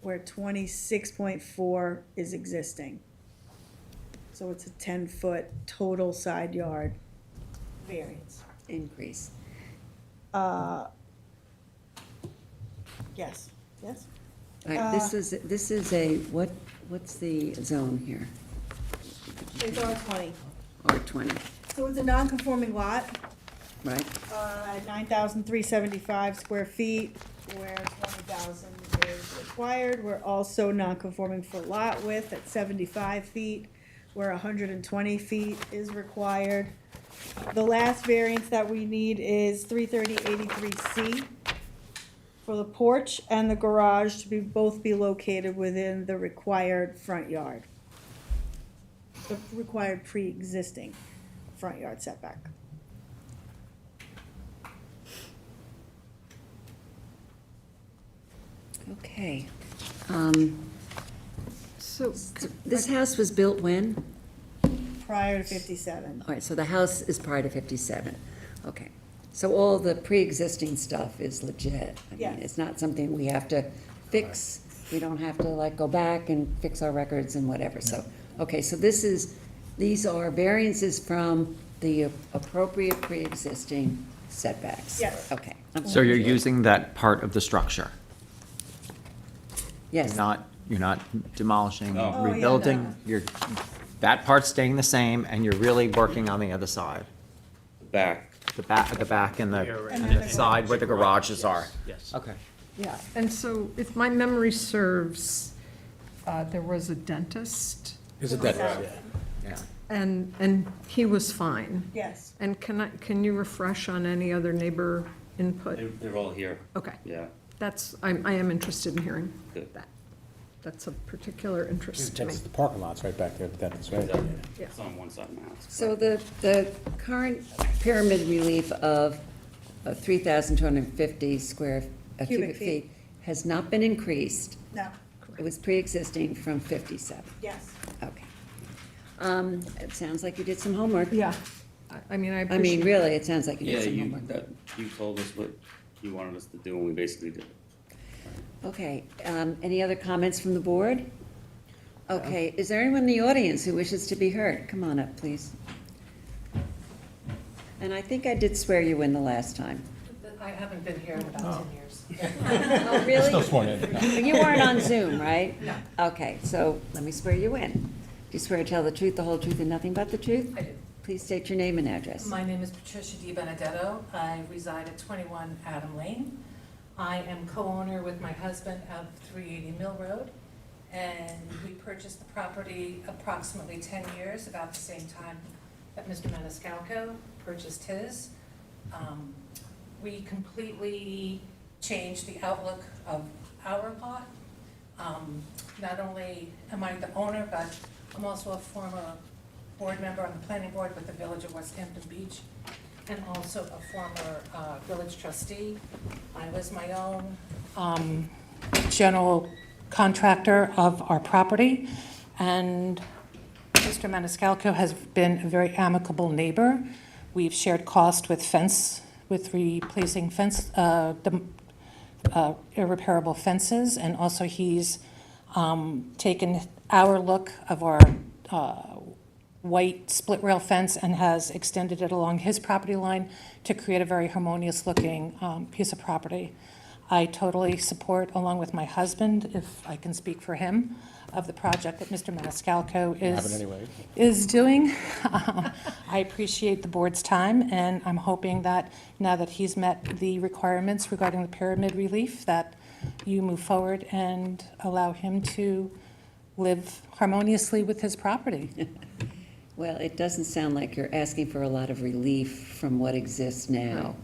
where 26.4 is existing. So it's a 10-foot total side yard variance. Increase. Yes, yes? All right, this is a, what's the zone here? It's R20. R20, So it's a non-conforming lot, right? 9,375 square feet, where 20,000 is required. We're also non-conforming for lot width at 75 feet, where 120 feet is required. The last variance that we need is 33083C for the porch and the garage to both be located within the required front yard. The required pre-existing front yard setback. Okay. So, This house was built when? Prior to 57. All right, so the house is prior to 57. Okay. So all the pre-existing stuff is legit. I mean, Yes. it's not something we have to fix. We don't have to like go back and fix our records and whatever. So, okay, so these are variances from the appropriate pre-existing setbacks. Yes. Okay. So you're using that part of the structure? Yes. You're not demolishing, Oh, yeah, rebuilding? no. That part's staying the same, and you're really working on the other side? Back. The back and the And and the the side where the garages are? Yes. Okay. yeah, and so if my memory serves, there was a dentist, Is it that, Yeah. and he was fine. Yes. And can you refresh on any other neighbor input? They're all here, Okay, yeah. I am interested in hearing Good. that. That's of particular interest to me. The parking lot's right back there, but that's right. Yeah. It's on one side of the house. So the current pyramid relief of 3,250 cubic feet has not been increased. No, It was pre-existing from 57. yes. Okay. It sounds like you did some homework. Yeah, I mean, I I appreciate. mean, really, it sounds like you Yeah, did some homework. you told us what you wanted us to do, and we basically did. Okay, any other comments from the board? Okay, is there anyone in the audience who wishes to be heard? Come on up, please. And I think I did swear you in the last time. I haven't been here in about 10 years. Oh, really? Still sworn in. You weren't on Zoom, right? No. Okay, so let me swear you in. Do you swear to tell the truth, the whole truth, and nothing but the truth? I do. Please state your name and address. My name is Patricia Di Benedetto. I reside at 21 Adam Lane. I am co-owner with my husband of 380 Mill Road, and we purchased the property approximately 10 years, about the same time that Mr. Maniscalco purchased his. We completely changed the outlook of our lot. Not only am I the owner, but I'm also a former board member on the planning board with the Village of West Hampton Beach, and also a former village trustee. I was my own general contractor of our property, and Mr. Maniscalco has been a very amicable neighbor. We've shared cost with replacing irreparable fences, and also he's taken our look of our white split rail fence and has extended it along his property line to create a very harmonious looking piece of property. I totally support, along with my husband, if I can speak for him, of the project that Mr. Maniscalco Have it anyway. is doing. I appreciate the board's time, and I'm hoping that now that he's met the requirements regarding the pyramid relief, that you move forward and allow him to live harmoniously with his property. Well, it doesn't sound like you're asking for a lot of relief from what exists now,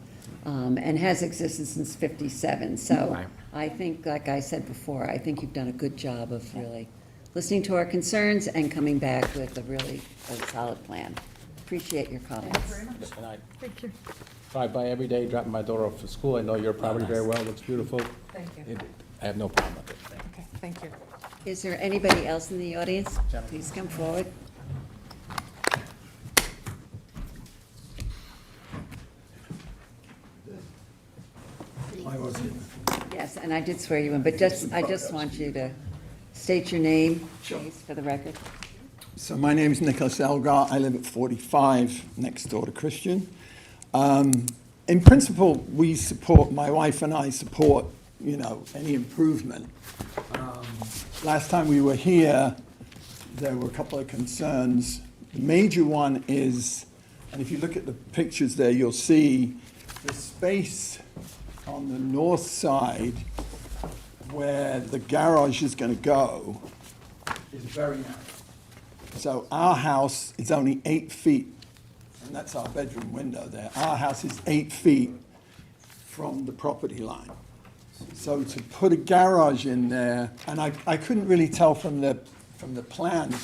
and has existed since '57. So Right. I think, like I said before, I think you've done a good job of really listening to our concerns and coming back with a really solid plan. Appreciate your comments. And I Thank you. drive by every day, dropping my daughter off to school. I know your property very well, looks beautiful. Thank you. I have no problem with it. Okay, thank you. Is there anybody else in the audience? Please come forward. Yes, and I did swear you in, but I just want you to state your name, please, for the record. So my name's Nicholas Elgar. I live at 45 next door to Christian. In principle, we support, my wife and I support, any improvement. Last time we were here, there were a couple of concerns. The major one is, and if you look at the pictures there, you'll see the space on the north side where the garage is going to go is very narrow. So our house is only 8 feet, and that's our bedroom window there. Our house is 8 feet from the property line. So to put a garage in there, and I couldn't really tell from the plans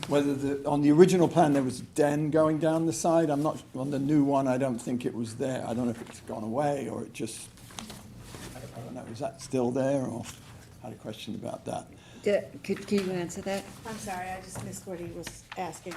whether on the original plan there was a den going down the side. I'm not, on the new one, I don't think it was there. I don't know if it's gone away or it just, I don't know, is that still there, or I had a question about that. Could you answer that? I'm sorry, I just missed what he was asking.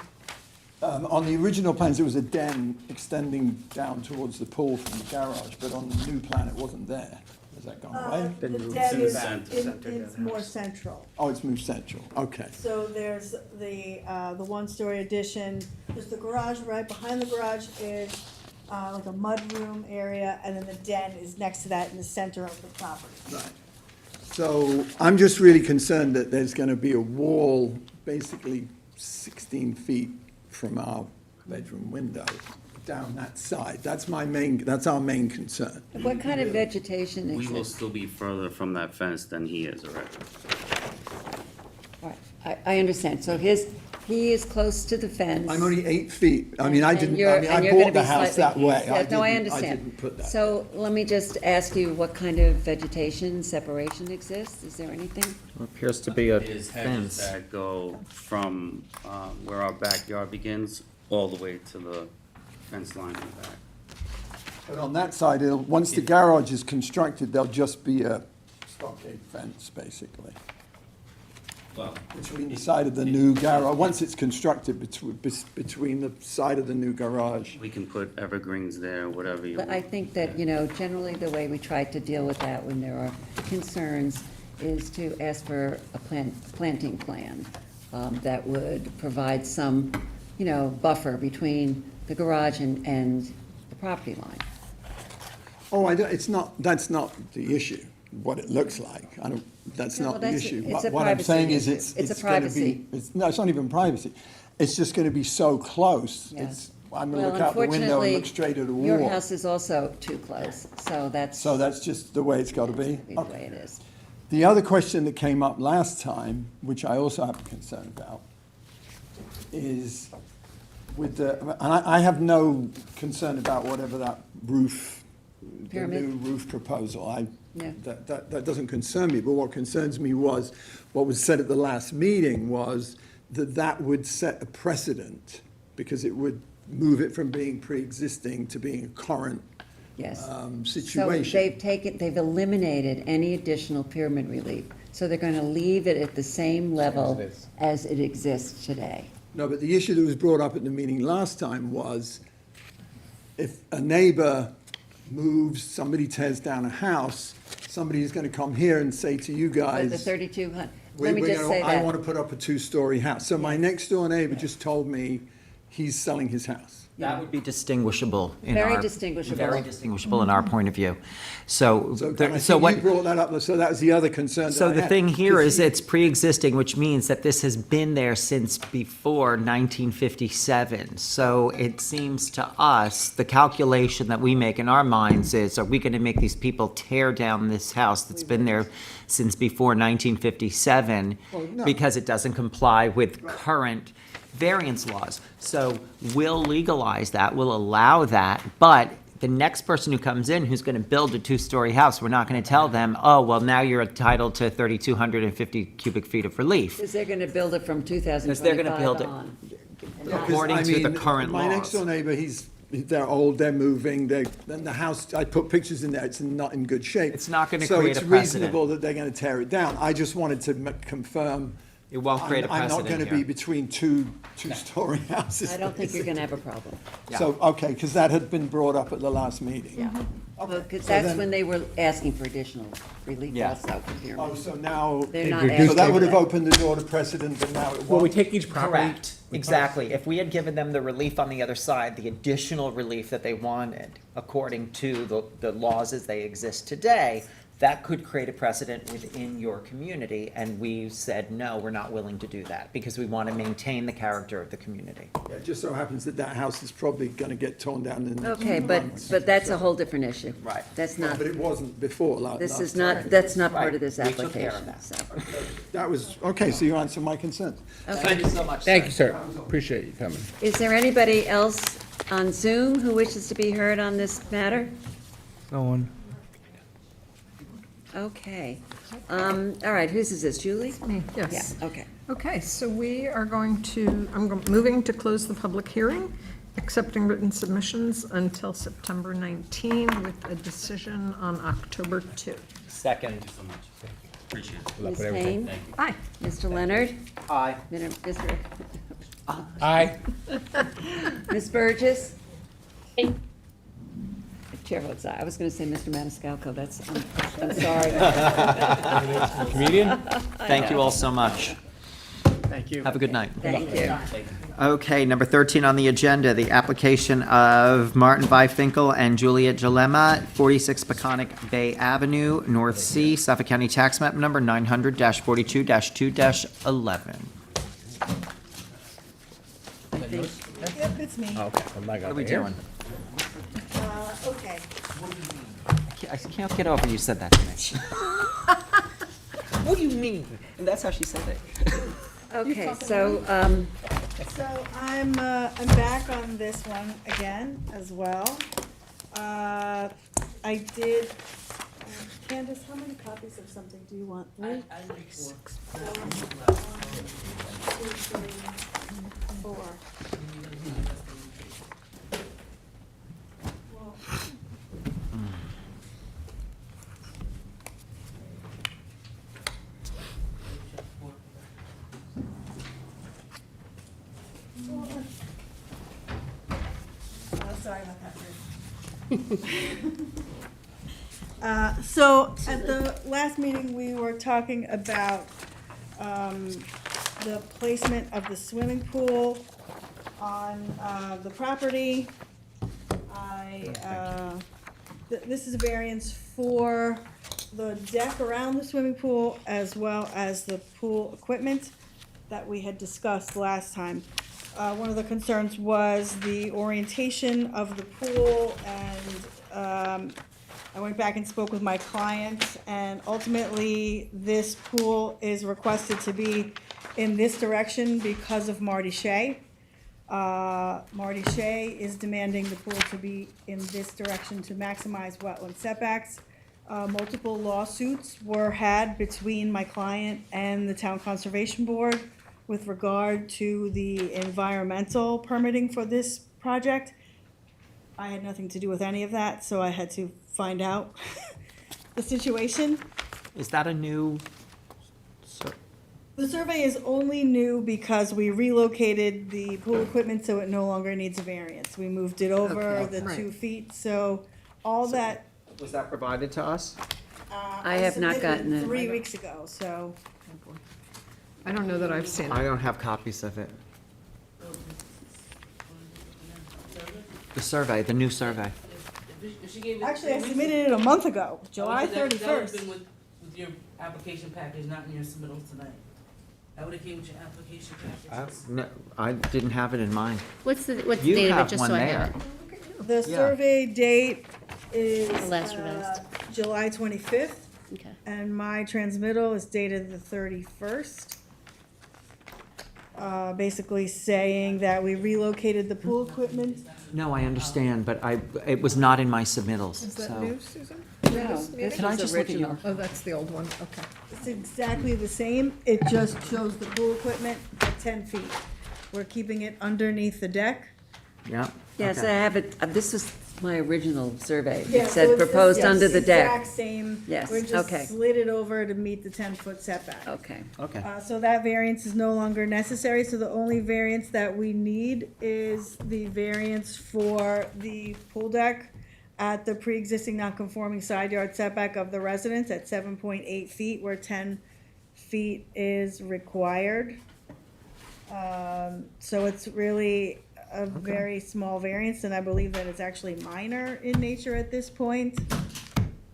On the original plans, there was a den extending down towards the pool from the garage, but on the new plan, it wasn't there. Has that gone away? The moved den to the is, center, it's more central. Oh, it's moved central, okay. So there's the one-story addition, there's the garage, right behind the garage is like a mudroom area, and then the den is next to that in the center of the property. Right. So I'm just really concerned that there's going to be a wall basically 16 feet from our bedroom window down that side. That's our main concern. What kind of vegetation We will exists? still be further from that fence than he is already. All right, I understand. So he is close to the fence. I'm only 8 feet. I mean, and I you're gonna bought the be house that slightly- way. Yeah, no, I I understand. didn't put that. So let me just ask you, what kind of vegetation separation exists? Is there anything? Appears to be a Is hedges fence. that go from where our backyard begins all the way to the fence line in the back. But on that side, once the garage is constructed, there'll just be a stockade fence, basically, Well, between the side of the new garage. Once it's constructed, between the side of the new garage. we can put evergreens there, whatever you But want. I think that, generally the way we try to deal with that when there are concerns is to ask for a planting plan that would provide some, buffer between the garage and the property line. Oh, that's not the issue, what it looks like. That's No, not the that's- issue. it's a What I'm saying privacy is issue. It's a gonna be- privacy. No, it's not even privacy. It's just gonna be so close. Yeah. I'm gonna Well, look out the window and unfortunately, look straight at a wall. your house is also too close, so that's. So that's just the way it's gotta be? The way it is. The other question that came up last time, which I also have a concern about, is with and I have no concern about whatever that roof, the Pyramid? new roof proposal. Yeah. That doesn't concern me, but what concerns me was, what was said at the last meeting was that would set a precedent, because it would move it from being pre-existing to being a current Yes. situation. So they've eliminated any additional pyramid relief. So they're going to leave it at the same level as it exists today. No, but the issue that was brought up at the meeting last time was if a neighbor moves, somebody tears down a house, somebody is going to come here and say to you The guys, 3,200, "We're let me just gonna- say I that. want to put up a two-story house." So my next door neighbor just told me he's selling his house. That would be distinguishable in Very our. distinguishable. Very distinguishable in our point of view. So, So, there- and I so think what? you brought that up, so that was the other concern that So I the had, thing here 'cause is he- it's pre-existing, which means that this has been there since before 1957. So it seems to us, the calculation that we make in our minds is, are we going to make these people tear down this house that's been there since before 1957 Well, no. because it doesn't comply with current variance laws? So we'll legalize that, we'll allow that, but the next person who comes in who's going to build a two-story house, we're not going to tell them, oh, well, now you're entitled to 3,250 cubic feet of relief. Because they're gonna build it from Because they're going to 2025 build it on. according I to the mean, current My next door laws. neighbor, they're old, they're moving, and the house, I put pictures in there, it's not in good shape. It's not gonna So create it's a precedent. reasonable that they're gonna tear it down. I just wanted to confirm. It won't create a I'm not precedent gonna be here. between two-story houses. I don't think you're gonna have a problem. So, okay, because that had been brought up at the last meeting. Yeah. Well, because So that's then- when they were asking for additional relief Yeah. also. from here. Oh, so now, They're not so asking that for would have that. opened the door to precedent, but now it won't. Well, we take each property. Correct, exactly. If we had given them the relief on the other side, the additional relief that they wanted, according to the laws as they exist today, that could create a precedent within your community, and we said, no, we're not willing to do that, because we want to maintain the character of the community. Yeah, it just so happens that that house is probably gonna get torn down in the next Okay, few but, months. but that's a whole different issue. Right. That's Well, not, But it wasn't before, this last is time. not, that's not part Right. of this We took care of application, that. so. That was, okay, so you answered my concern. Thank you so much, Thank you, sir. Appreciate you coming. Is there anybody else on Zoom who wishes to be heard on this matter? No one. Okay. All right, whose is this, Julie? Me, yes. Yeah, okay. Okay, so we are going to, moving to close the public hearing, accepting written submissions until September 19 with a decision on October 2. Second. Appreciate it. Good luck Ms. with everything. Payne? Aye. Mr. Leonard? Aye. Mr. Aye. Ms. Burgess? Chair votes aye. I was going to say Mr. Maniscalco, that's, I'm sorry. Comedian? Thank you all so much. Thank you. Have a good night. Thank you. Okay, number 13 on the agenda, the application of Martin Bifinkel and Juliet Jalema, 46 Peconic Bay Avenue, North Sea, Suffolk County Tax Map Number 900-42-2-11. Yep, it's me. Okay, I'm not What are gonna we be here. doing? Okay. I can't get over you said that to me. What do you mean? And that's how she said it. Okay, so, So I'm back on this one again as well. I did, Candace, how many copies of something do you want? Three? I need 4. 2, 3, 4. Well, oh, sorry about that, Ruth. So at the last meeting, we were talking about the placement of the swimming pool on the property. This is a variance for the deck around the swimming pool as well as the pool equipment that we had discussed last time. One of the concerns was the orientation of the pool, and I went back and spoke with my client, and ultimately, this pool is requested to be in this direction because of Marty Shea. Marty Shea is demanding the pool to be in this direction to maximize wetland setbacks. Multiple lawsuits were had between my client and the Town Conservation Board with regard to the environmental permitting for this project. I had nothing to do with any of that, so I had to find out the situation. Is that a new? The survey is only new because we relocated the pool equipment so it no longer needs a variance. We moved it over Okay, the right. 2 feet, so all that. Was that provided to us? I have not submitted gotten it. 3 weeks ago, so. I don't know that I've seen I it. don't have copies of it. The survey, the new survey. If she gave it Actually, I 3 weeks submitted it a month ago, July that would've 31st. been with your application package, not in your submittal tonight. That would've came with your application package. No, I didn't have it in mind. What's the date You of it, have just one so I there. have it? The survey date is Last revised. July 25th, Okay. and my transmittal is dated the 31st. Basically saying that we relocated the pool equipment. No, I understand, but it was not in my submittals, Is that so. new, Susan? No, This this meeting? Can I just look at original. your? Oh, that's the old one, okay. It's exactly the same, it just shows the pool equipment at 10 feet. We're keeping it underneath the deck. Yeah. Yes, I okay. have it, this was my original survey. Yeah, It so said it's proposed under the deck. Exact same. Yes, We okay. just slid it over to meet the 10-foot setback. Okay. Okay. So that variance is no longer necessary, so the only variance that we need is the variance for the pool deck at the pre-existing non-conforming side yard setback of the residence at 7.8 feet, where 10 feet is required. So it's really a very small variance, and I believe that it's actually minor in nature at this point.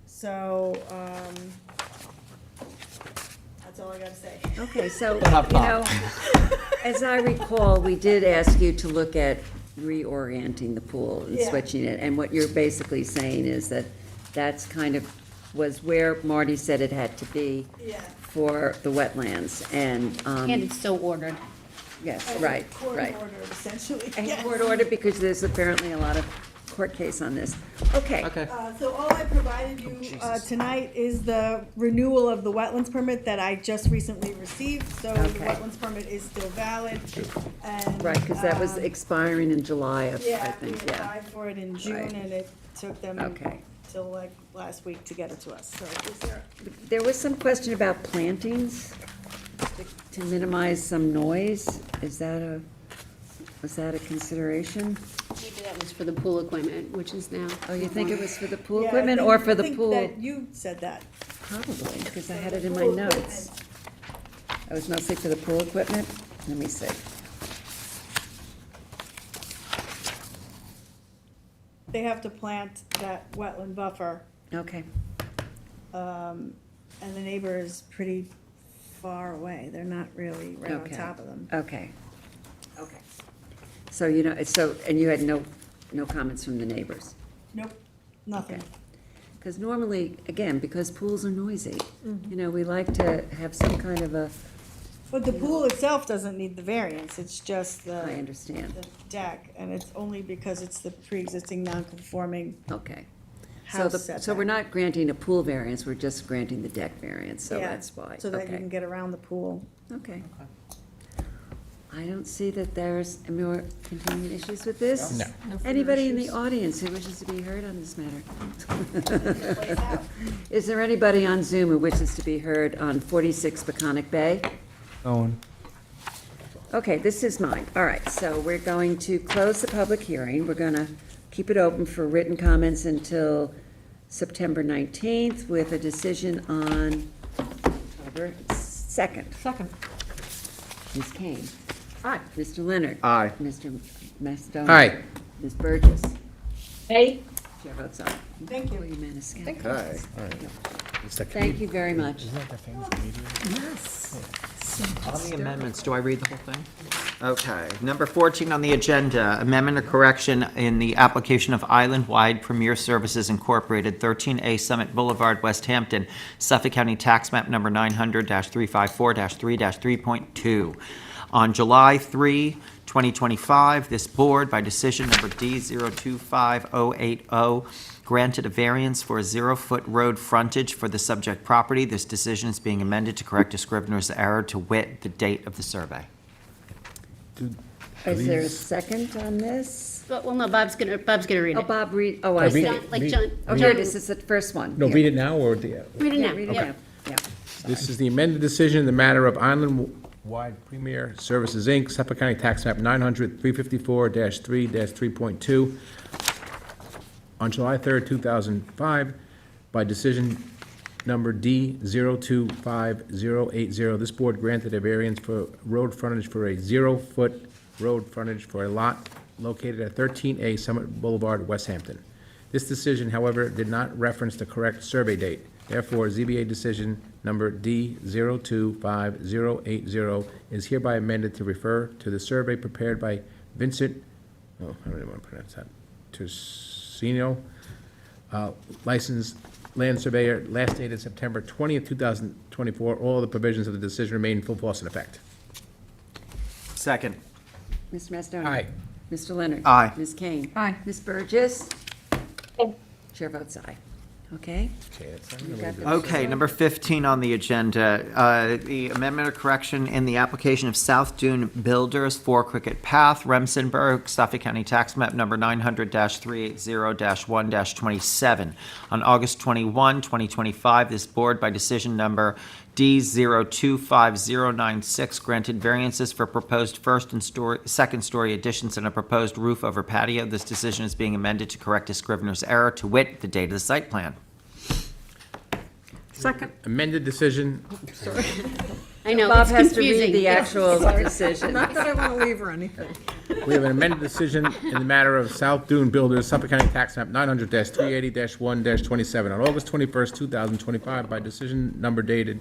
So, that's all I gotta say. Okay, so, Enough you know, as I recall, we did ask you to look at reorienting the pool and Yeah. switching it, and what you're basically saying is that that's kind of, was where Marty said it had to be Yeah. for the wetlands, and, And it's so ordered. yes, right, Court right. order, essentially. And Yes. court order, because there's apparently a lot of court case on this. Okay. Okay. So all I provided you tonight is the renewal of the wetlands permit that I just recently received. So the Okay. wetlands permit is still valid, and. Right, because that was um, expiring in July of, I Yeah, we think, yeah. applied for it in June, Right. and it took them Okay. till like last week to get it to us, so is there? There was some question about plantings to minimize some noise. Was that a consideration? Maybe that was for the pool equipment, which is now. Oh, you think it was for the pool Yeah, I equipment think- or for I the think pool? that you said that. Probably, because I For had the it in my pool notes. It was mostly for the pool equipment? Let me see. They have to plant that wetland buffer, Okay, and the neighbor is pretty far away. They're not really right on Okay. top of them. okay, okay. So, you know, and you had no comments from the neighbors? Nope, nothing. Because normally, again, because pools are noisy, Mm-hmm. you know, we like to have some kind of a, But the pool itself doesn't need the variance, it's just I the understand. deck, and it's only because it's the pre-existing non-conforming Okay. So house the, setback. so we're not granting a pool variance, we're just granting the deck variance, so Yeah, that's why. So that you Okay. can get around the pool. Okay. I don't see that there's any more continuing issues with this. No. No further Anybody in the issues? audience who wishes to be heard on this matter? Is there anybody on Zoom who wishes to be heard on 46 Peconic Bay? Owen. Okay, this is mine. All right, so we're going to close the public hearing. We're gonna keep it open for written comments until September 19th with a decision on October 2nd. Second. Ms. Kane. Aye. Mr. Leonard. Aye. Mr. Macedonia. Aye. Ms. Burgess. Hey. Chair votes aye. Thank you. Oh, you Maniscalco. Thank you. Okay. Thank you very much. Isn't that the famous comedian? Yes. On the amendments, do I read the whole thing? Okay. Number 14 on the agenda, amendment or correction in the application of Island-Wide Premier Services Incorporated, 13A Summit Boulevard, West Hampton, Suffolk County Tax Map Number 900-354-3-3.2. On July 3, 2025, this board, by decision number D025080, granted a variance for a 0-foot road frontage for the subject property. This decision is being amended to correct a scrivener's error to wit the date of the survey. Is there a second on this? Well, no, Bob's gonna read Oh, it. Bob, read, oh, I Read see. it. John, like John. Oh, here it is, it's the first one. No, Here. read it now or the, Read it Yeah, now. read it Yeah. now, yeah. this is the amended decision in the matter of Island-Wide Premier Services, Inc., Suffolk County Tax Map 900-354-3-3.2. On July 3rd, 2005, by decision number D025080, this board granted a variance for road frontage for a 0-foot road frontage for a lot located at 13A Summit Boulevard, West Hampton. This decision, however, did not reference the correct survey date. Therefore, ZBA decision number D025080 is hereby amended to refer to the survey prepared by Vincent, I don't even want to pronounce that, Tursino, licensed land surveyor, last dated September 20th, 2024. All the provisions of the decision remain in full force and effect. Second. Mr. Macedonia? Aye. Mr. Leonard? Aye. Ms. Kane? Aye. Ms. Burgess? Chair votes aye. Okay? You got the- Okay, number 15 on the agenda, the amendment or correction in the application of South Dune Builders, 4 Cricket Path, Remsenburg, Suffolk County Tax Map Number 900-380-1-27. On August 21, 2025, this board, by decision number D025096, granted variances for proposed first and second story additions and a proposed roof over patio. This decision is being amended to correct a scrivener's error, to wit, the date of the site plan. Second. Amended decision, I know, Bob it's has to read confusing. the Yeah. actual Sorry. decision. Not that I want to leave or anything. we have an amended decision in the matter of South Dune Builders, Suffolk County Tax Map 900-380-1-27 on August 21st, 2025, by decision number dated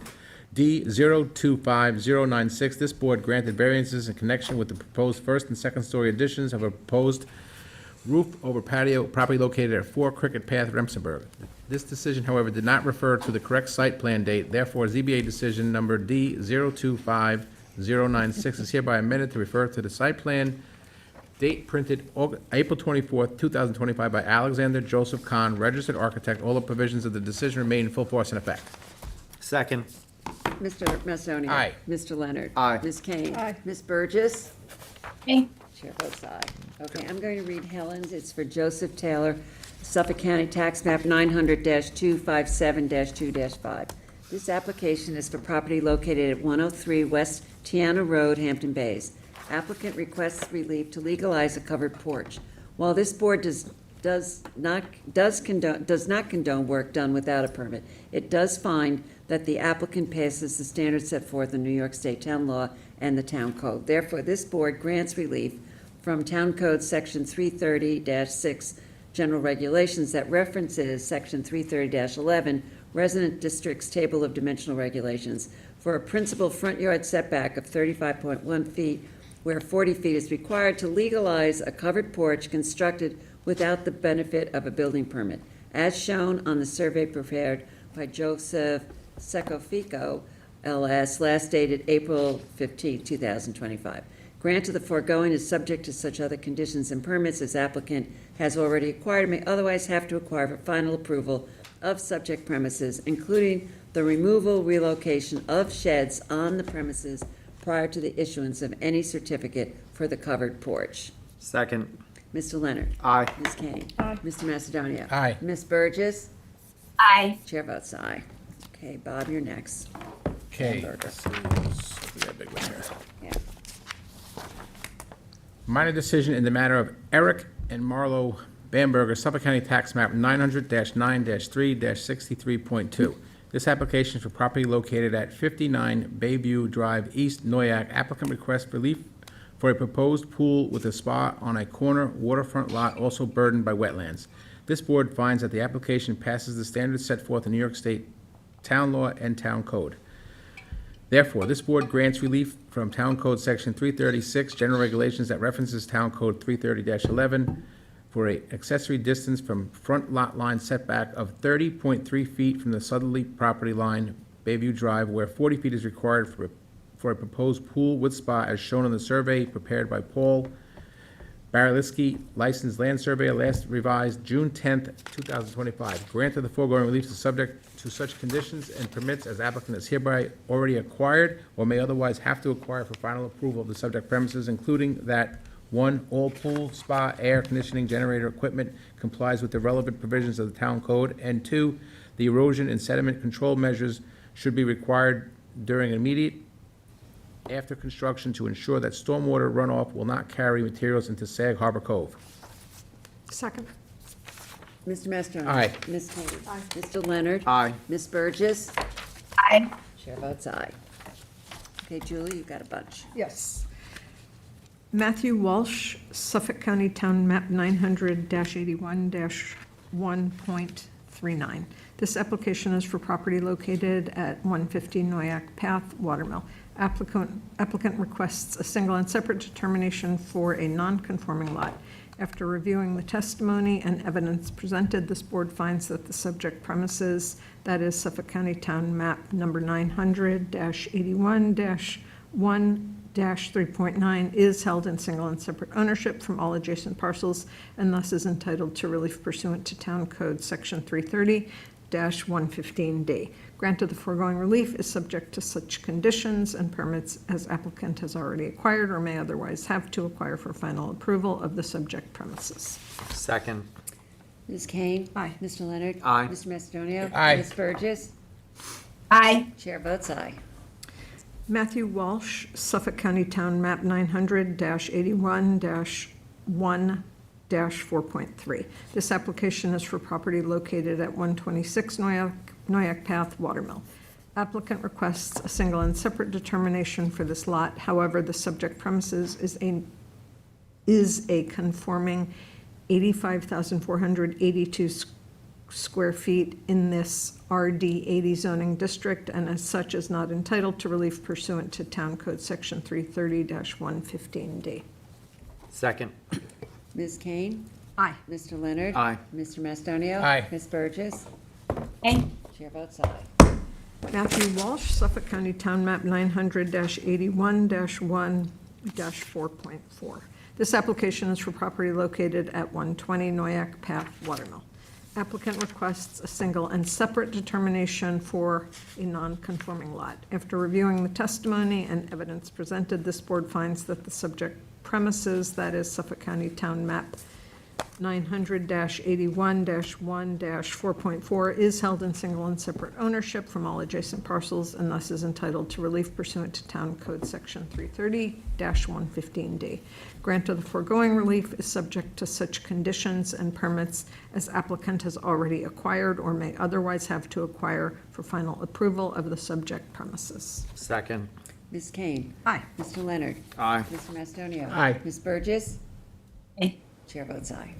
D025096. This board granted variances in connection with the proposed first and second story additions of a proposed roof over patio property located at 4 Cricket Path, Remsenburg. This decision, however, did not refer to the correct site plan date. Therefore, ZBA decision number D025096 is hereby amended to refer to the site plan date printed April 24th, 2025 by Alexander Joseph Kahn, registered architect. All the provisions of the decision remain in full force and effect. Second. Mr. Macedonia? Aye. Mr. Leonard? Aye. Ms. Kane? Aye. Ms. Burgess? Aye. Chair votes aye. Okay, I'm going to read Helen's. It's for Joseph Taylor, Suffolk County Tax Map 900-257-2-5. This application is for property located at 103 West Tiana Road, Hampton Bays. Applicant requests relief to legalize a covered porch. While this board does not condone work done without a permit, it does find that the applicant passes the standards set forth in New York State Town Law and the Town Code. Therefore, this board grants relief from Town Code Section 330-6, General Regulations, that references Section 330-11, Resident Districts Table of Dimensional Regulations, for a principal front yard setback of 35.1 feet, where 40 feet is required, to legalize a covered porch constructed without the benefit of a building permit, as shown on the survey prepared by Joseph Secofico, LS, last dated April 15, 2025. Grant of the foregoing is subject to such other conditions and permits as applicant has already acquired, may otherwise have to acquire for final approval of subject premises, including the removal, relocation of sheds on the premises prior to the issuance of any certificate for the covered porch. Second. Mr. Leonard? Aye. Ms. Kane? Aye. Mr. Macedonia? Aye. Ms. Burgess? Aye. Chair votes aye. Okay, Bob, you're next. Okay. Hamburger. We got a big one here. Yeah. Minor decision in the matter of Eric and Marlo Bamberger, Suffolk County Tax Map 900-9-3-63.2. This application is for property located at 59 Bayview Drive East, Noyak. Applicant requests relief for a proposed pool with a spa on a corner waterfront lot also burdened by wetlands. This board finds that the application passes the standards set forth in New York State Town Law and Town Code. Therefore, this board grants relief from Town Code Section 336, General Regulations, that references Town Code 330-11 for a accessory distance from front lot line setback of 30.3 feet from the southerly property line, Bayview Drive, where 40 feet is required for a proposed pool with spa as shown on the survey prepared by Paul Baraliski, licensed land surveyor, last revised June 10th, 2025. Grant of the foregoing relief is subject to such conditions and permits as applicant is hereby already acquired or may otherwise have to acquire for final approval of the subject premises, including that, 1, all pool, spa, air conditioning, generator equipment complies with the relevant provisions of the town code, and 2, the erosion and sediment control measures should be required during immediate after construction to ensure that stormwater runoff will not carry materials into Sag Harbor Cove. Second. Mr. Macedonia? Aye. Ms. Kane? Aye. Mr. Leonard? Aye. Ms. Burgess? Aye. Chair votes aye. Okay, Julie, you got a bunch. Yes. Matthew Walsh, Suffolk County Town Map 900-81-1.39. This application is for property located at 150 Noyak Path, Watermill. Applicant requests a single and separate determination for a non-conforming lot. After reviewing the testimony and evidence presented, this board finds that the subject premises, that is Suffolk County Town Map number 900-81-1-3.9, is held in single and separate ownership from all adjacent parcels and thus is entitled to relief pursuant to Town Code Section 330-115D. Grant of the foregoing relief is subject to such conditions and permits as applicant has already acquired or may otherwise have to acquire for final approval of the subject premises. Second. Ms. Kane? Aye. Mr. Leonard? Aye. Mr. Macedonia? Aye. Ms. Burgess? Aye. Chair votes aye. Matthew Walsh, Suffolk County Town Map 900-81-1-4.3. This application is for property located at 126 Noyak Path, Watermill. Applicant requests a single and separate determination for this lot. However, the subject premises is a conforming 85,482 square feet in this RD 80 zoning district, and as such is not entitled to relief pursuant to Town Code Section 330-115D. Second. Ms. Kane? Aye. Mr. Leonard? Aye. Mr. Macedonia? Aye. Ms. Burgess? Aye. Chair votes aye. Matthew Walsh, Suffolk County Town Map 900-81-1-4.4. This application is for property located at 120 Noyak Path, Watermill. Applicant requests a single and separate determination for a non-conforming lot. After reviewing the testimony and evidence presented, this board finds that the subject premises, that is Suffolk County Town Map 900-81-1-4.4, is held in single and separate ownership from all adjacent parcels and thus is entitled to relief pursuant to Town Code Section 330-115D. Grant of the foregoing relief is subject to such conditions and permits as applicant has already acquired or may otherwise have to acquire for final approval of the subject premises. Second. Ms. Kane? Aye. Mr. Leonard? Aye. Mr. Macedonia? Aye. Ms. Burgess? Aye. Chair votes aye.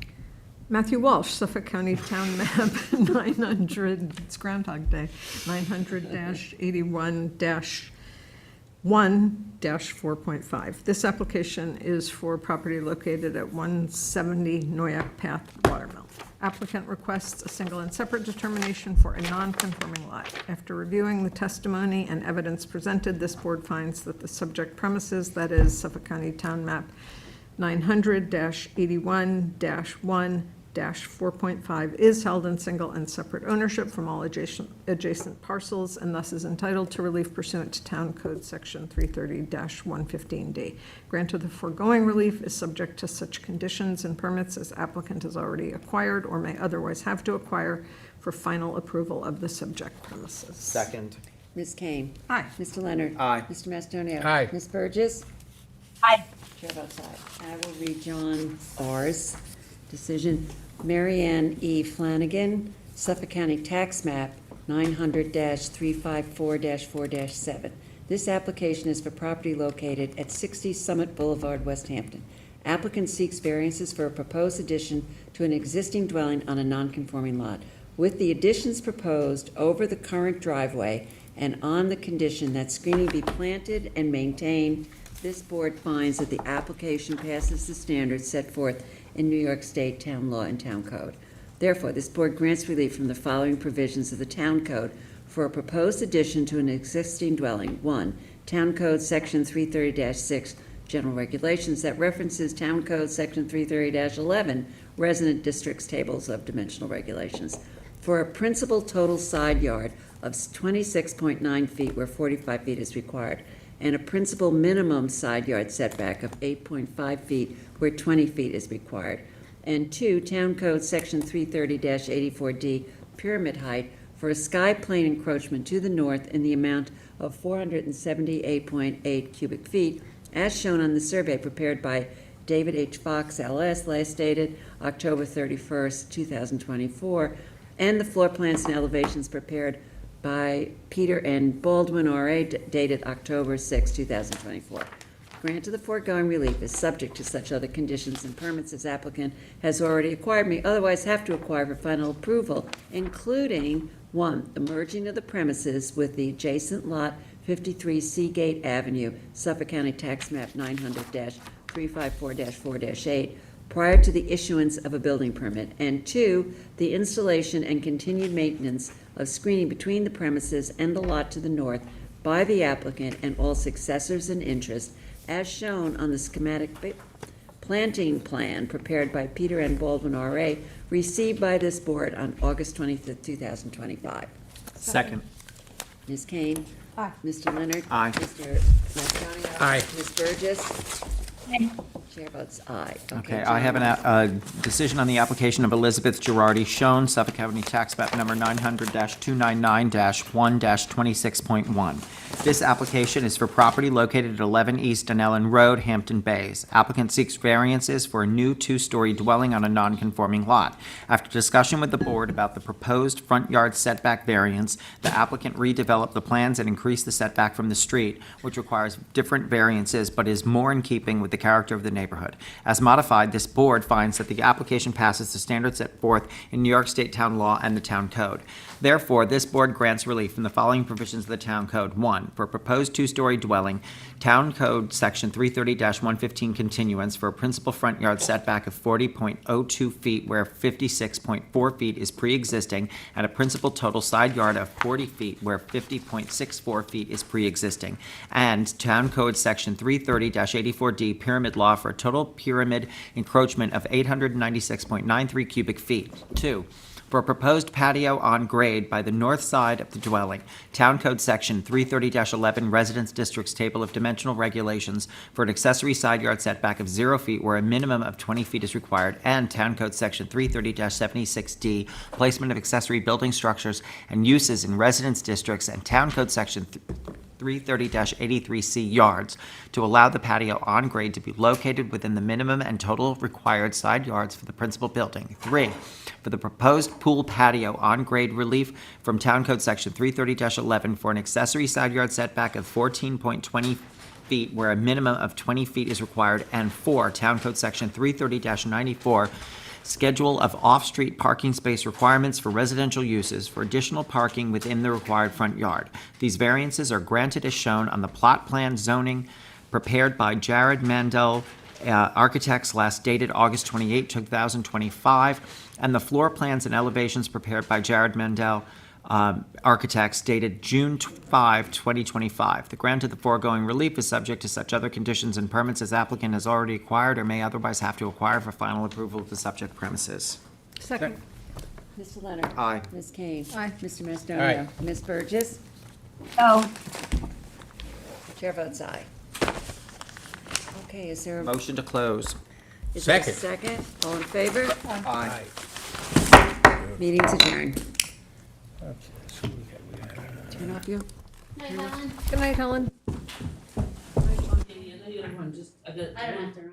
Matthew Walsh, Suffolk County Town Map 900, it's Groundhog Day, 900-81-1-4.5. This application is for property located at 170 Noyak Path, Watermill. Applicant requests a single and separate determination for a non-conforming lot. After reviewing the testimony and evidence presented, this board finds that the subject premises, that is Suffolk County Town Map 900-81-1-4.5, is held in single and separate ownership from all adjacent parcels and thus is entitled to relief pursuant to Town Code Section 330-115D. Grant of the foregoing relief is subject to such conditions and permits as applicant has already acquired or may otherwise have to acquire for final approval of the subject premises. Second. Ms. Kane? Aye. Mr. Leonard? Aye. Mr. Macedonia? Aye. Ms. Burgess? Aye. Chair votes aye. And I will read John R.'s decision. Mary Ann E. Flanagan, Suffolk County Tax Map 900-354-4-7. This application is for property located at 60 Summit Boulevard, West Hampton. Applicant seeks variances for a proposed addition to an existing dwelling on a non-conforming lot. With the additions proposed over the current driveway and on the condition that screening be planted and maintained, this board finds that the application passes the standards set forth in New York State Town Law and Town Code. Therefore, this board grants relief from the following provisions of the Town Code for a proposed addition to an existing dwelling. 1. Town Code Section 330-6, General Regulations that references Town Code Section 330-11, Resident Districts Tables of Dimensional Regulations. For a principal total side yard of 26.9 feet where 45 feet is required, and a principal minimum side yard setback of 8.5 feet where 20 feet is required. And 2, Town Code Section 330-84D, pyramid height for a sky plane encroachment to the north in the amount of 478.8 cubic feet, as shown on the survey prepared by David H. Fox, LS, last dated October 31st, 2024, and the floor plans and elevations prepared by Peter N. Baldwin, R.A., dated October 6, 2024. grant of the foregoing relief is subject to such other conditions and permits as applicant has already acquired, may otherwise have to acquire for final approval, including, 1, the merging of the premises with the adjacent lot 53 Seagate Avenue, Suffolk County Tax Map 900-354-4-8, prior to the issuance of a building permit, and 2, the installation and continued maintenance of screening between the premises and the lot to the north by the applicant and all successors in interest, as shown on the schematic planting plan prepared by Peter N. Baldwin, R.A., received by this board on August 25th, 2025. Second. Ms. Kane? Aye. Mr. Leonard? Aye. Mr. Macedonia? Aye. Ms. Burgess? Chair votes aye. Okay, I have a decision on the application of Elizabeth Girardi, shown Suffolk County Tax Map number 900-299-1-26.1. This application is for property located at 11 East Dunellen Road, Hampton Bays. Applicant seeks variances for a new two-story dwelling on a non-conforming lot. After discussion with the board about the proposed front yard setback variance, the applicant redeveloped the plans and increased the setback from the street, which requires different variances but is more in keeping with the character of the neighborhood. As modified, this board finds that the application passes the standards set forth in New York State Town Law and the Town Code. Therefore, this board grants relief from the following provisions of the Town Code. 1, for a proposed two-story dwelling, Town Code Section 330-115 continuance for a principal front yard setback of 40.02 feet where 56.4 feet is pre-existing, and a principal total side yard of 40 feet where 50.64 feet is pre-existing. And Town Code Section 330-84D pyramid law for a total pyramid encroachment of 896.93 cubic feet. 2, for a proposed patio on grade by the north side of the dwelling, Town Code Section 330-11 Residence Districts Table of Dimensional Regulations for an accessory side yard setback of 0 feet where a minimum of 20 feet is required, and Town Code Section 330-76D Placement of Accessory Building Structures and Uses in Residence Districts, and Town Code Section 330-83C yards to allow the patio on grade to be located within the minimum and total required side yards for the principal building. 3, for the proposed pool patio on grade relief from Town Code Section 330-11 for an accessory side yard setback of 14.20 feet where a minimum of 20 feet is required, and 4, Town Code Section 330-94 Schedule of off-street parking space requirements for residential uses for additional parking within the required front yard. These variances are granted as shown on the plot plan zoning prepared by Jared Mandel Architects, last dated August 28, 2025, and the floor plans and elevations prepared by Jared Mandel Architects dated June 5, 2025. The grant of the foregoing relief is subject to such other conditions and permits as applicant has already acquired or may otherwise have to acquire for final approval of the subject premises. Second. Mr. Leonard? Aye. Ms. Kane? Aye. Mr. Macedonia? Aye. Ms. Burgess? No. Chair votes aye. Okay, is there a Motion to close. is there a Second. second? All in favor? Aye. Meeting's adjourned. Turn off you? Good night, Helen. Yeah, I know you gotta run, just, I got. I don't have to run.